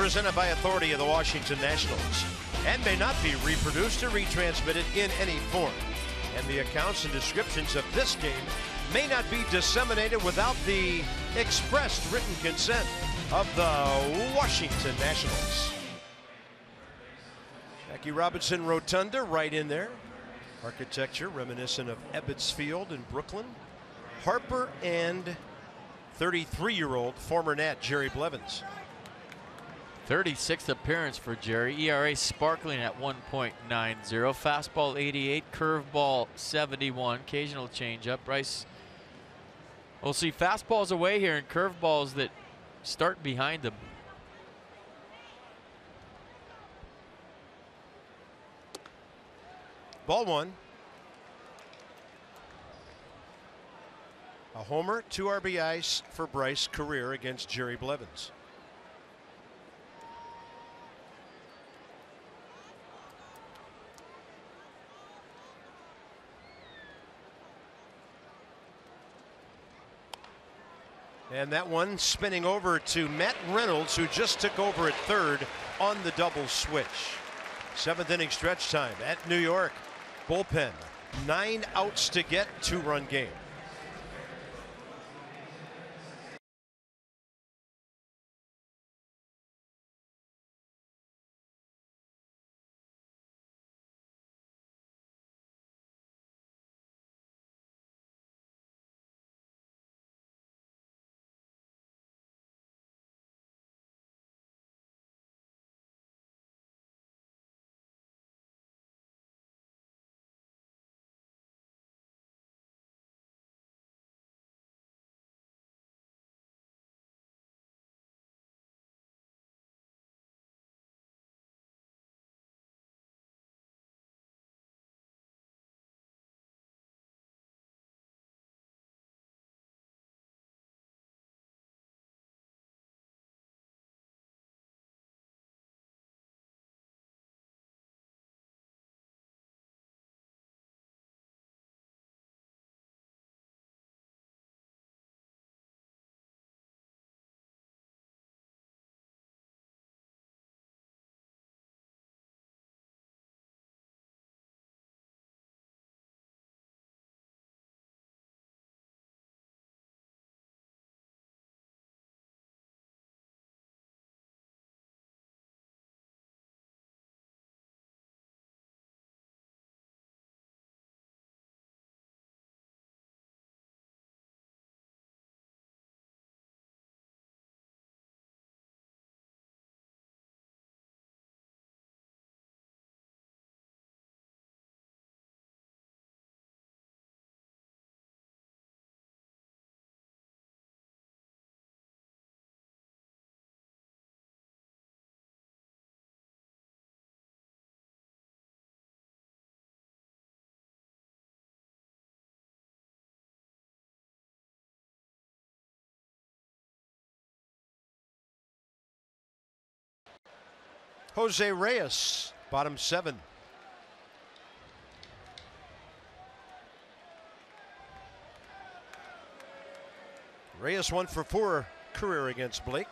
presented by authority of the Washington Nationals and may not be reproduced or retransmitted in any form. And the accounts and descriptions of this game may not be disseminated without the expressed written consent of the Washington Nationals. Jackie Robinson Rotunda right in there. Architecture reminiscent of Ebbets Field in Brooklyn. Harper and 33-year-old former Nat Jerry Blevins. 36th appearance for Jerry. ERA sparkling at 1.90. Fastball 88, curveball 71, occasional changeup. Bryce, we'll see fastballs away here and curveballs that start behind them. Ball one. A homer, 2 RBIs for Bryce, career against Jerry Blevins. And that one spinning over to Matt Reynolds, who just took over at third on the double switch. 7th inning stretch time at New York. Bullpen, 9 outs to get, 2-run game. Jose Reyes, bottom 7. Reyes 1 for 4 career against Blake.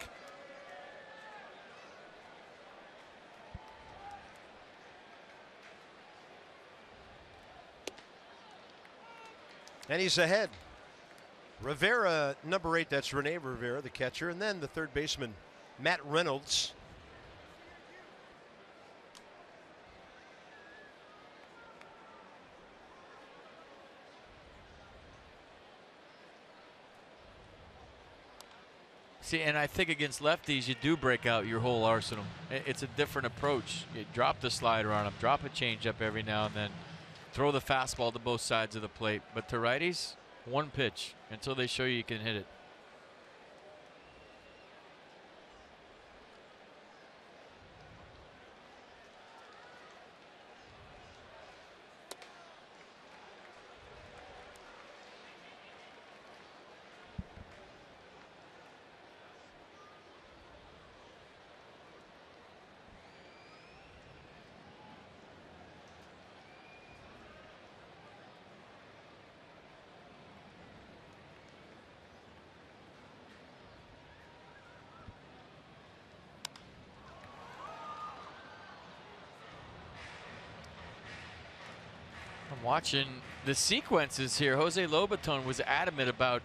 And he's ahead. Rivera, number 8, that's Rene Rivera, the catcher, and then the third baseman, Matt Reynolds. See, and I think against lefties, you do break out your whole arsenal. It's a different approach. You drop the slider on them, drop a changeup every now and then, throw the fastball to both sides of the plate. But to righties, one pitch until they show you can hit it. I'm watching the sequences here. Jose Lobaton was adamant about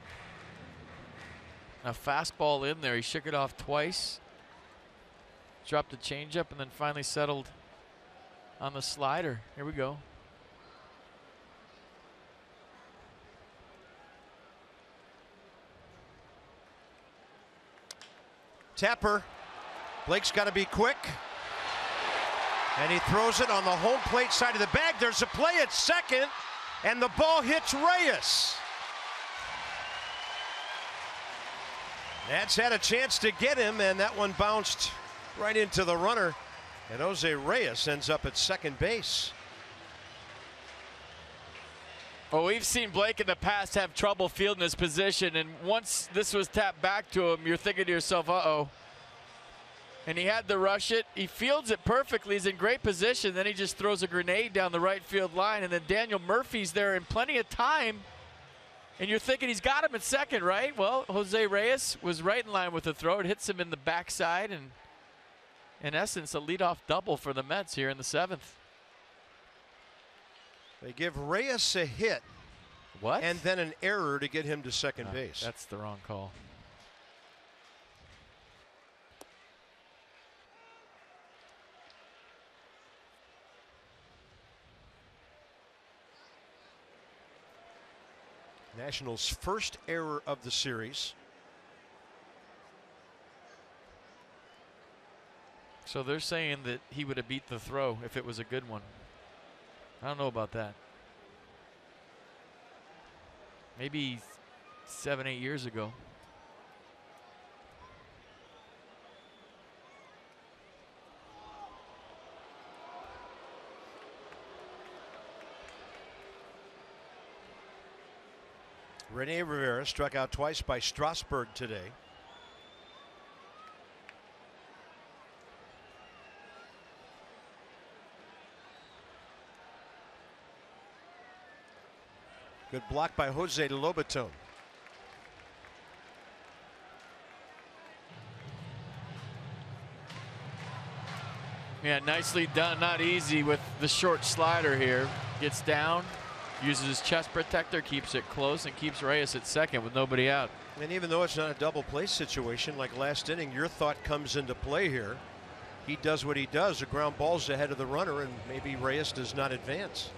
a fastball in there. He shook it off twice, dropped a changeup, and then finally settled on the slider. Here we go. Tapper. Blake's got to be quick. And he throws it on the home plate side of the bag. There's a play at second, and the ball hits Reyes. Nats had a chance to get him, and that one bounced right into the runner. And Jose Reyes ends up at second base. Well, we've seen Blake in the past have trouble fielding his position, and once this was tapped back to him, you're thinking to yourself, uh-oh. And he had to rush it. He fields it perfectly. He's in great position. Then he just throws a grenade down the right field line, and then Daniel Murphy's there in plenty of time. And you're thinking he's got him at second, right? Well, Jose Reyes was right in line with the throw. It hits him in the backside, and in essence, a leadoff double for the Mets here in the 7th. They give Reyes a hit. What? And then an error to get him to second base. That's the wrong call. Nationals' first error of the series. So they're saying that he would have beat the throw if it was a good one. I don't know about that. Maybe 7, 8 years ago. Rene Rivera struck out twice by Strasburg today. Good block by Jose Lobaton. Yeah, nicely done. Not easy with the short slider here. Gets down, uses his chest protector, keeps it close, and keeps Reyes at second with nobody out. And even though it's not a double play situation like last inning, your thought comes into play here. He does what he does. The ground ball's ahead of the runner, and maybe Reyes does not advance.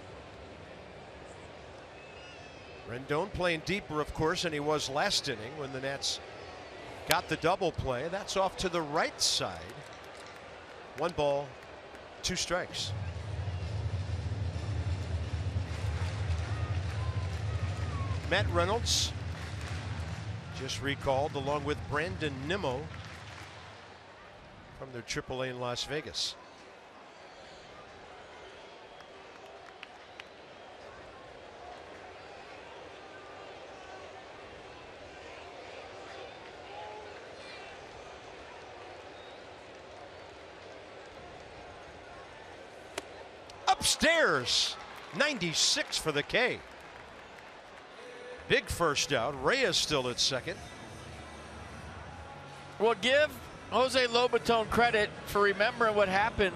Rendon playing deeper, of course, than he was last inning when the Nats got the double play. That's off to the right side. 1 ball, 2 strikes. Matt Reynolds just recalled along with Brandon Nimmo from their AAA in Las Vegas. Upstairs, 96 for the K. Big first out. Reyes still at second. Well, give Jose Lobaton credit for remembering what happened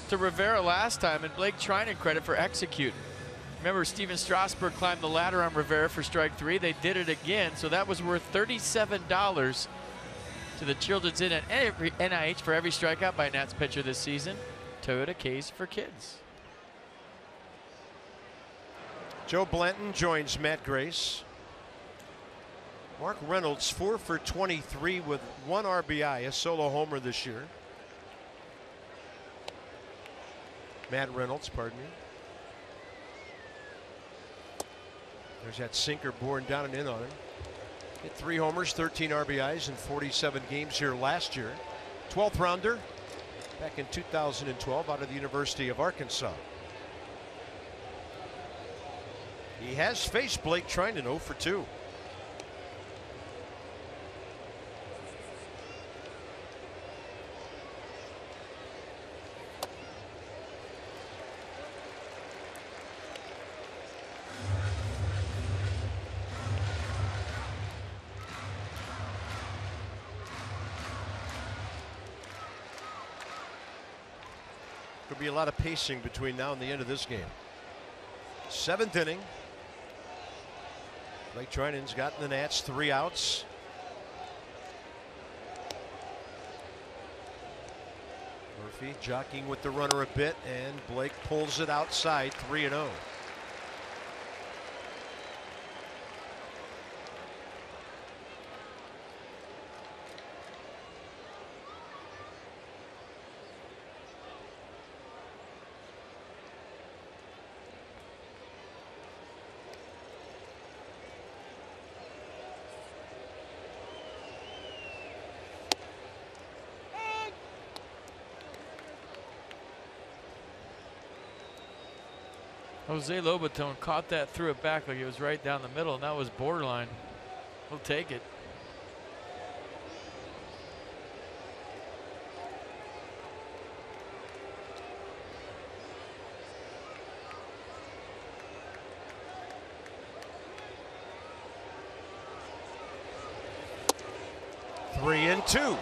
to Rivera last time, and Blake Trinan credit for executing. Remember, Steven Strasburg climbed the ladder on Rivera for strike 3. They did it again, so that was worth $37 to the Children's NIH for every strikeout by a Nats pitcher this season. Toyota K's for kids. Joe Blanton joins Matt Grace. Mark Reynolds 4 for 23 with 1 RBI, a solo homer this year. Matt Reynolds, pardon me. There's that sinker borne down and in on him. Hit 3 homers, 13 RBIs in 47 games here last year. 12th rounder back in 2012 out of the University of Arkansas. He has faced Blake Trinan 0 for 2. Could be a lot of pacing between now and the end of this game. Seventh inning. Blake Treinen's gotten the Nats 3 outs. Murphy jockeying with the runner a bit, and Blake pulls it outside, 3-0. Jose Lobaton caught that, threw it back like it was right down the middle, and that was borderline. He'll take it. Three and two.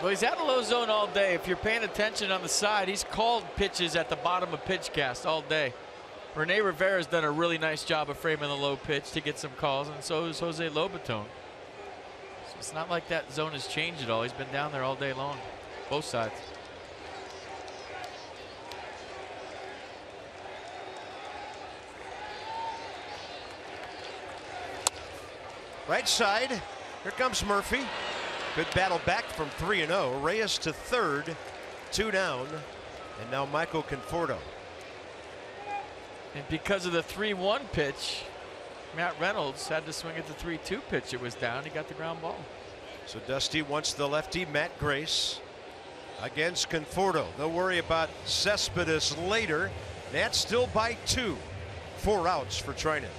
Well, he's had a low zone all day. If you're paying attention on the side, he's called pitches at the bottom of pitch cast all day. Rene Rivera's done a really nice job of framing the low pitch to get some calls, and so is Jose Lobaton. So it's not like that zone has changed at all. He's been down there all day long, both sides. Right side. Here comes Murphy. Good battle back from 3-0. Reyes to third, 2 down, and now Michael Conforto. And because of the 3-1 pitch, Matt Reynolds had to swing at the 3-2 pitch. It was down. He got the ground ball. So Dusty wants the lefty, Matt Grace, against Conforto. They'll worry about Cespedes later. Nats still by 2. 4 outs for Treinen.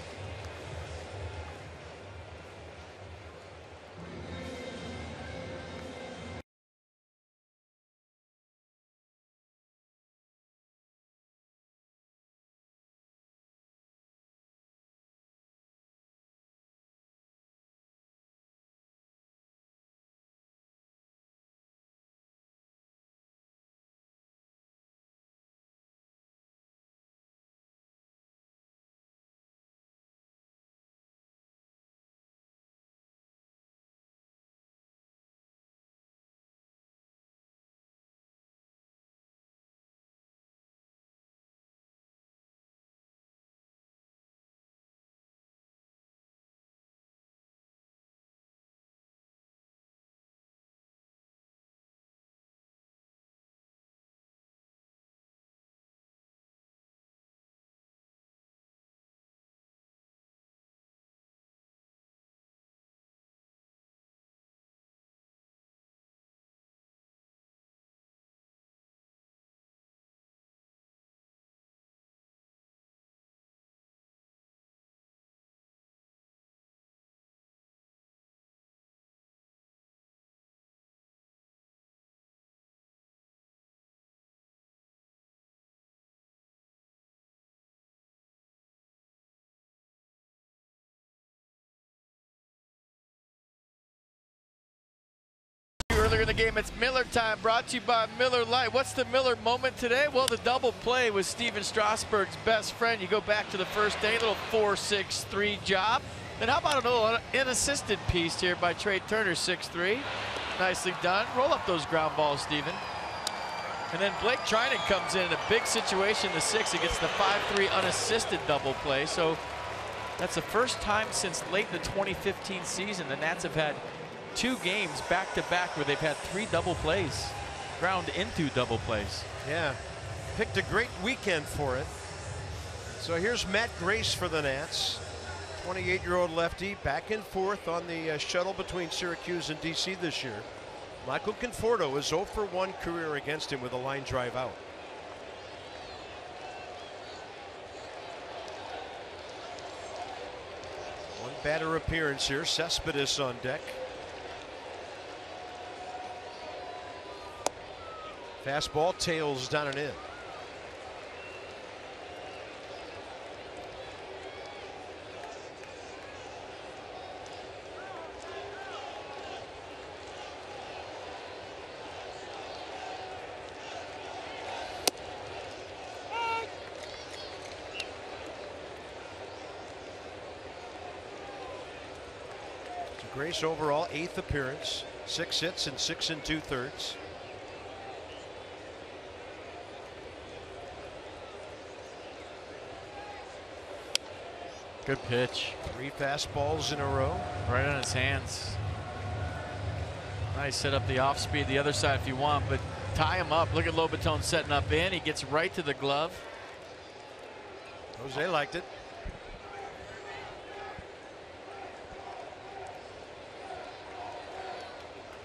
Earlier in the game, it's Miller time, brought to you by Miller Lite. What's the Miller moment today? Well, the double play was Steven Strasburg's best friend. You go back to the first day, little 4-6-3 job. Then how about a little unassisted piece here by Trey Turner, 6-3. Nicely done. Roll up those ground balls, Steven. And then Blake Treinen comes in a big situation, the 6. He gets the 5-3 unassisted double play. So that's the first time since late in the 2015 season the Nats have had 2 games back-to-back where they've had 3 double plays, ground into double plays. Yeah, picked a great weekend for it. So here's Matt Grace for the Nats, 28-year-old lefty, back and forth on the shuttle between Syracuse and DC this year. Michael Conforto is 0 for 1 career against him with a line drive out. One batter appearance here, Cespedes on deck. Fastball tails down and in. Grace overall 8th appearance, 6 hits and 6 2/3. Good pitch. 3 fastballs in a row. Right on his hands. Nice, set up the off speed the other side if you want, but tie him up. Look at Lobaton setting up in. He gets right to the glove. Jose liked it.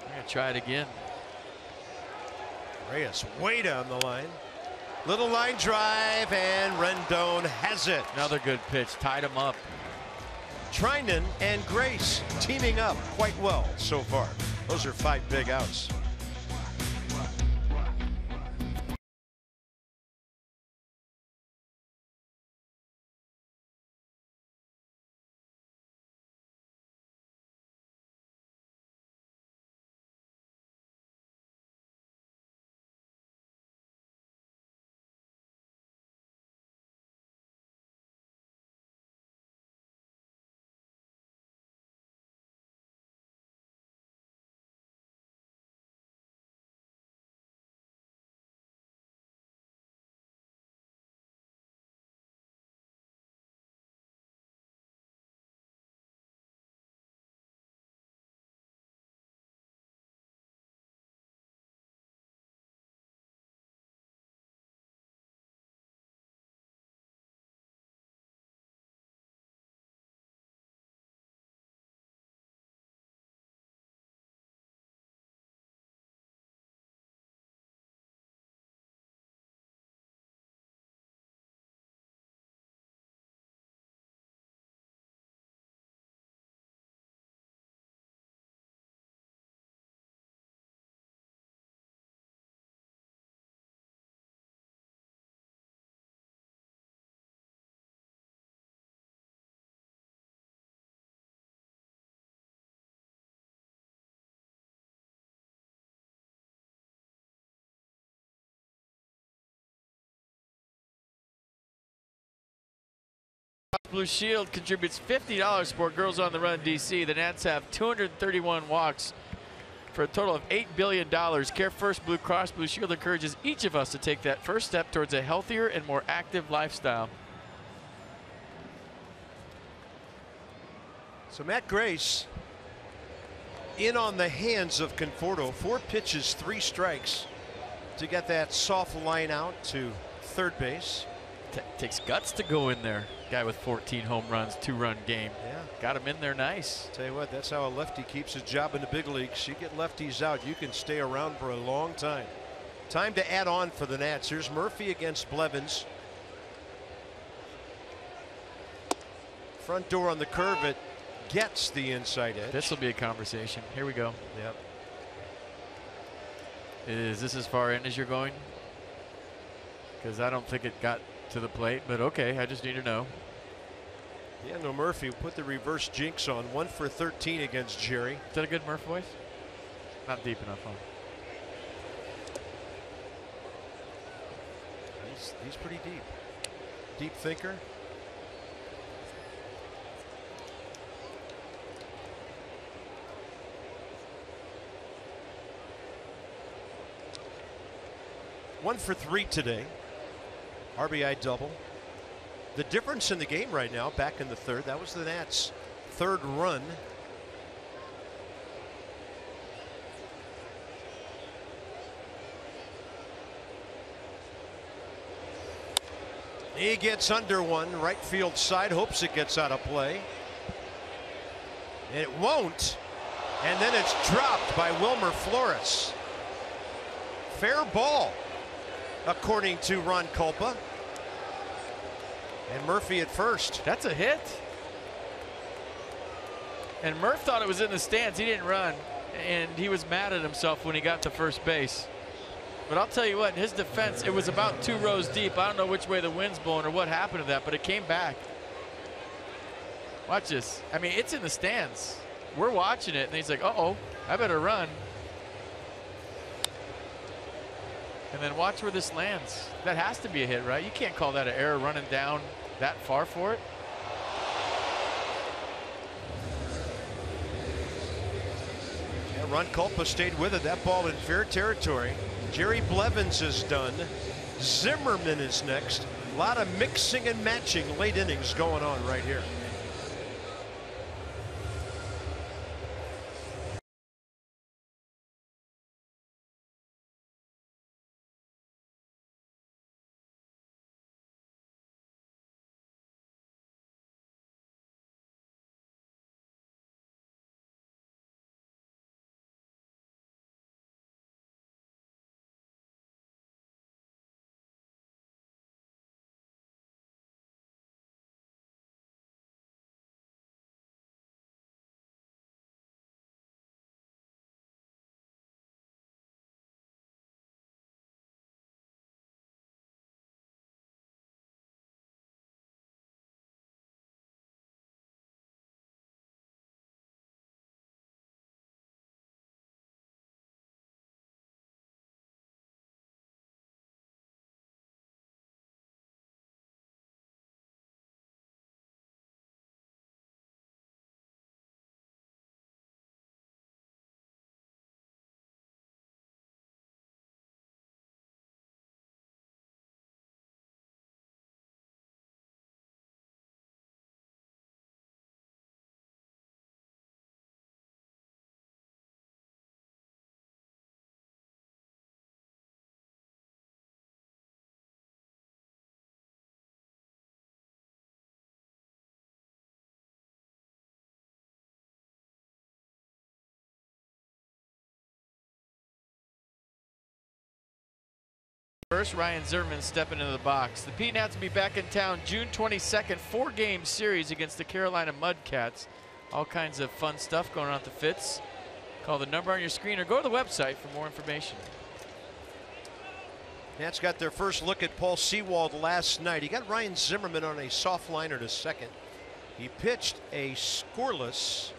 I'm going to try it again. Reyes way down the line. Little line drive, and Rendon has it. Another good pitch. Tied him up. Trinan and Grace teaming up quite well so far. Those are 5 big outs. Blue Shield contributes $50 for Girls on the Run DC. The Nats have 231 walks for a total of $8 billion. Care First Blue Cross Blue Shield encourages each of us to take that first step towards a healthier and more active lifestyle. So Matt Grace in on the hands of Conforto. 4 pitches, 3 strikes to get that soft line out to third base. Takes guts to go in there. Guy with 14 home runs, 2-run game. Yeah. Got him in there nice. Tell you what, that's how a lefty keeps his job in the big leagues. You get lefties out, you can stay around for a long time. Time to add on for the Nats. Here's Murphy against Blevins. Front door on the curve. It gets the inside edge. This will be a conversation. Here we go. Yep. Is this as far in as you're going? Because I don't think it got to the plate, but okay, I just need to know. Yeah, no, Murphy put the reverse jinx on. 1 for 13 against Jerry. Is that a good Murph voice? Not deep enough, huh? He's pretty deep. Deep thinker. One for 3 today. RBI double. The difference in the game right now, back in the third, that was the Nats' 3rd run. He gets under one, right field side, hopes it gets out of play. And it won't. And then it's dropped by Wilmer Flores. Fair ball, according to Ron Culpa. And Murphy at first. That's a hit. And Murph thought it was in the stands. He didn't run. And he was mad at himself when he got to first base. But I'll tell you what, in his defense, it was about 2 rows deep. I don't know which way the wind's blowing or what happened to that, but it came back. Watch this. I mean, it's in the stands. We're watching it, and he's like, uh-oh, I better run. And then watch where this lands. That has to be a hit, right? You can't call that an error running down that far for it. Ronculpa stayed with it. That ball in fair territory. Jerry Blevins is done. Zimmerman is next. A lot of mixing and matching late innings going on right here. First, Ryan Zimmerman stepping into the box. The Peanuts will be back in town June 22nd, 4-game series against the Carolina Mudcats. All kinds of fun stuff going on at the Fitz. Call the number on your screen or go to the website for more information. Nats got their first look at Paul Sewald last night. He got Ryan Zimmerman on a soft liner to second. He pitched a scoreless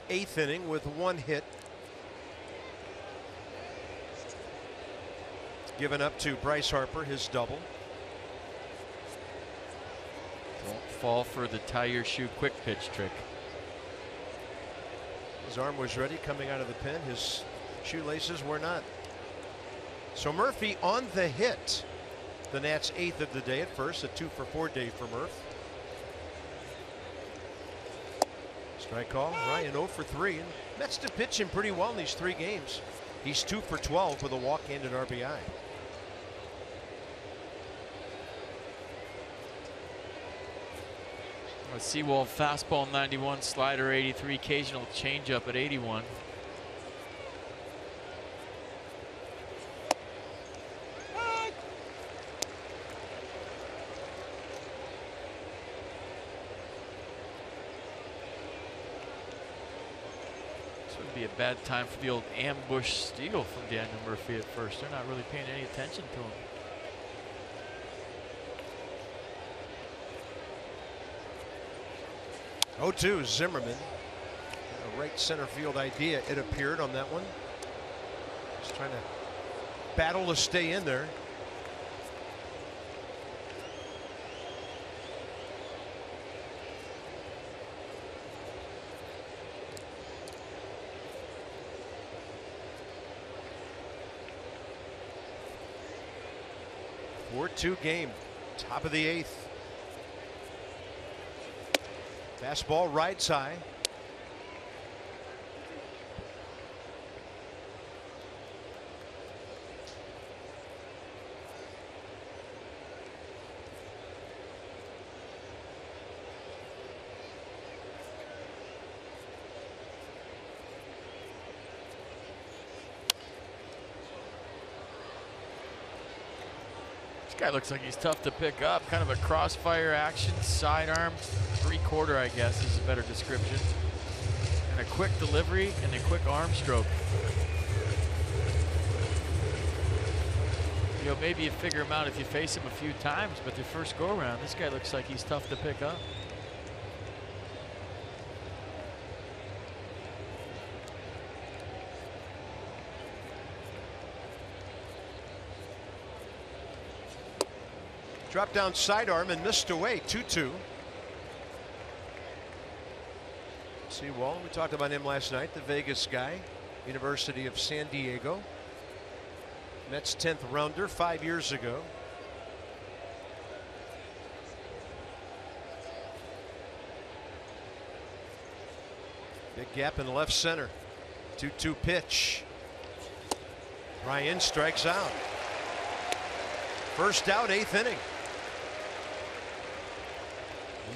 8th inning with 1 hit. Given up to Bryce Harper, his double. Don't fall for the tie your shoe quick pitch trick. His arm was ready coming out of the pen. His shoelaces were not. So Murphy on the hit. The Nats' 8th of the day at first. A 2-for-4 day for Murph. Strike call. Ryan 0 for 3. And Mets to pitch him pretty well in these 3 games. He's 2 for 12 with a walk and an RBI. A Sewald fastball 91, slider 83, occasional changeup at 81. This would be a bad time for the old ambush steal from Daniel Murphy at first. They're not really paying any attention to him. 0-2 Zimmerman. A right center field idea, it appeared, on that one. Just trying to battle to stay in there. Four 4-2 game, top of the 8th. Fastball right side. This guy looks like he's tough to pick up. Kind of a crossfire action, sidearm, 3/4, I guess is a better description. And a quick delivery and a quick arm stroke. You know, maybe you figure him out if you face him a few times, but the first go around, this guy looks like he's tough to pick up. Dropped down sidearm and missed away. 2-2. Sewald, we talked about him last night, the Vegas guy. University of San Diego. Mets 10th rounder 5 years ago. Big gap in left center. 2-2 pitch. Ryan strikes out. First out, 8th inning.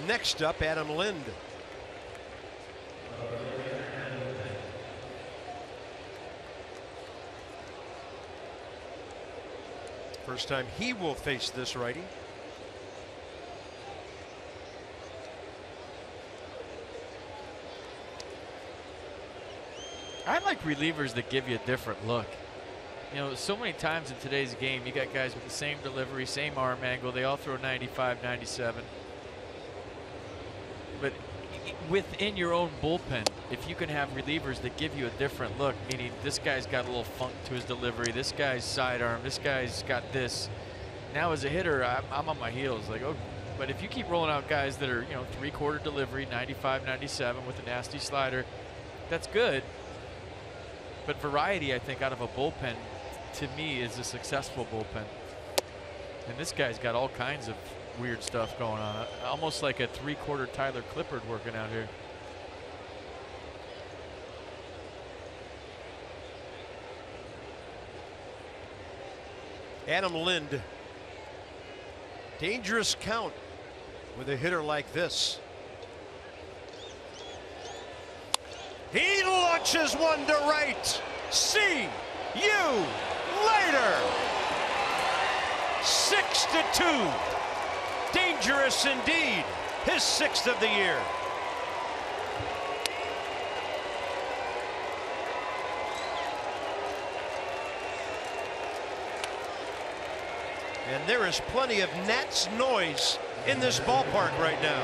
Next up, Adam Lind. First time he will face this righty. I like relievers that give you a different look. You know, so many times in today's game, you got guys with the same delivery, same arm angle. They all throw 95, 97. But within your own bullpen, if you can have relievers that give you a different look, meaning this guy's got a little funk to his delivery, this guy's sidearm, this guy's got this. Now as a hitter, I'm on my heels. Like, oh, but if you keep rolling out guys that are, you know, 3/4 delivery, 95, 97 with a nasty slider, that's good. But variety, I think, out of a bullpen, to me, is a successful bullpen. And this guy's got all kinds of weird stuff going on. Almost like a 3/4 Tyler Clippard working out here. Adam Lind. Dangerous count with a hitter like this. He launches one to right. See you later. 6-2. Dangerous indeed. His 6th of the year. And there is plenty of Nats noise in this ballpark right now.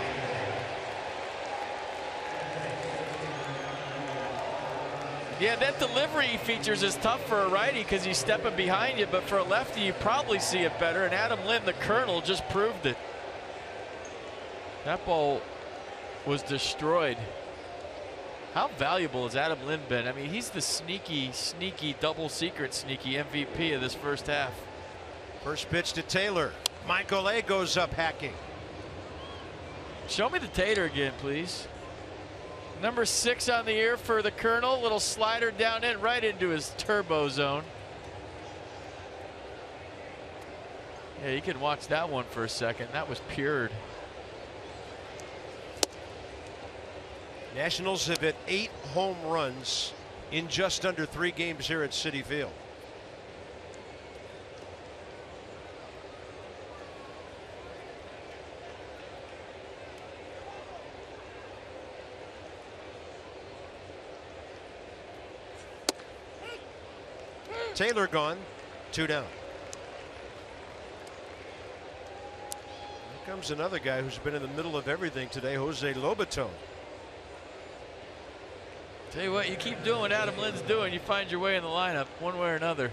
Yeah, that delivery features is tough for a righty because he's stepping behind you, but for a lefty, you probably see it better. And Adam Lind, the Colonel, just proved it. That ball was destroyed. How valuable has Adam Lind been? I mean, he's the sneaky double secret sneaky MVP of this first half. First pitch to Taylor. Michael A goes up hacking. Show me the tater again, please. Number 6 on the year for the Colonel. Little slider down in right into his turbo zone. Yeah, you can watch that one for a second. That was pured. Nationals have hit 8 home runs in just under 3 games here at Citi Field. Taylor gone, 2 down. Here comes another guy who's been in the middle of everything today, Jose Lobaton. Tell you what, you keep doing what Adam Lind's doing, you find your way in the lineup one way or another.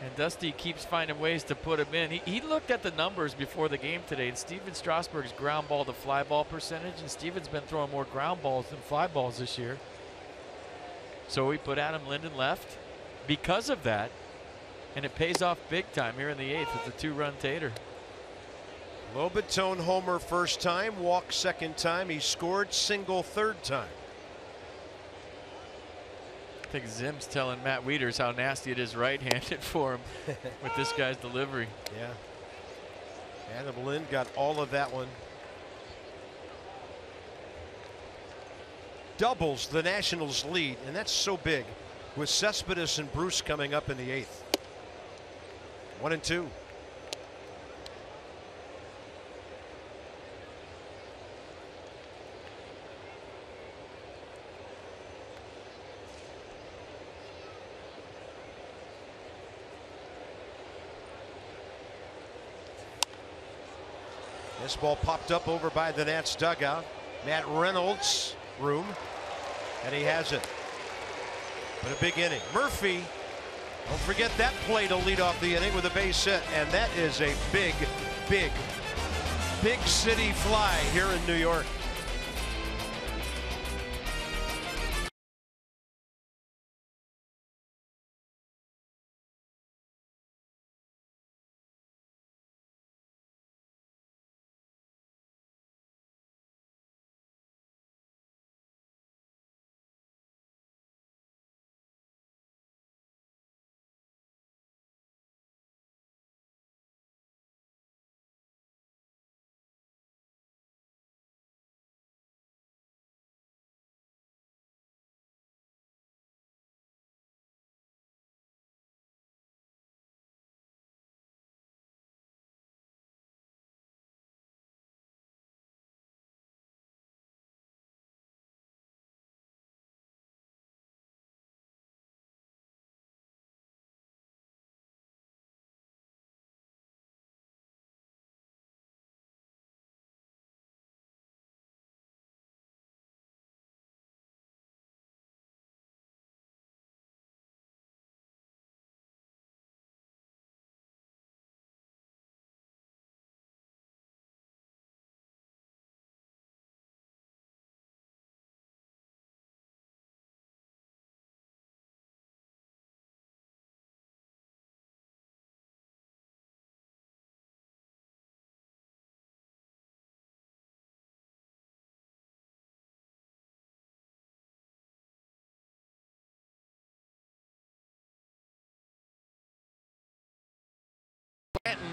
And Dusty keeps finding ways to put him in. He looked at the numbers before the game today, and Steven Strasburg's ground ball to fly ball percentage, and Steven's been throwing more ground balls than fly balls this year. So we put Adam Lind in left because of that, and it pays off big time here in the 8th. It's a 2-run tater. Lobaton homer first time, walk second time. He scored single third time. I think Zim's telling Matt Wieters how nasty it is right-handed for him with this guy's delivery. Yeah. Adam Lind got all of that one. Doubles the Nationals lead, and that's so big with Cespedes and Bruce coming up in the 8th. 1-2. This ball popped up over by the Nats dugout. Matt Reynolds' room, and he has it. But a big inning. Murphy, don't forget that play to lead off the inning with a base hit, and that is a big city fly here in New York.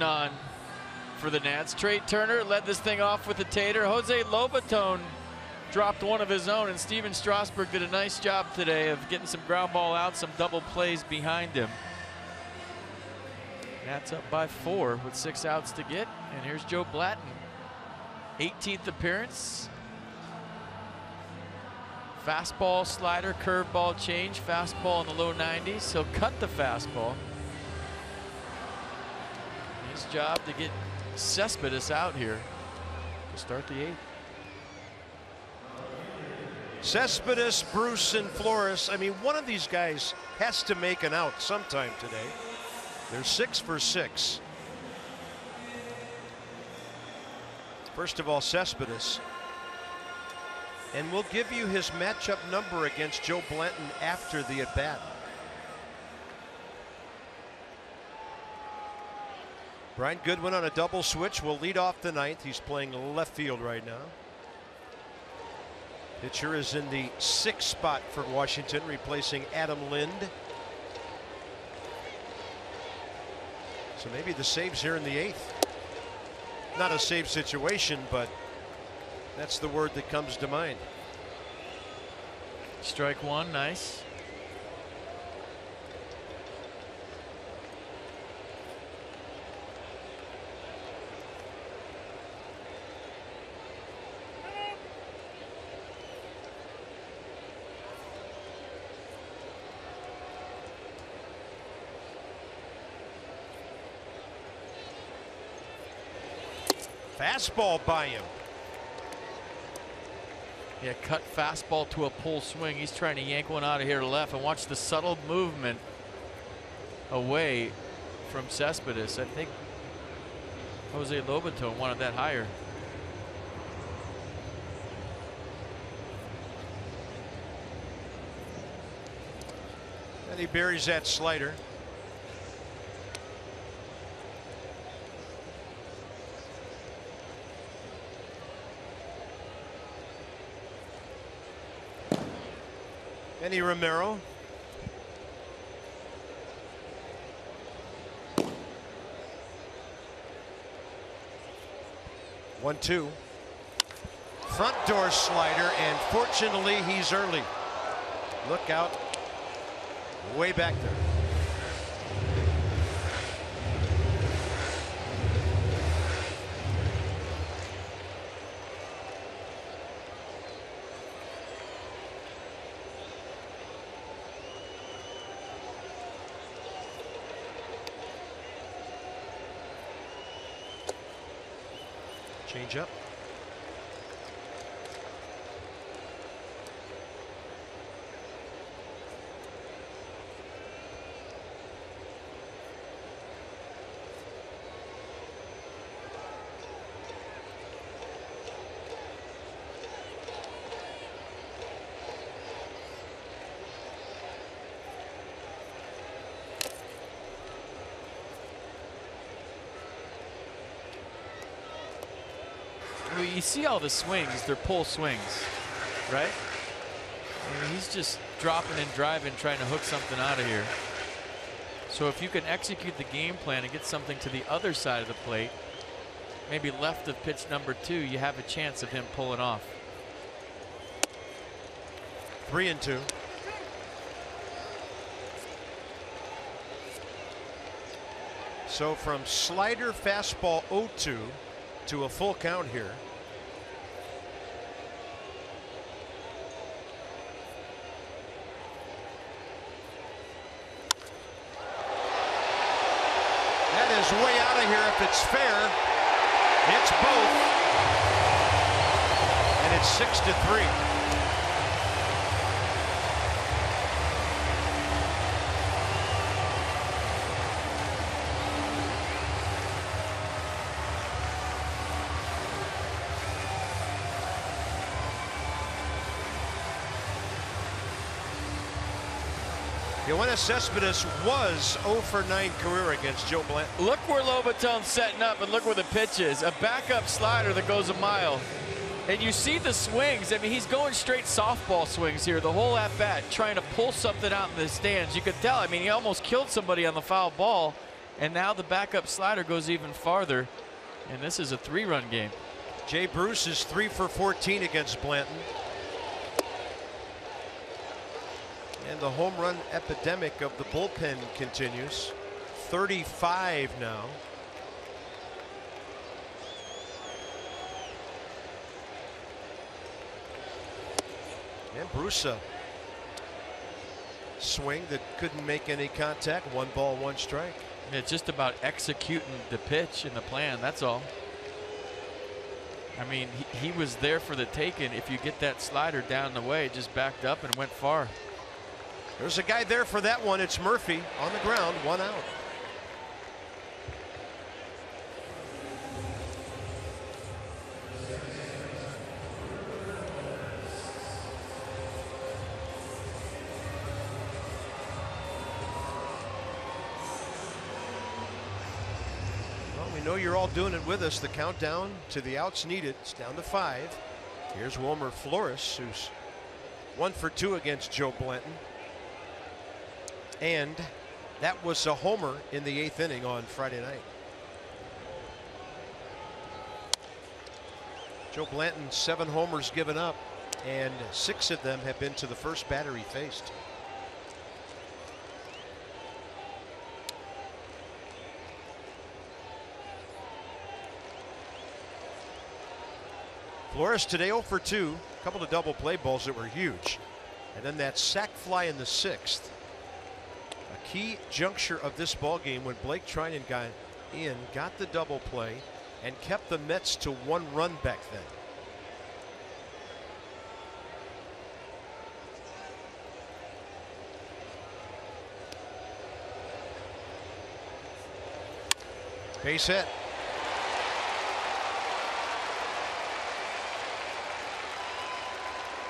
On for the Nats. Trey Turner led this thing off with the tater. Jose Lobaton dropped one of his own, and Steven Strasburg did a nice job today of getting some ground ball out, some double plays behind him. Nats up by 4 with 6 outs to get, and here's Joe Blatton. 18th appearance. Fastball, slider, curveball change. Fastball in the low 90s. He'll cut the fastball. His job to get Cespedes out here to start the 8th. Cespedes, Bruce, and Flores. I mean, one of these guys has to make an out sometime today. They're 6 for 6. First of all, Cespedes. And we'll give you his matchup number against Joe Blanton after the at-bat. Brian Goodwin on a double switch will lead off the 9th. He's playing left field right now. Pitcher is in the 6th spot for Washington, replacing Adam Lind. So maybe the saves here in the 8th. Not a save situation, but that's the word that comes to mind. Strike 1, nice. Fastball by him. Yeah, cut fastball to a pull swing. He's trying to yank one out of here to left, and watch the subtle movement away from Cespedes. I think Jose Lobaton wanted that higher. And he buries that slider. Manny Romero. One, 2. Front door slider, and fortunately he's early. Look out. Way back there. Change up. You see all the swings, they're pull swings, right? I mean, he's just dropping and driving, trying to hook something out of here. So if you can execute the game plan and get something to the other side of the plate, maybe left of pitch number 2, you have a chance of him pulling off. 3-2. So from slider fastball 0-2 to a full count here. That is way out of here if it's fair. It's both. And it's 6-3. Yoenis Cespedes was 0 for 9 career against Joe Blanton. Look where Lobaton's setting up, and look where the pitch is. A backup slider that goes a mile. And you see the swings. I mean, he's going straight softball swings here the whole at-bat, trying to pull something out in the stands. You could tell. I mean, he almost killed somebody on the foul ball, And now the backup slider goes even farther, and this is a 3-run game. Jay Bruce is 3 for 14 against Blanton. And the home run epidemic of the bullpen continues. 35 now. And Bruce, swing that couldn't make any contact. 1 ball, 1 strike. It's just about executing the pitch and the plan, that's all. I mean, he was there for the taking. If you get that slider down the way, it just backed up and went far. There's a guy there for that one. It's Murphy on the ground, 1 out. Know you're all doing it with us. The countdown to the outs needed. It's down to 5. Here's Wilmer Flores, who's 1 for 2 against Joe Blanton. And that was a homer in the 8th inning on Friday night. Joe Blanton, 7 homers given up, and 6 of them have been to the first batter he faced. Flores today 0 for 2, a couple of double play balls that were huge. And then that sac fly in the 6th. A key juncture of this ball game when Blake Trinan got the double play and kept the Mets to 1 run back then. Base hit.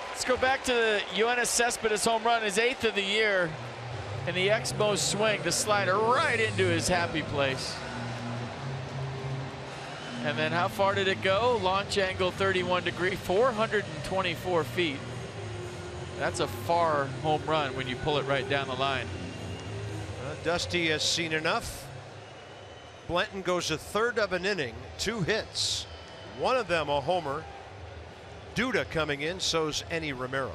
Let's go back to the Yoenis Cespedes home run, his 8th of the year, and the Expos swing, the slider right into his happy place. And then how far did it go? Launch angle 31 degree, 424 feet. That's a far home run when you pull it right down the line. Dusty has seen enough. Blanton goes a third of an inning, 2 hits, 1 of them a homer. Duda coming in, so's Enny Romero.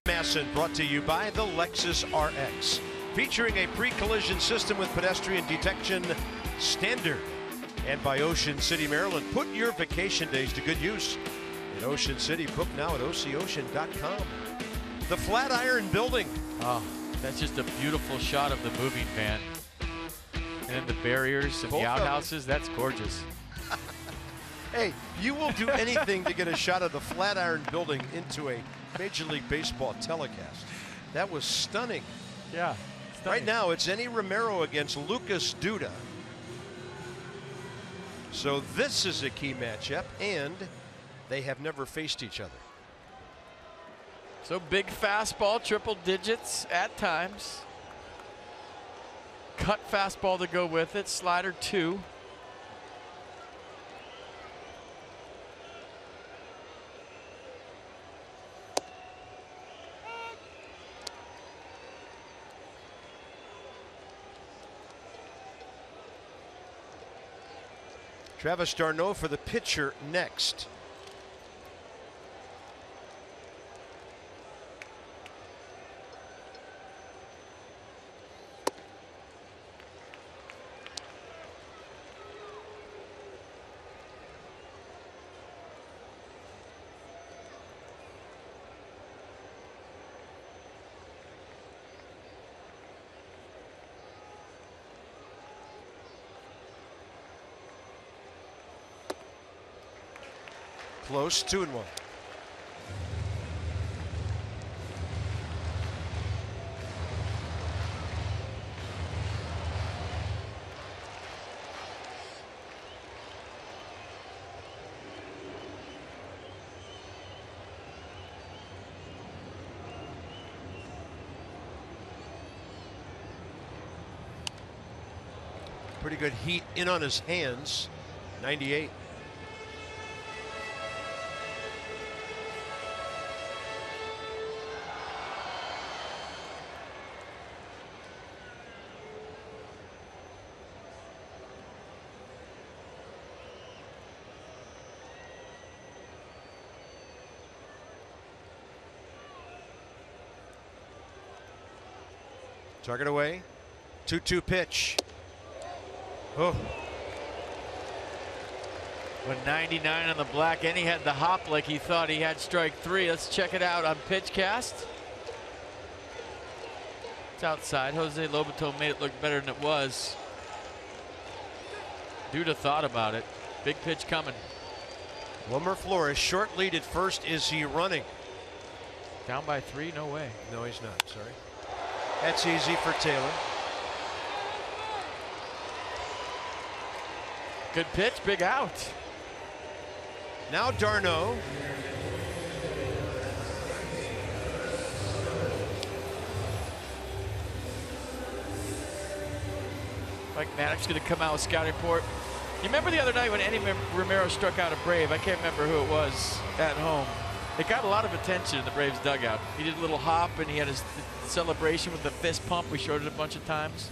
Masson brought to you by the Lexus RX, featuring a pre-collision system with pedestrian detection standard, and by Ocean City, Maryland. Put your vacation days to good use in Ocean City. Book now at ococean.com. The Flatiron Building. Oh, that's just a beautiful shot of the moving van. And then the barriers and the outhouses, that's gorgeous. Hey, you will do anything to get a shot of the Flatiron Building into a Major League Baseball telecast. That was stunning. Yeah. Stunning. Right now, it's Enny Romero against Lucas Duda. So this is a key matchup, and they have never faced each other. So big fastball, triple digits at times. Cut fastball to go with it. Slider 2. Travis d'Arnaud for the pitcher next. Close, 2-1. Pretty good heat in on his hands. 98. Target away. 2-2 pitch. Oh. With 99 on the black, and he had the hop like he thought he had strike 3. Let's check it out on PitchCast. It's outside. Jose Lobato made it look better than it was. Dude have thought about it. Big pitch coming. Wilmer Flores, short lead at first. Is he running? Down by 3? No way. No, he's not. Sorry. That's easy for Taylor. Good pitch, big out. Now d'Arnaud. Mike Maddox going to come out with scouting report. You remember the other night when Eddie Romero struck out a Brave? I can't remember who it was at home. It got a lot of attention in the Braves dugout. He did a little hop and he had his celebration with the fist pump. We showed it a bunch of times.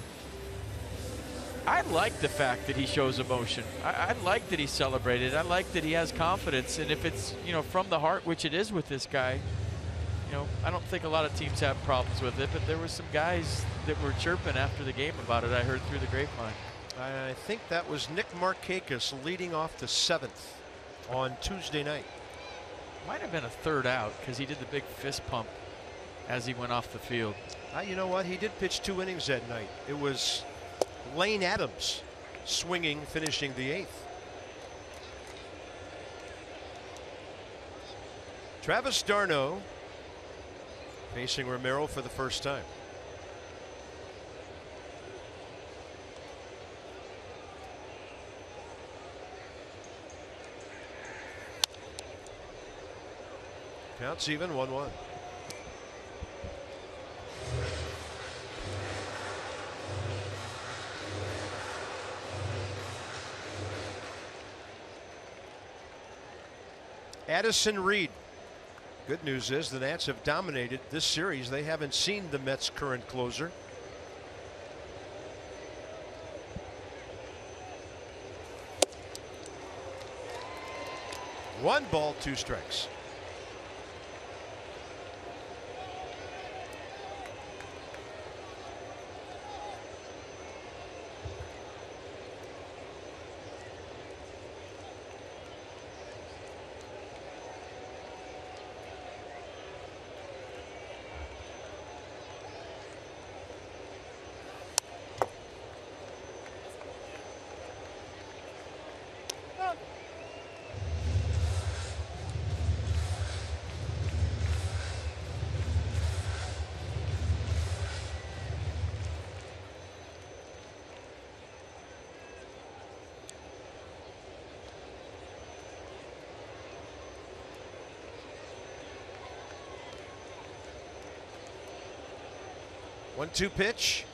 I like the fact that he shows emotion. I like that he celebrated. I like that he has confidence. And if it's, you know, from the heart, which it is with this guy, you know, I don't think a lot of teams have problems with it, but there were some guys that were chirping after the game about it. I heard through the grapevine. I think that was Nick Markakis leading off the 7th on Tuesday night. Might have been a third out because he did the big fist pump as he went off the field. You know what? He did pitch 2 innings that night. It was Lane Adams swinging, finishing the 8th. Travis d'Arnaud facing Romero for the first time. Counts even, 1-1. Addison Reed. Good news is the Nats have dominated this series. They haven't seen the Mets' current closer. One ball, 2 strikes. 1-2 pitch.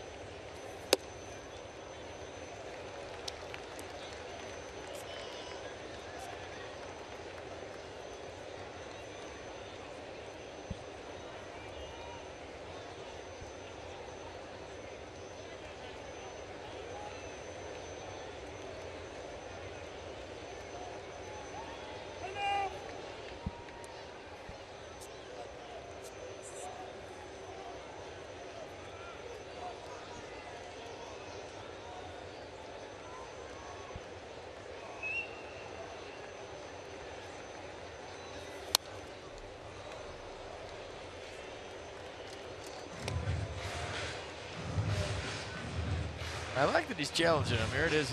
I like that he's challenging him. Here it is.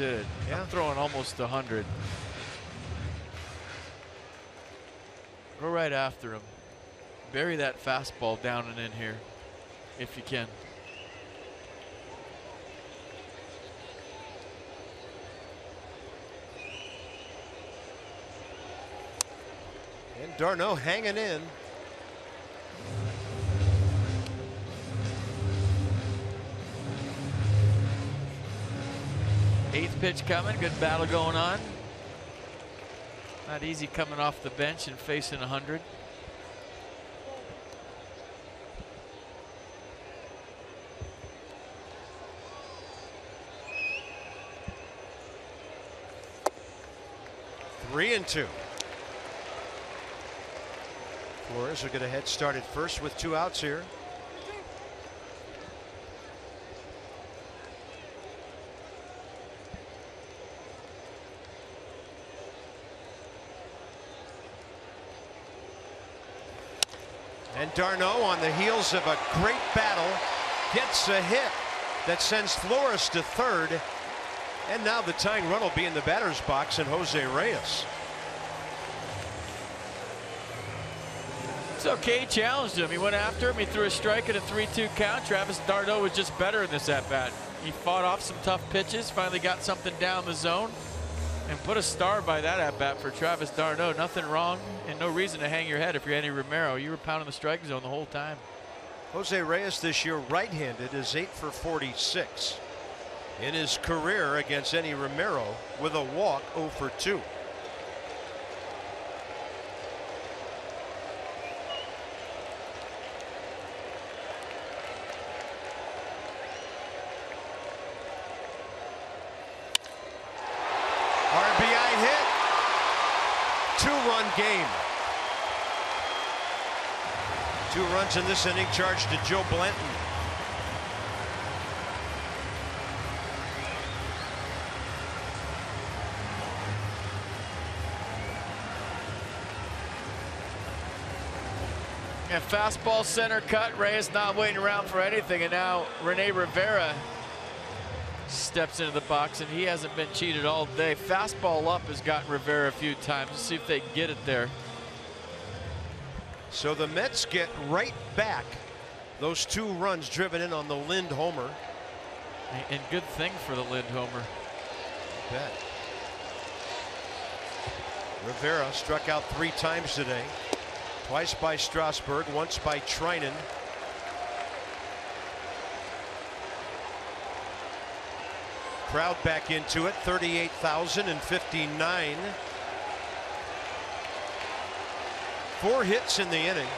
I'm throwing almost 100. Go right after him. Bury that fastball down and in here, if you can. And d'Arnaud hanging in. Eighth pitch coming. Good battle going on. Not easy coming off the bench and facing 100. Three and two. Flores will get a head start at first with 2 outs here. And d'Arnaud, on the heels of a great battle, gets a hit that sends Flores to third. And now the tying run will be in the batter's box and Jose Reyes. It's okay. He challenged him. He went after him. He threw a strike at a 3-2 count. Travis d'Arnaud was just better in this at bat. He fought off some tough pitches, finally got something down the zone, and put a star by that at bat for Travis d'Arnaud. Nothing wrong and no reason to hang your head if you're Andy Romero. You were pounding the strike zone the whole time. Jose Reyes this year right-handed is 8 for 46 in his career against Andy Romero with a walk, 0 for 2. RBI hit. 2-run game. 2 runs in this inning charged to Joe Blanton. And fastball center cut. Reyes not waiting around for anything, and now Rene Rivera steps into the box, and he hasn't been cheated all day. Fastball up has gotten Rivera a few times. Let's see if they can get it there. So the Mets get right back those 2 runs driven in on the Lind homer. And good thing for the Lind homer. Bet. Rivera struck out 3 times today. Twice by Strasburg, once by Trinan. Crowd back into it, 38,059. 4 hits in the inning.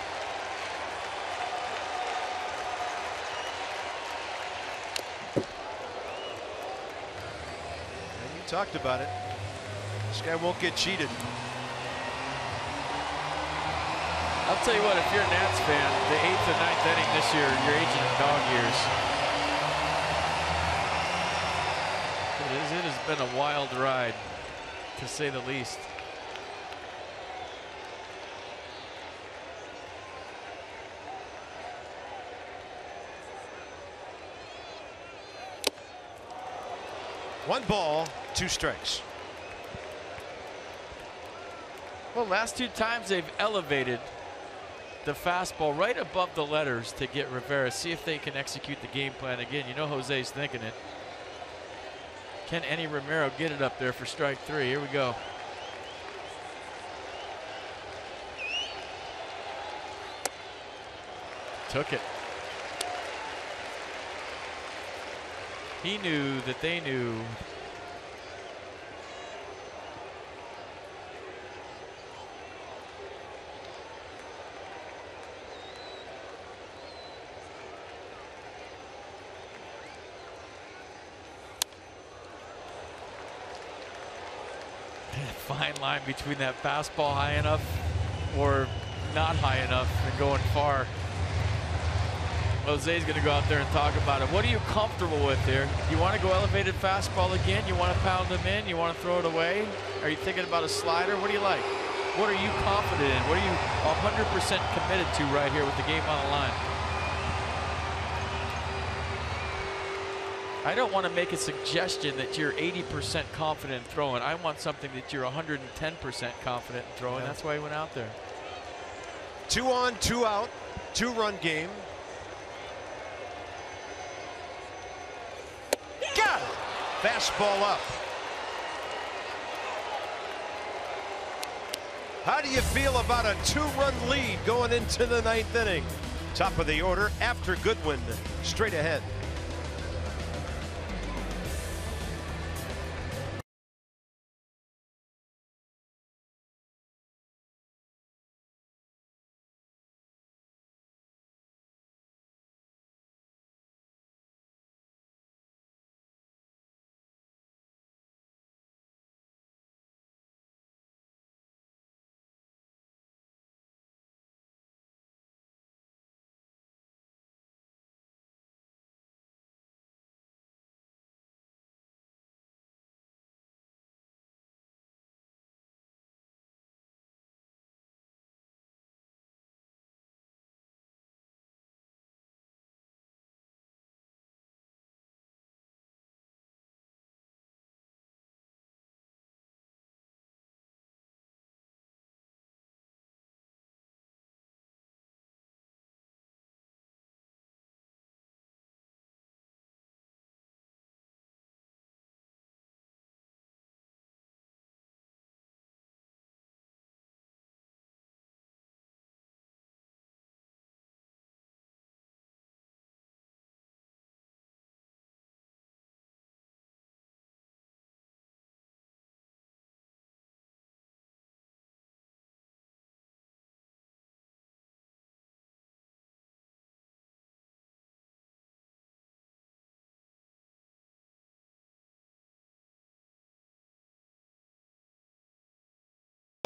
And you talked about it. This guy won't get cheated. I'll tell you what, if you're a Nats fan, the 8th and 9th inning this year, you're aging in dog years. It has been a wild ride, to say the least. One ball, 2 strikes. Well, last 2 times they've elevated the fastball right above the letters to get Rivera. See if they can execute the game plan again. You know Jose's thinking it. Can Andy Romero get it up there for strike 3? Here we go. Took it. He knew that they knew. Fine line between that fastball high enough or not high enough and going far. Jose's going to go out there and talk about it. What are you comfortable with here? You want to go elevated fastball again? You want to pound them in? You want to throw it away? Are you thinking about a slider? What do you like? What are you confident in? What are you 100% committed to right here with the game on the line? I don't want to make a suggestion that you're 80% confident in throwing. I want something that you're 110% confident in throwing. That's why he went out there. 2 on, 2 out, 2-run game. Got it! Fastball up. How do you feel about a 2-run lead going into the 9th inning? Top of the order after Goodwin, straight ahead.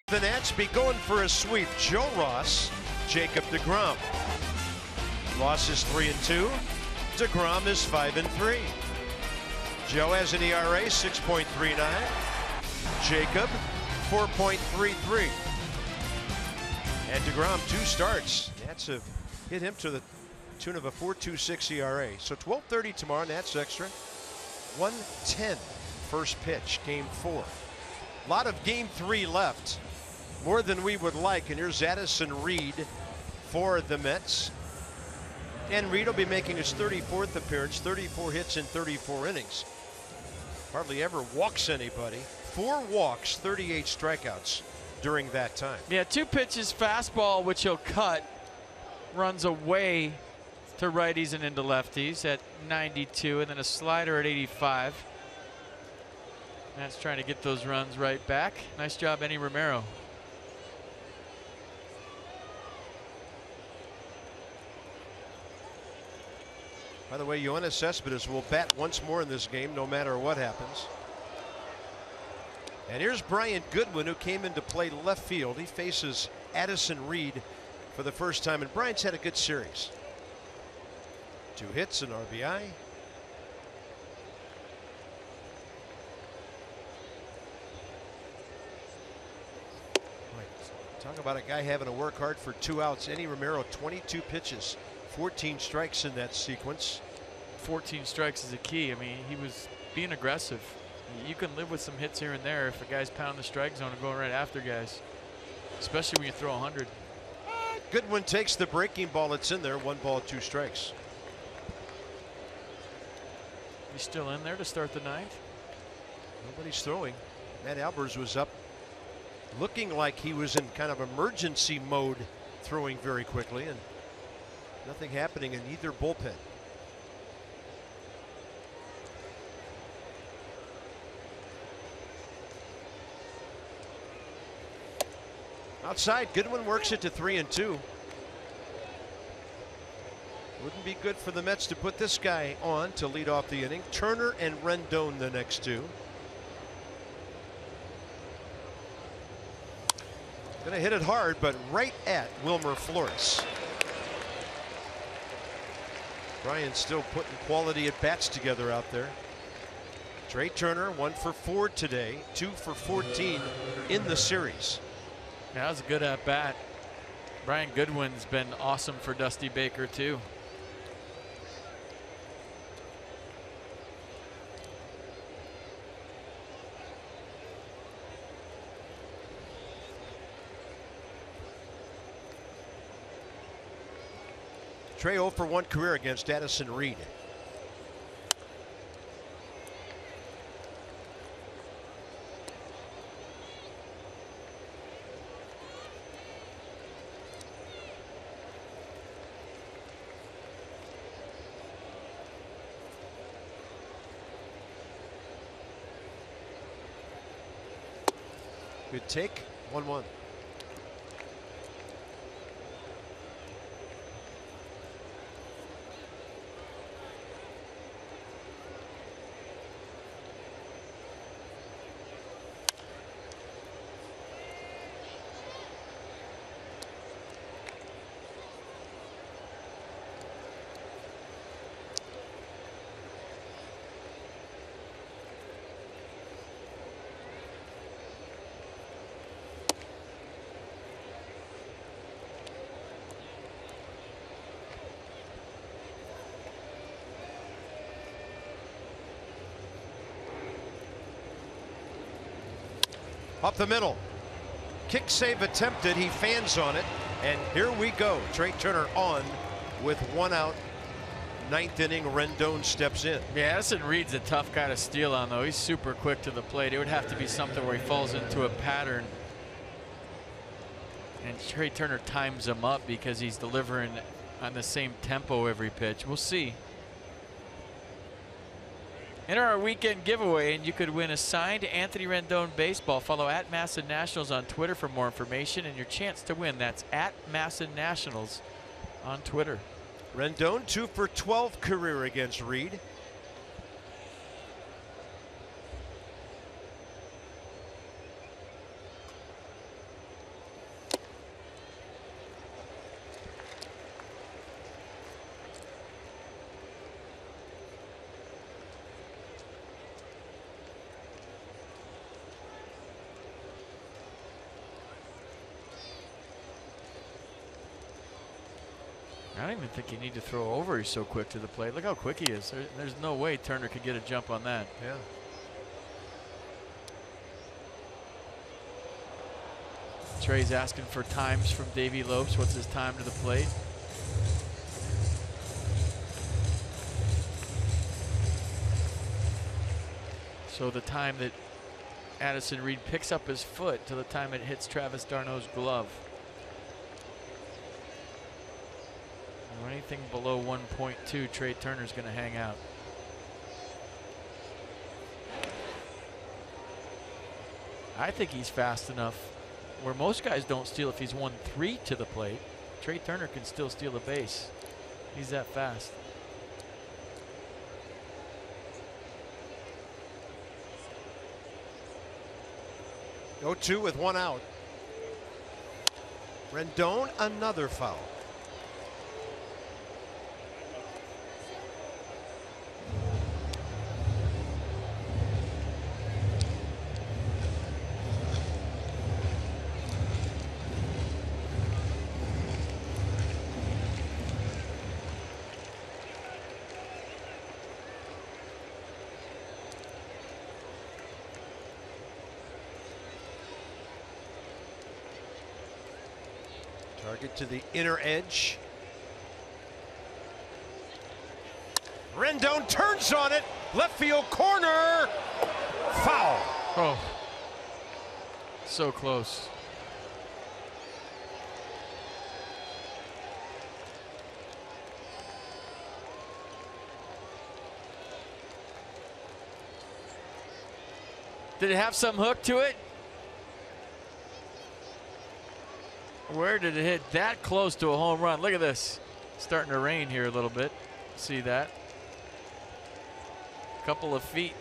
The Nats be going for a sweep. Joe Ross, Jacob deGrom. Ross is 3-2. deGrom is 5-3. Joe has an ERA 6.39. Jacob 4.33. And deGrom 2 starts. Nats have hit him to the tune of a 4.26 ERA. So 12:30 tomorrow. Nats extra. 1:10 first pitch, game 4. A lot of game 3 left. More than we would like. And here's Addison Reed for the Mets. And Reed will be making his 34th appearance, 34 hits in 34 innings. Hardly ever walks anybody. 4 walks, 38 strikeouts during that time. Yeah, 2 pitches, fastball, which he'll cut, runs away to righties and into lefties at 92, and then a slider at 85. That's trying to get those runs right back. Nice job, Enny Romero. By the way, Yoenis Cespedes will bat once more in this game, no matter what happens. And here's Brian Goodwin, who came in to play left field. He faces Addison Reed for the first time, and Brian's had a good series. 2 hits, an RBI. Talk about a guy having to work hard for 2 outs. Enny Romero, 22 pitches, 14 strikes in that sequence. 14 strikes is a key. I mean, he was being aggressive. You can live with some hits here and there if a guy's pounding the strike zone and going right after guys, especially when you throw 100. Goodwin takes the breaking ball. It's in there. 1 ball, 2 strikes. He's still in there to start the 9th. Nobody's throwing. Matt Albers was up, looking like he was in kind of emergency mode, throwing very quickly, and nothing happening in either bullpen. Outside, Goodwin works it to 3-2. Wouldn't be good for the Mets to put this guy on to lead off the inning. Turner and Rendon the next two. Gonna hit it hard, but right at Wilmer Flores. Brian still putting quality at bats together out there. Trey Turner 1 for 4 today, 2 for 14 in the series. Yeah, that was a good at bat. Brian Goodwin's been awesome for Dusty Baker too. Trey 0 for 1 career against Addison Reed. Good take. 1-1. Up the middle. Kick save attempted. He fans on it. And here we go. Trey Turner on with 1 out. 9th inning. Rendon steps in. Yeah, Addison Reed's a tough guy to steal on, though. He's super quick to the plate. It would have to be something where he falls into a pattern. And Trey Turner times him up because he's delivering on the same tempo every pitch. We'll see. Enter our weekend giveaway and you could win a signed Anthony Rendon baseball. Follow at Masson Nationals on Twitter for more information and your chance to win. That's at Masson Nationals on Twitter. Rendon 2 for 12 career against Reed. I don't even think you need to throw over. He's so quick to the plate. Look how quick he is. There's no way Turner could get a jump on that. Yeah. Trey's asking for times from Davey Lopes. What's his time to the plate? So the time that Addison Reed picks up his foot to the time it hits Travis d'Arnaud's glove. Anything below 1.2, Trey Turner's going to hang out. I think he's fast enough where most guys don't steal if he's 1-3 to the plate. Trey Turner can still steal a base. He's that fast. Go 2 with 1 out. Rendon, another foul. Target to the inner edge. Rendon turns on it. Left field corner. Foul. Oh, so close. Did it have some hook to it? Where did it hit that close to a home run? Look at this. Starting to rain here a little bit. See that? Couple of feet.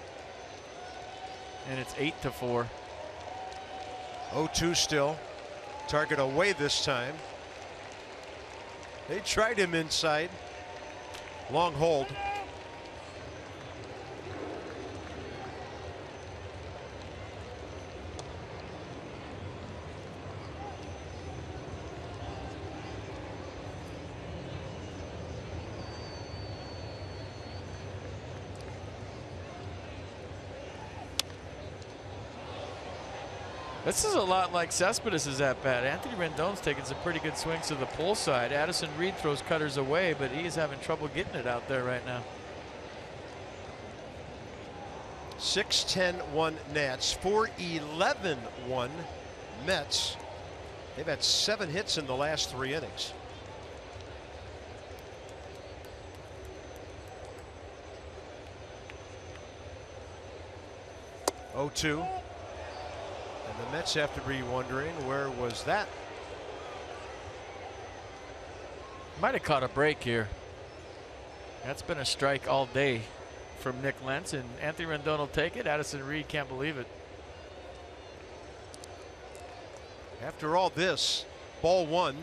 And it's 8-4. 0-2 still. Target away this time. They tried him inside. Long hold. This is a lot like Cespedes' at bat. Anthony Rendon's taking some pretty good swings to the pull side. Addison Reed throws cutters away, but he is having trouble getting it out there right now. 6-10-1 Nats, 4-11-1 Mets. They've had 7 hits in the last 3 innings. Oh, 2. And the Mets have to be wondering, where was that? Might have caught a break here. That's been a strike all day from Nick Lentz, and Anthony Rendon will take it. Addison Reed can't believe it. After all this, ball 1.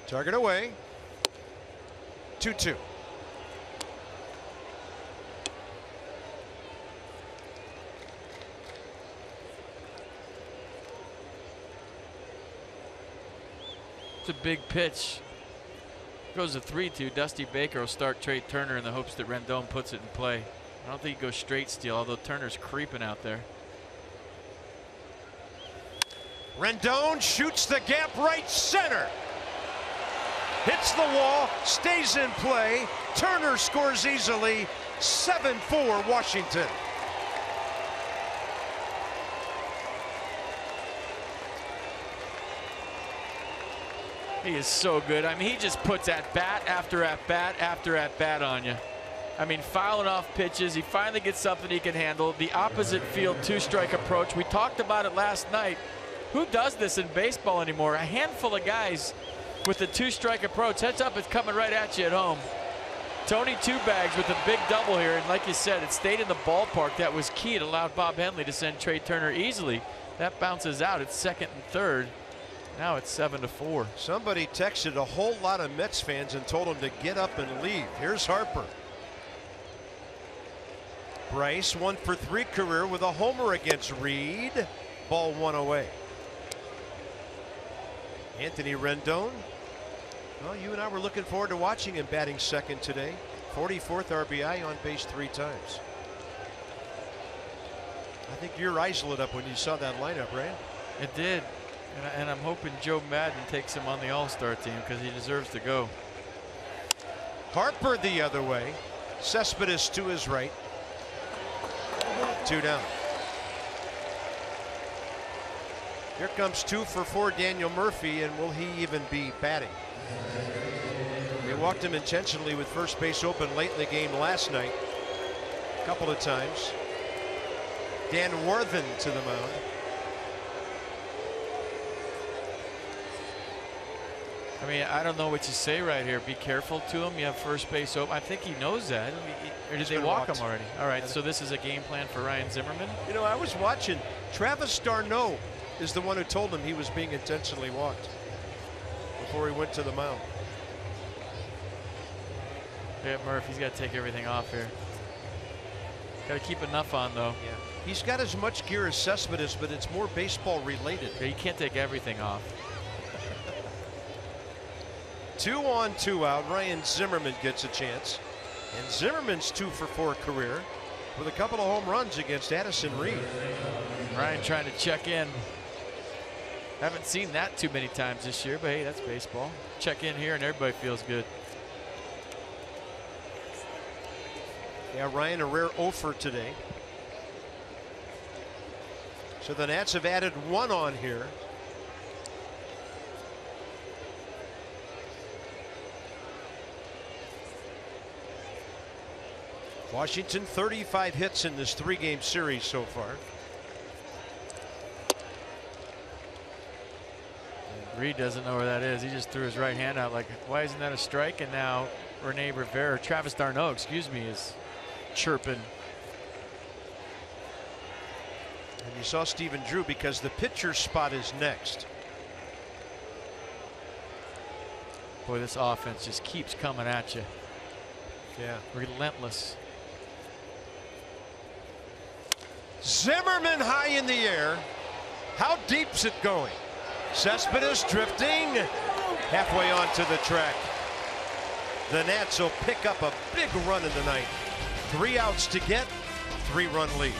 Target away. 2-2. It's a big pitch. Goes to 3-2. Dusty Baker will start Trey Turner in the hopes that Rendon puts it in play. I don't think he goes straight steal, although Turner's creeping out there. Rendon shoots the gap right center. Hits the wall, stays in play. Turner scores easily. 7-4 Washington. He is so good. I mean, he just puts at bat after at bat after at bat on you. I mean, fouling off pitches. He finally gets something he can handle. The opposite field 2-strike approach. We talked about it last night. Who does this in baseball anymore? A handful of guys with the 2-strike approach. Heads up, it's coming right at you at home. Tony Two Bags with a big double here, and like you said, it stayed in the ballpark. That was key. It allowed Bob Henley to send Trey Turner easily. That bounces out. It's 2nd and 3rd. Now it's 7-4. Somebody texted a whole lot of Mets fans and told them to get up and leave. Here's Harper. Bryce 1 for 3 career with a homer against Reed. Ball 1 away. Anthony Rendon. Well, you and I were looking forward to watching him batting second today. 44th RBI, on base 3 times. I think your eyes lit up when you saw that lineup, right? It did. And I'm hoping Joe Madden takes him on the All-Star team because he deserves to go. Harper the other way. Cespedes to his right. 2 down. Here comes 2 for 4 Daniel Murphy, and will he even be batting? They walked him intentionally with first base open late in the game last night. A couple of times. Dan Worthen to the mound. I mean, I don't know what you say right here. Be careful to him. You have first base open. I think he knows that. Or did they walk him already? All right, so this is a game plan for Ryan Zimmerman? You know, I was watching. Travis d'Arnaud is the one who told him he was being intentionally walked before he went to the mound. Yeah, Murph, he's got to take everything off here. Got to keep enough on, though. Yeah. He's got as much gear as Cespedes, but it's more baseball related. Yeah, you can't take everything off. 2 on, 2 out. Ryan Zimmerman gets a chance. And Zimmerman's 2 for 4 career with a couple of home runs against Addison Reed. Ryan trying to check in. Haven't seen that too many times this year, but hey, that's baseball. Check in here and everybody feels good. Yeah, Ryan, a rare 0 for today. So the Nats have added 1 on here. Washington 35 hits in this 3-game series so far. Reed doesn't know where that is. He just threw his right hand out like, why isn't that a strike? And now Rene Rivera, Travis d'Arnaud, excuse me, is chirping. And you saw Stephen Drew because the pitcher spot is next. Boy, this offense just keeps coming at you. Yeah. Relentless. Zimmerman high in the air. How deep's it going? Cespedes drifting halfway onto the track. The Nats will pick up a big run in the ninth. 3 outs to get, 3-run lead.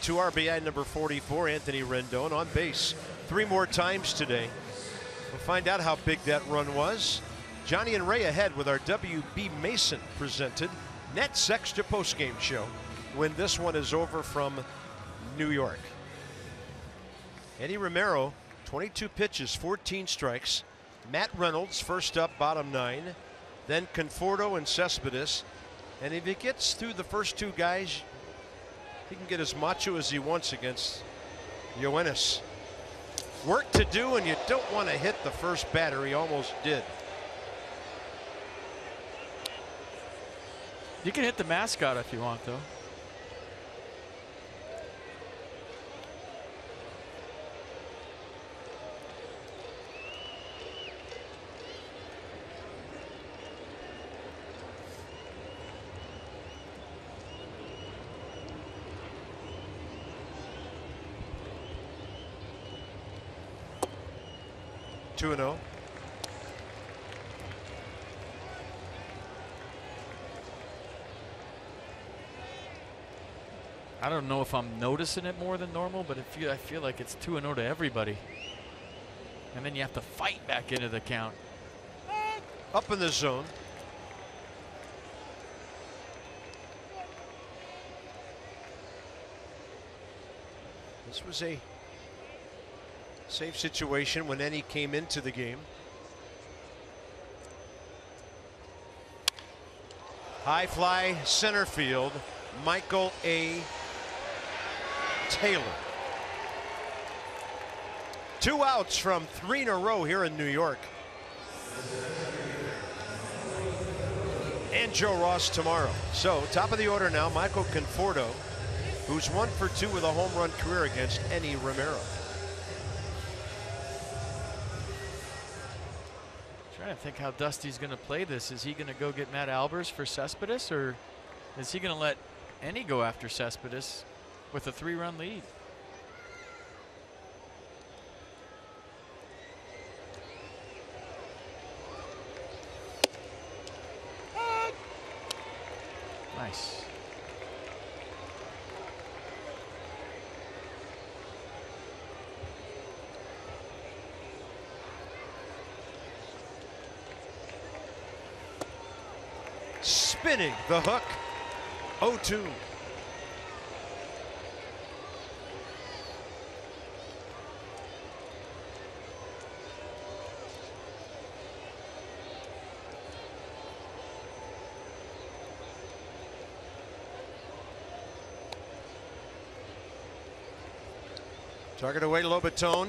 To RBI number 44, Anthony Rendon on base 3 more times today. We'll find out how big that run was. Johnny and Ray ahead with our WB Mason presented Nets Extra postgame show when this one is over from New York. Eddie Romero, 22 pitches, 14 strikes. Matt Reynolds first up, bottom 9. Then Conforto and Cespedes. And if he gets through the first 2 guys, he can get as macho as he wants against Yoenis. Work to do, and you don't want to hit the first batter. He almost did. You can hit the mascot if you want, though. Two and 0. I don't know if I'm noticing it more than normal, but I feel like it's 2-0 to everybody. And then you have to fight back into the count. Up in the zone. This was a safe situation when Enny came into the game. High fly center field. Michael A. Taylor. 2 outs from 3 in a row here in New York. And Joe Ross tomorrow. So top of the order now, Michael Conforto, who's 1 for 2 with a home run career against Enny Romero. Trying to think how Dusty's going to play this. Is he going to go get Matt Albers for Cespedes, or is he going to let Enny go after Cespedes with a 3-run lead? Nice. Spinning the hook. 0-2. Target away, Lobatone.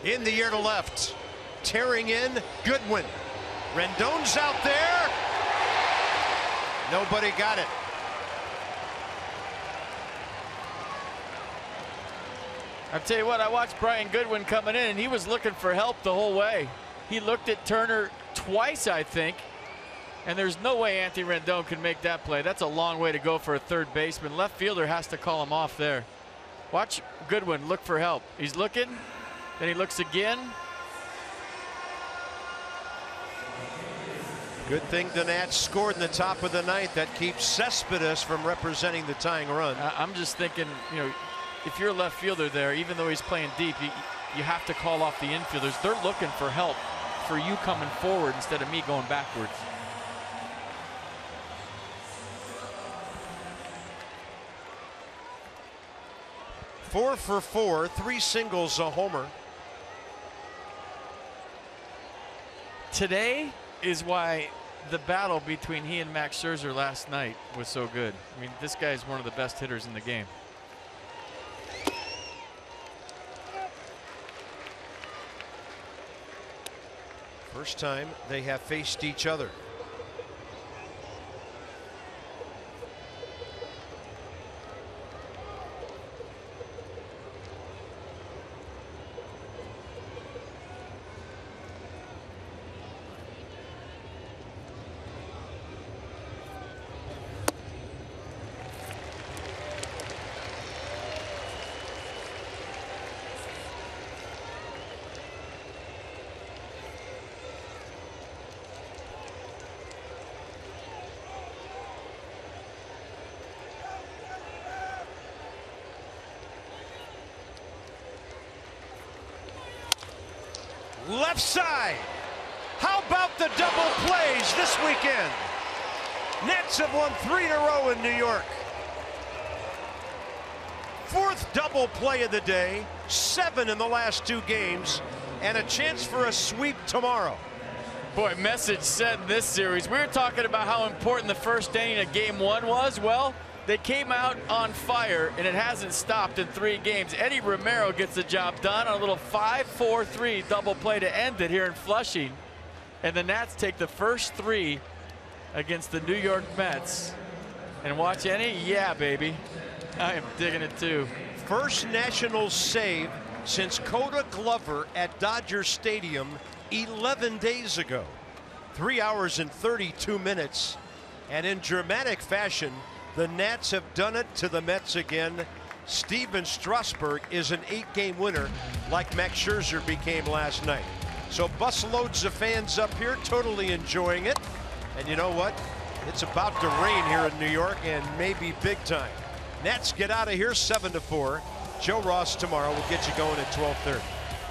In the air to left, tearing in, Goodwin. Rendon's out there. Nobody got it. I'll tell you what, I watched Brian Goodwin coming in, and he was looking for help the whole way. He looked at Turner twice, I think, and there's no way Anthony Rendon can make that play. That's a long way to go for a third baseman. Left fielder has to call him off there. Watch Goodwin look for help. He's looking, then he looks again. Good thing the Nats scored in the top of the ninth. That keeps Cespedes from representing the tying run. I'm just thinking, you know, if you're a left fielder there, even though he's playing deep, you have to call off the infielders. They're looking for help for you coming forward instead of me going backwards. Four for four, 3 singles, a homer. Today is why the battle between he and Max Scherzer last night was so good. I mean, this guy's one of the best hitters in the game. First time they have faced each other. Left side. How about the double plays this weekend? Nets have won 3 in a row in New York. 4th double play of the day, 7 in the last 2 games, and a chance for a sweep tomorrow. Boy, message sent in this series. We were talking about how important the first inning of game 1 was. Well, they came out on fire, and it hasn't stopped in 3 games. Eddie Romero gets the job done on a little 5-4-3 double play to end it here in Flushing. And the Nats take the first 3 against the New York Mets. And watch Eddie, yeah, baby. I am digging it too. First Nationals save since Coda Glover at Dodger Stadium 11 days ago. 3 hours and 32 minutes. And in dramatic fashion, the Nats have done it to the Mets again. Steven Strasburg is an 8-game winner like Max Scherzer became last night. So busloads of fans up here totally enjoying it. And you know what? It's about to rain here in New York, and maybe big time. Nats get out of here 7-4. Joe Ross tomorrow will get you going at 12:30.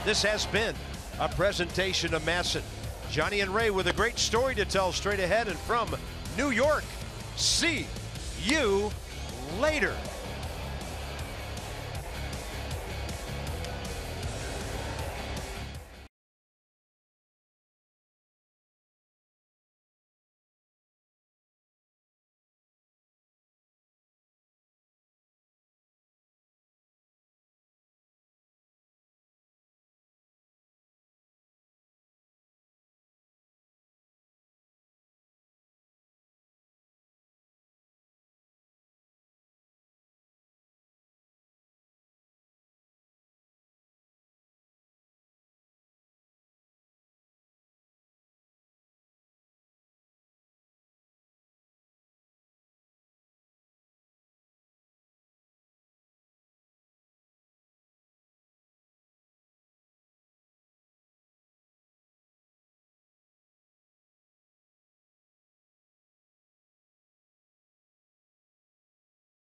This has been a presentation of Masson. Johnny and Ray with a great story to tell straight ahead and from New York. See you later.